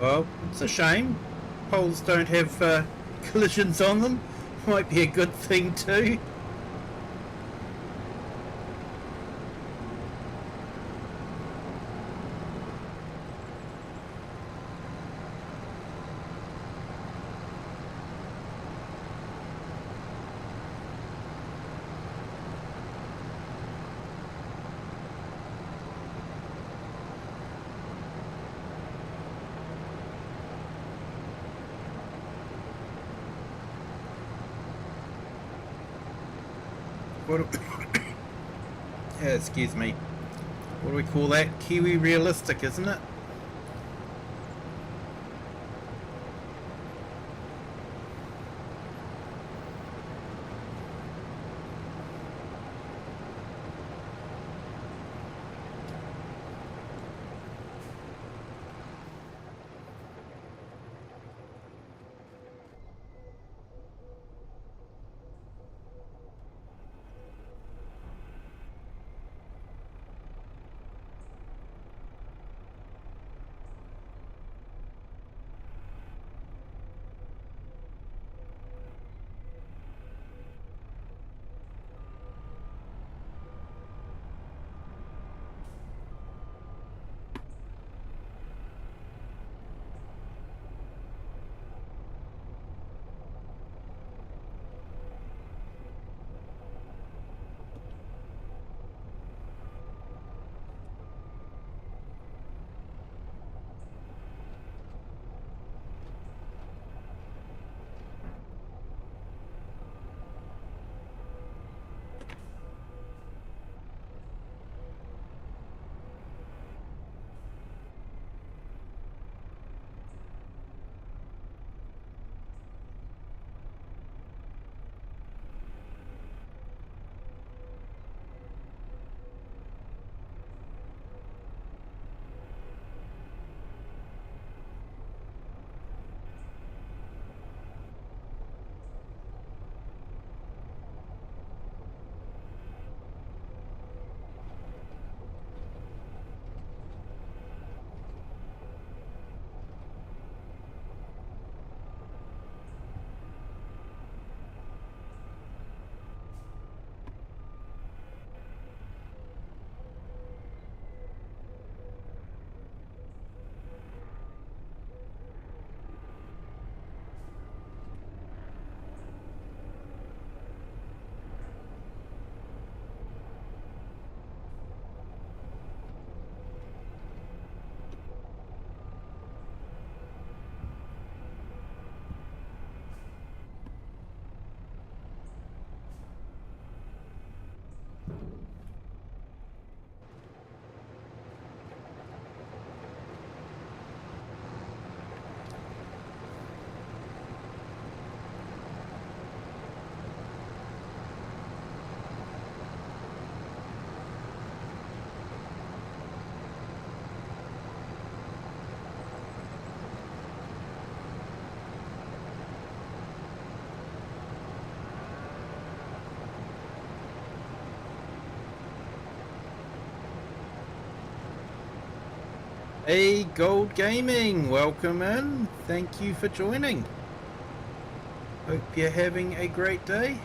Well, it's a shame. Poles don't have collisions on them. Might be a good thing too. What do, yeah, excuse me. What do we call that? Kiwi realistic, isn't it? Hey, Gold Gaming, welcome in. Thank you for joining. Hope you're having a great day.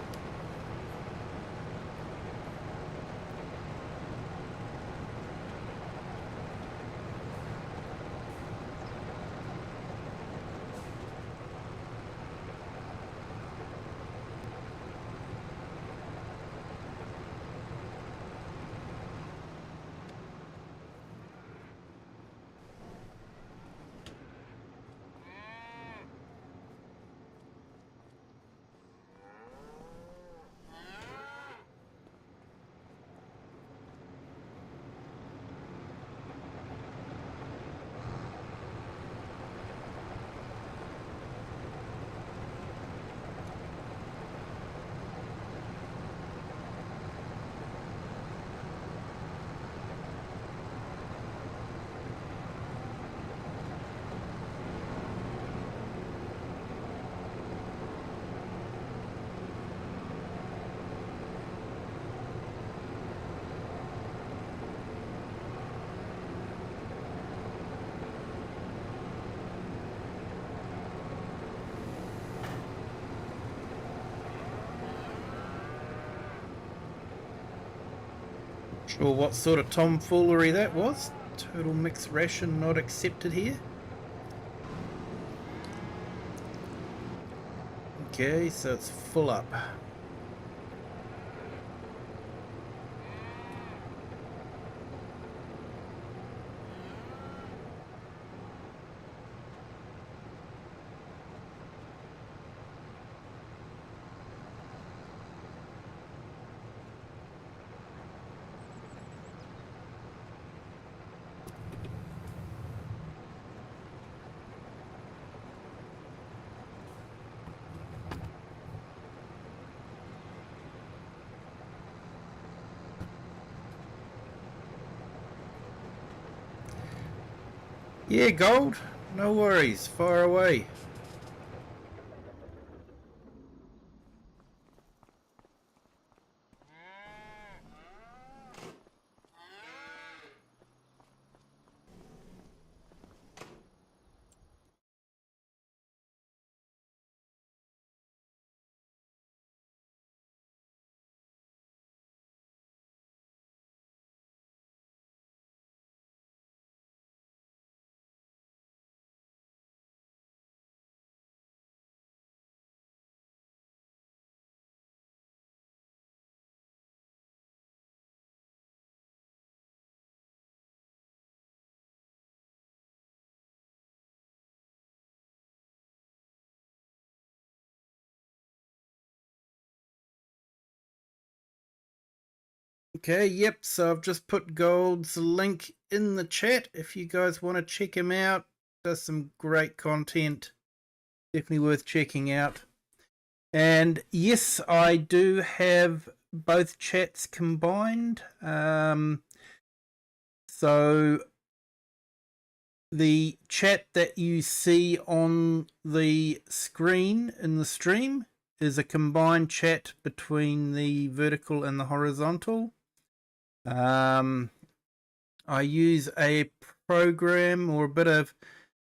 Sure what sort of tomfoolery that was. Total mixed ration not accepted here. Okay, so it's full up. Yeah, gold. No worries. Fire away. Okay, yep, so I've just put Gold's link in the chat if you guys want to check him out. Does some great content. Definitely worth checking out. And yes, I do have both chats combined. So the chat that you see on the screen in the stream is a combined chat between the vertical and the horizontal. I use a program or a bit of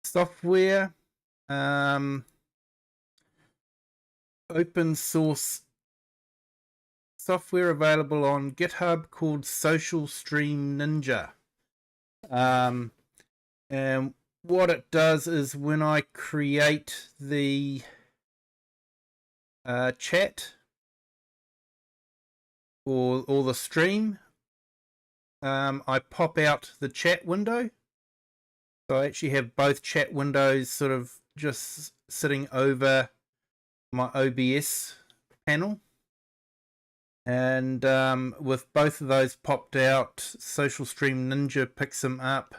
software, open source software available on GitHub called Social Stream Ninja. And what it does is when I create the chat or the stream, I pop out the chat window. So I actually have both chat windows sort of just sitting over my OBS panel. And with both of those popped out, Social Stream Ninja picks them up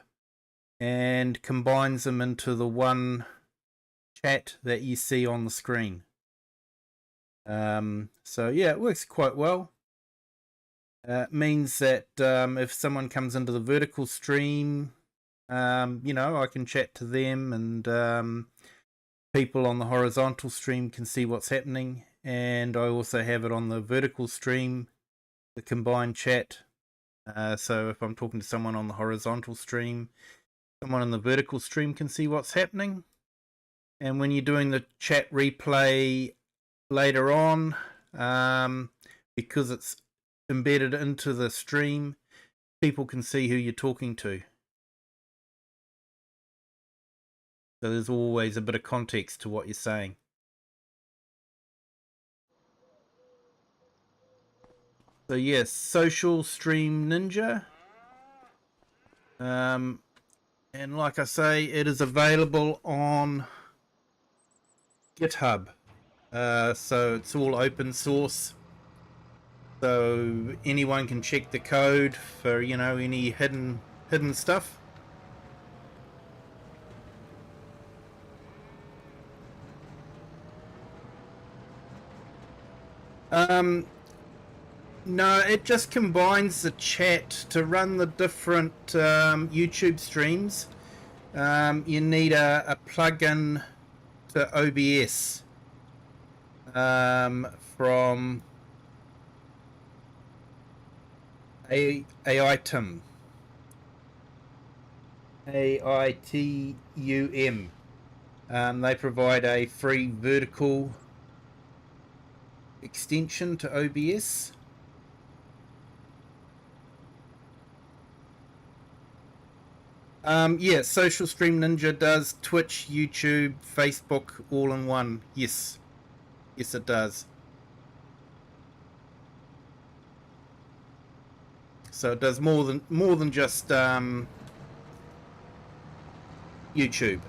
and combines them into the one chat that you see on the screen. So yeah, it works quite well. It means that if someone comes into the vertical stream, you know, I can chat to them, and people on the horizontal stream can see what's happening. And I also have it on the vertical stream, the combined chat. So if I'm talking to someone on the horizontal stream, someone on the vertical stream can see what's happening. And when you're doing the chat replay later on, because it's embedded into the stream, people can see who you're talking to. So there's always a bit of context to what you're saying. So yes, Social Stream Ninja. And like I say, it is available on GitHub. So it's all open source. So anyone can check the code for, you know, any hidden stuff. No, it just combines the chat to run the different YouTube streams. You need a plugin to OBS from AITUM. AITUM. They provide a free vertical extension to OBS. Yeah, Social Stream Ninja does Twitch, YouTube, Facebook, all in one. Yes, yes, it does. So it does more than just YouTube.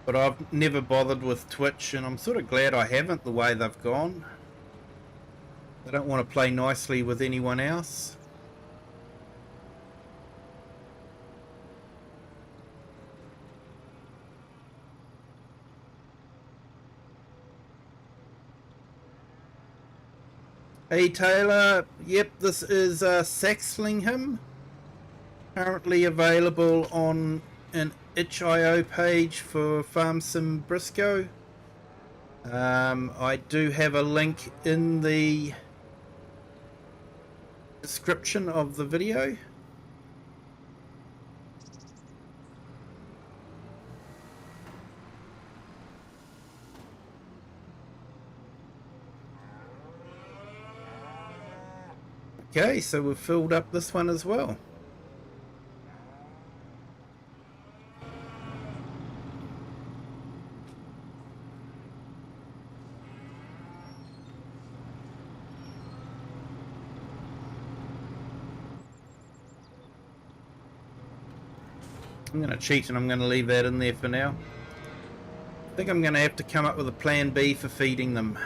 But I've never bothered with Twitch, and I'm sort of glad I haven't. The way they've gone, I don't want to play nicely with anyone else. Hey Taylor, yep, this is Saxlingham, currently available on an itch.io page for Farm Sim Brisco. I do have a link in the description of the video. Okay, so we've filled up this one as well. I'm going to cheat and I'm going to leave that in there for now. I think I'm going to have to come up with a plan B for feeding them.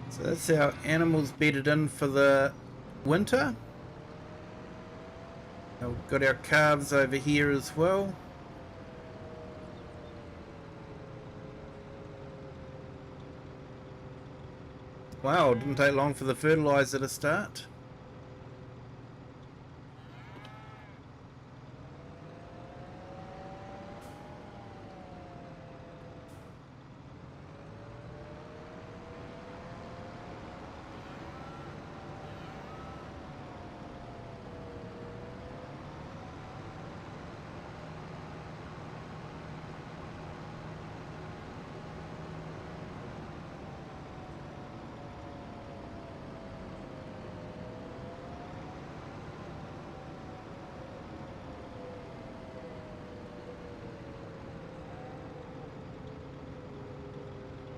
So that's our animals bedded in for the winter. We've got our calves over here as well. Wow, it didn't take long for the fertilizer to start.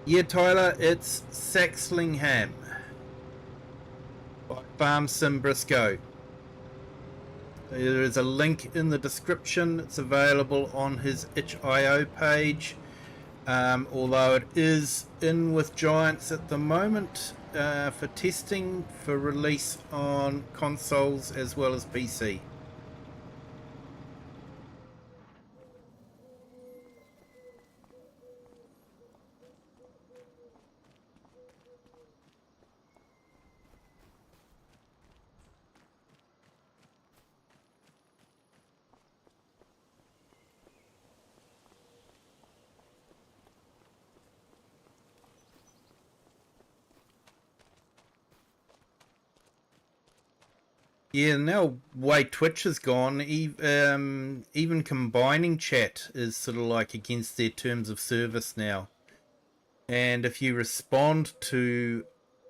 Yeah, Tyler, it's Saxlingham by Farm Sim Brisco. There is a link in the description. It's available on his itch.io page. Although it is in with Giants at the moment for testing for release on consoles as well as PC. Yeah, now way Twitch has gone, even combining chat is sort of like against their terms of service now. And if you respond to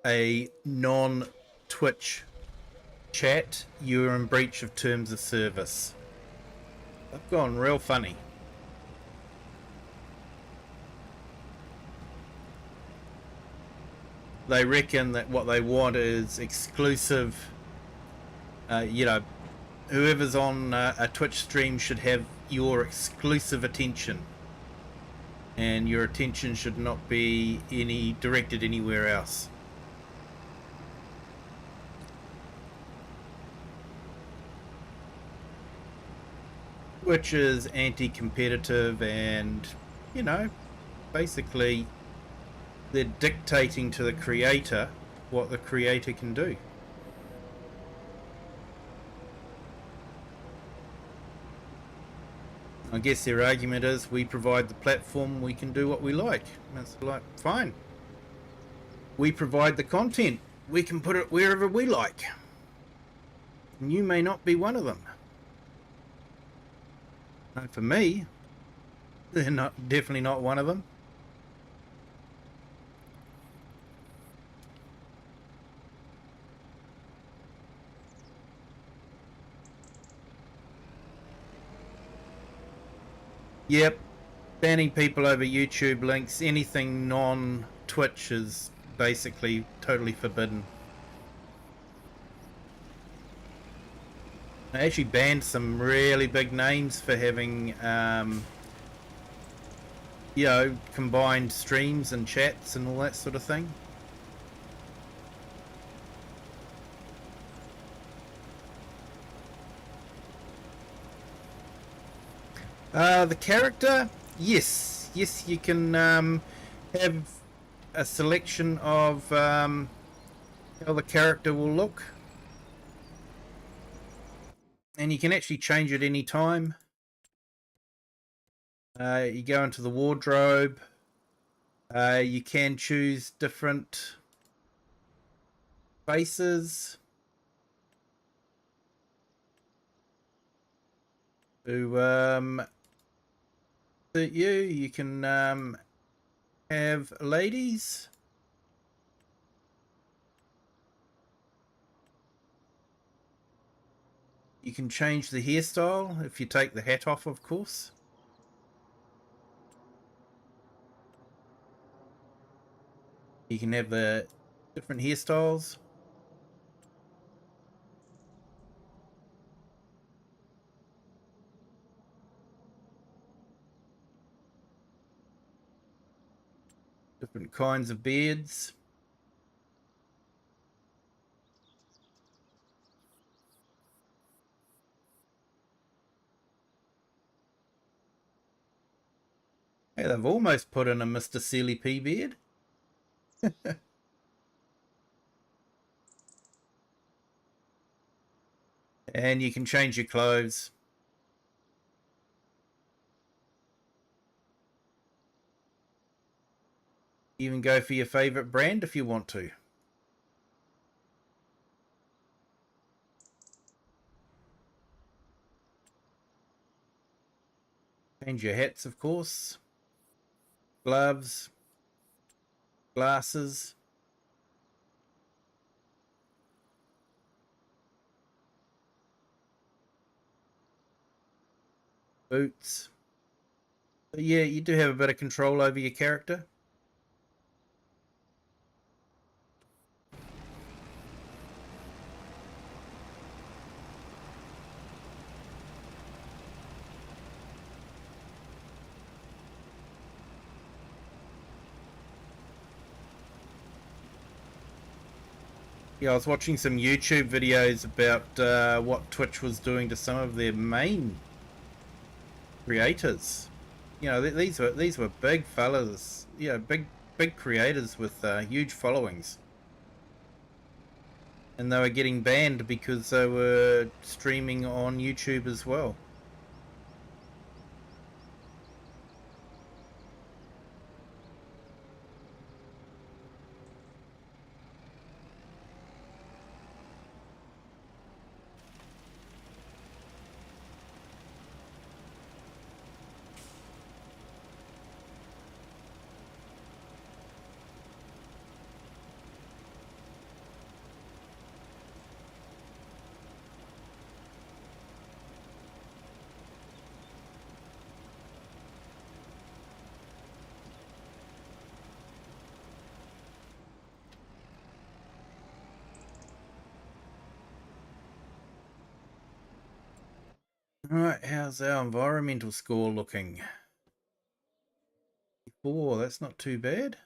a non-Twitch chat, you're in breach of terms of service. They've gone real funny. They reckon that what they want is exclusive. You know, whoever's on a Twitch stream should have your exclusive attention, and your attention should not be directed anywhere else. Which is anti-competitive, and you know, basically they're dictating to the creator what the creator can do. I guess their argument is we provide the platform, we can do what we like. That's like, fine. We provide the content, we can put it wherever we like. And you may not be one of them. And for me, they're definitely not one of them. Yep, banning people over YouTube links, anything non-Twitch is basically totally forbidden. I actually banned some really big names for having, combined streams and chats and all that sort of thing. The character, yes, you can have a selection of how the character will look, and you can actually change it any time. You go into the wardrobe. You can choose different faces to suit you. You can have ladies. You can change the hairstyle if you take the hat off, of course. You can have the different hairstyles. Different kinds of beards. Hey, they've almost put in a Mr. Sealy P beard. And you can change your clothes. Even go for your favorite brand if you want to. Change your hats, of course. Gloves. Glasses. Boots. But yeah, you do have a bit of control over your character. Yeah, I was watching some YouTube videos about what Twitch was doing to some of their main creators. You know, these were big fellas. You know, big creators with huge followings, and they were getting banned because they were streaming on YouTube as well. Alright, how's our environmental score looking? 4, that's not too bad.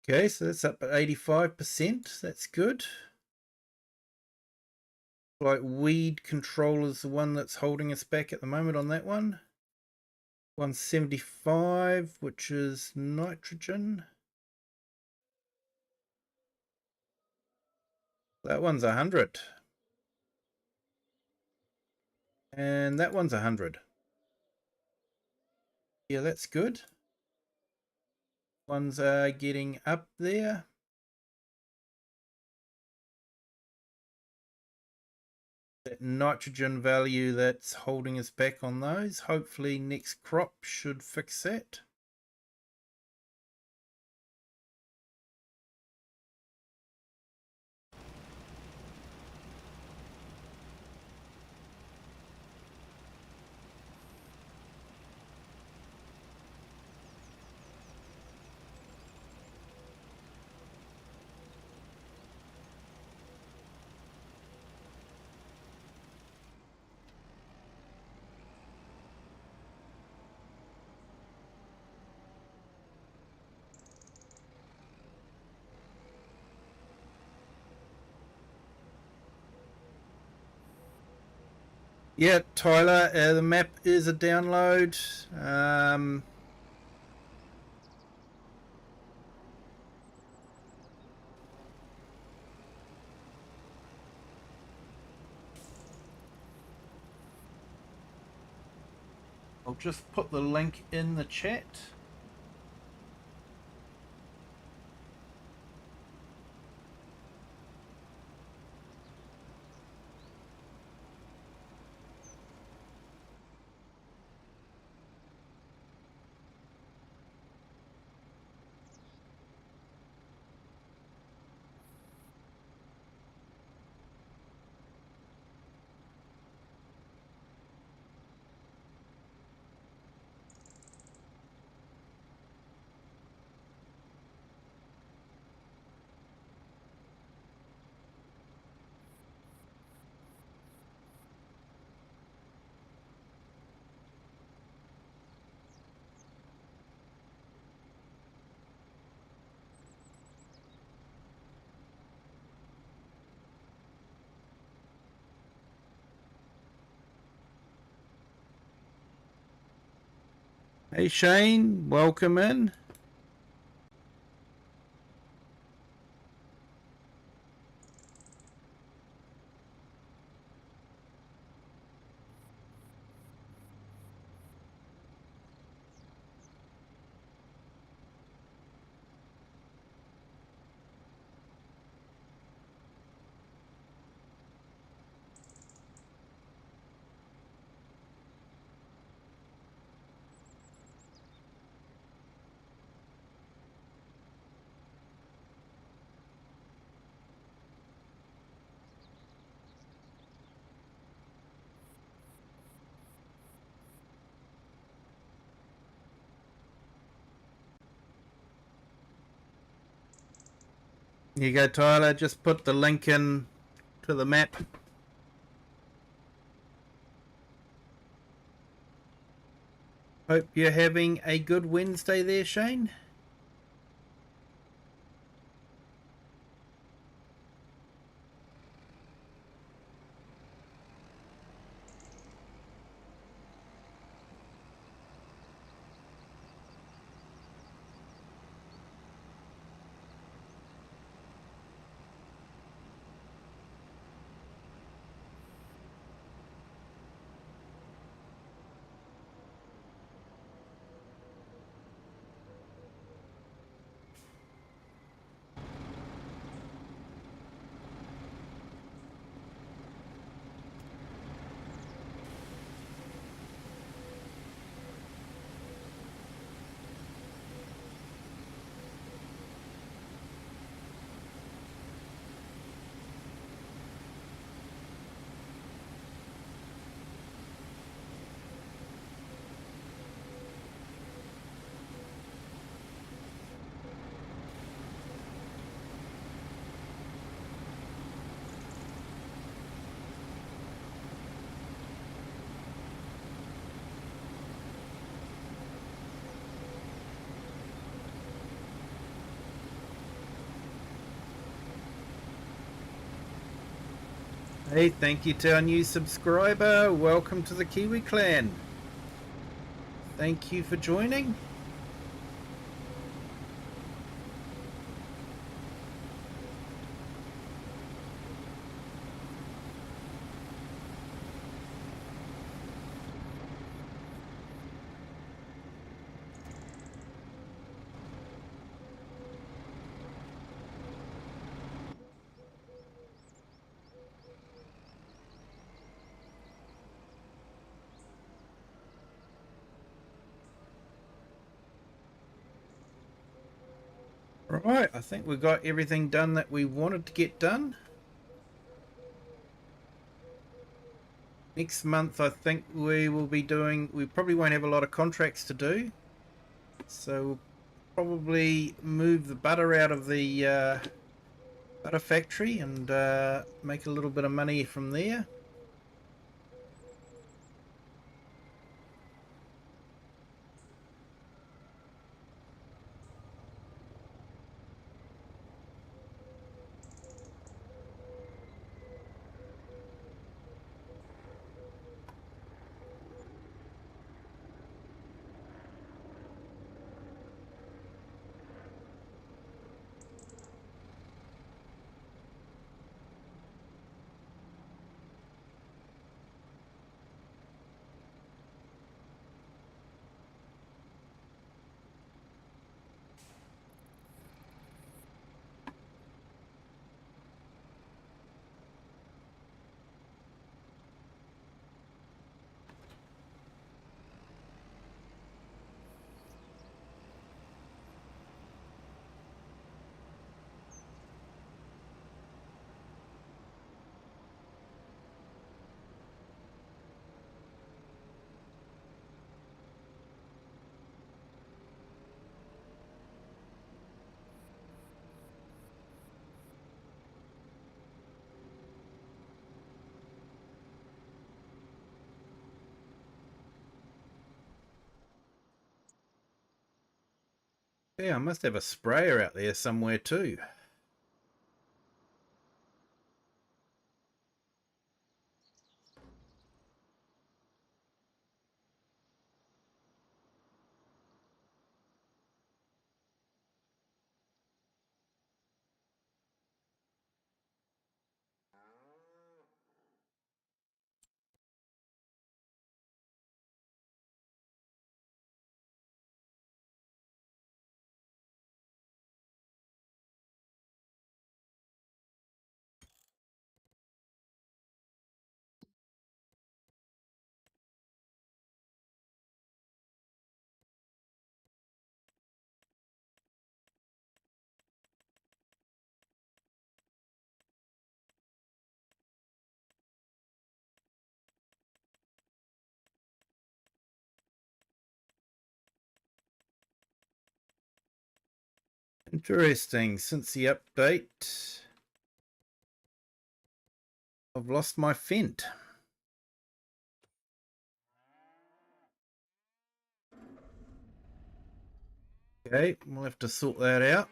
Okay, so that's up at 85%. That's good. Like weed control is the one that's holding us back at the moment on that one. 175, which is nitrogen. That one's 100. And that one's 100. Yeah, that's good. Ones are getting up there. That nitrogen value that's holding us back on those. Hopefully next crop should fix that. Yeah, Tyler, the map is a download. I'll just put the link in the chat. Hey Shane, welcome in. Here you go, Tyler. Just put the link in to the map. Hope you're having a good Wednesday there, Shane. Hey, thank you to our new subscriber. Welcome to the Kiwi clan. Thank you for joining. Right, I think we got everything done that we wanted to get done. Next month, I think we will be doing, we probably won't have a lot of contracts to do. So we'll probably move the butter out of the butter factory and make a little bit of money from there. Yeah, I must have a sprayer out there somewhere too. Interesting. Since the update, I've lost my Fent. Okay, we'll have to sort that out.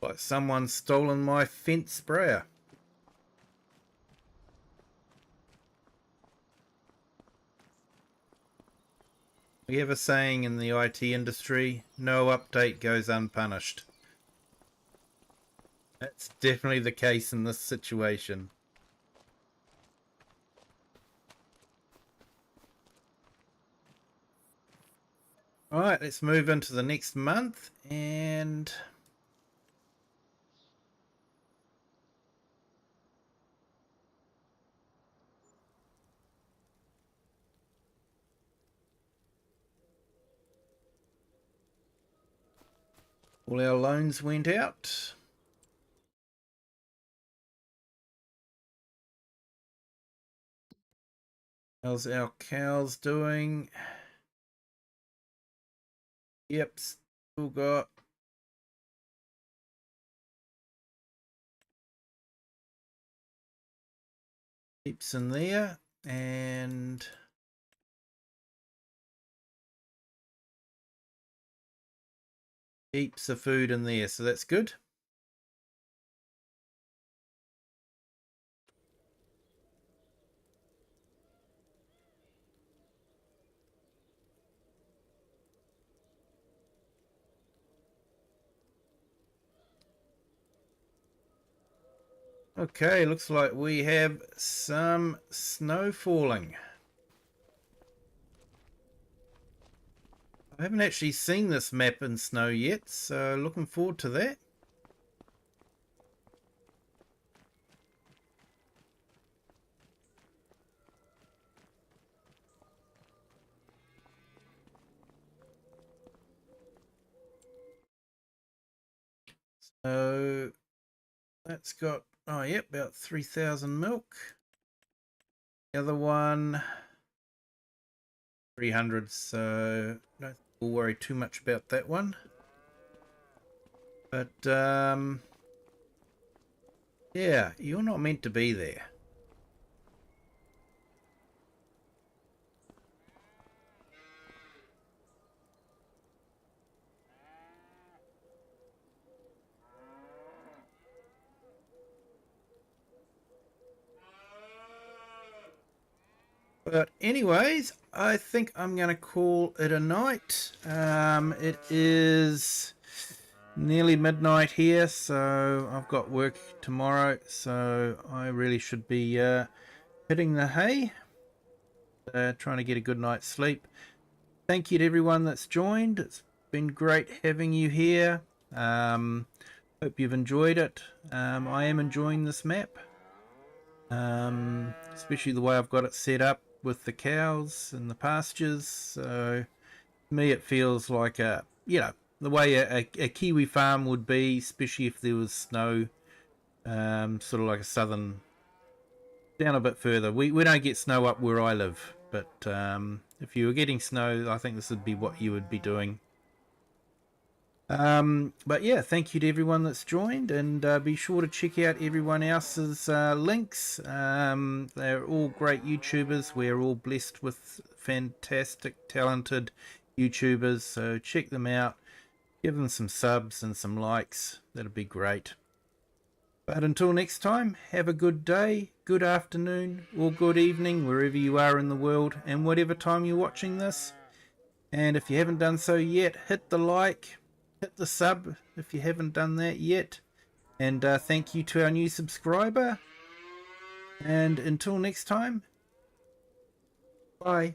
Like someone's stolen my Fent sprayer. We have a saying in the IT industry, no update goes unpunished. That's definitely the case in this situation. Alright, let's move into the next month and all our loans went out. How's our cows doing? Yep, still got heaps in there. And Heaps of food in there, so that's good. Okay, looks like we have some snow falling. I haven't actually seen this map in snow yet, so looking forward to that. So that's got, oh yep, about 3,000 milk. The other one, 300, so don't worry too much about that one. But yeah, you're not meant to be there. But anyways, I think I'm going to call it a night. It is nearly midnight here, so I've got work tomorrow, so I really should be hitting the hay, trying to get a good night's sleep. Thank you to everyone that's joined. It's been great having you here. Hope you've enjoyed it. I am enjoying this map, especially the way I've got it set up with the cows and the pastures. So to me it feels like the way a Kiwi farm would be, especially if there was snow, sort of like a southern, down a bit further. We don't get snow up where I live, but if you were getting snow, I think this would be what you would be doing. But yeah, thank you to everyone that's joined, and be sure to check out everyone else's links. They're all great YouTubers. We're all blessed with fantastic, talented YouTubers, so check them out. Give them some subs and some likes. That'd be great. But until next time, have a good day, good afternoon, or good evening, wherever you are in the world, and whatever time you're watching this. And if you haven't done so yet, hit the like, hit the sub if you haven't done that yet. And thank you to our new subscriber. And until next time, bye.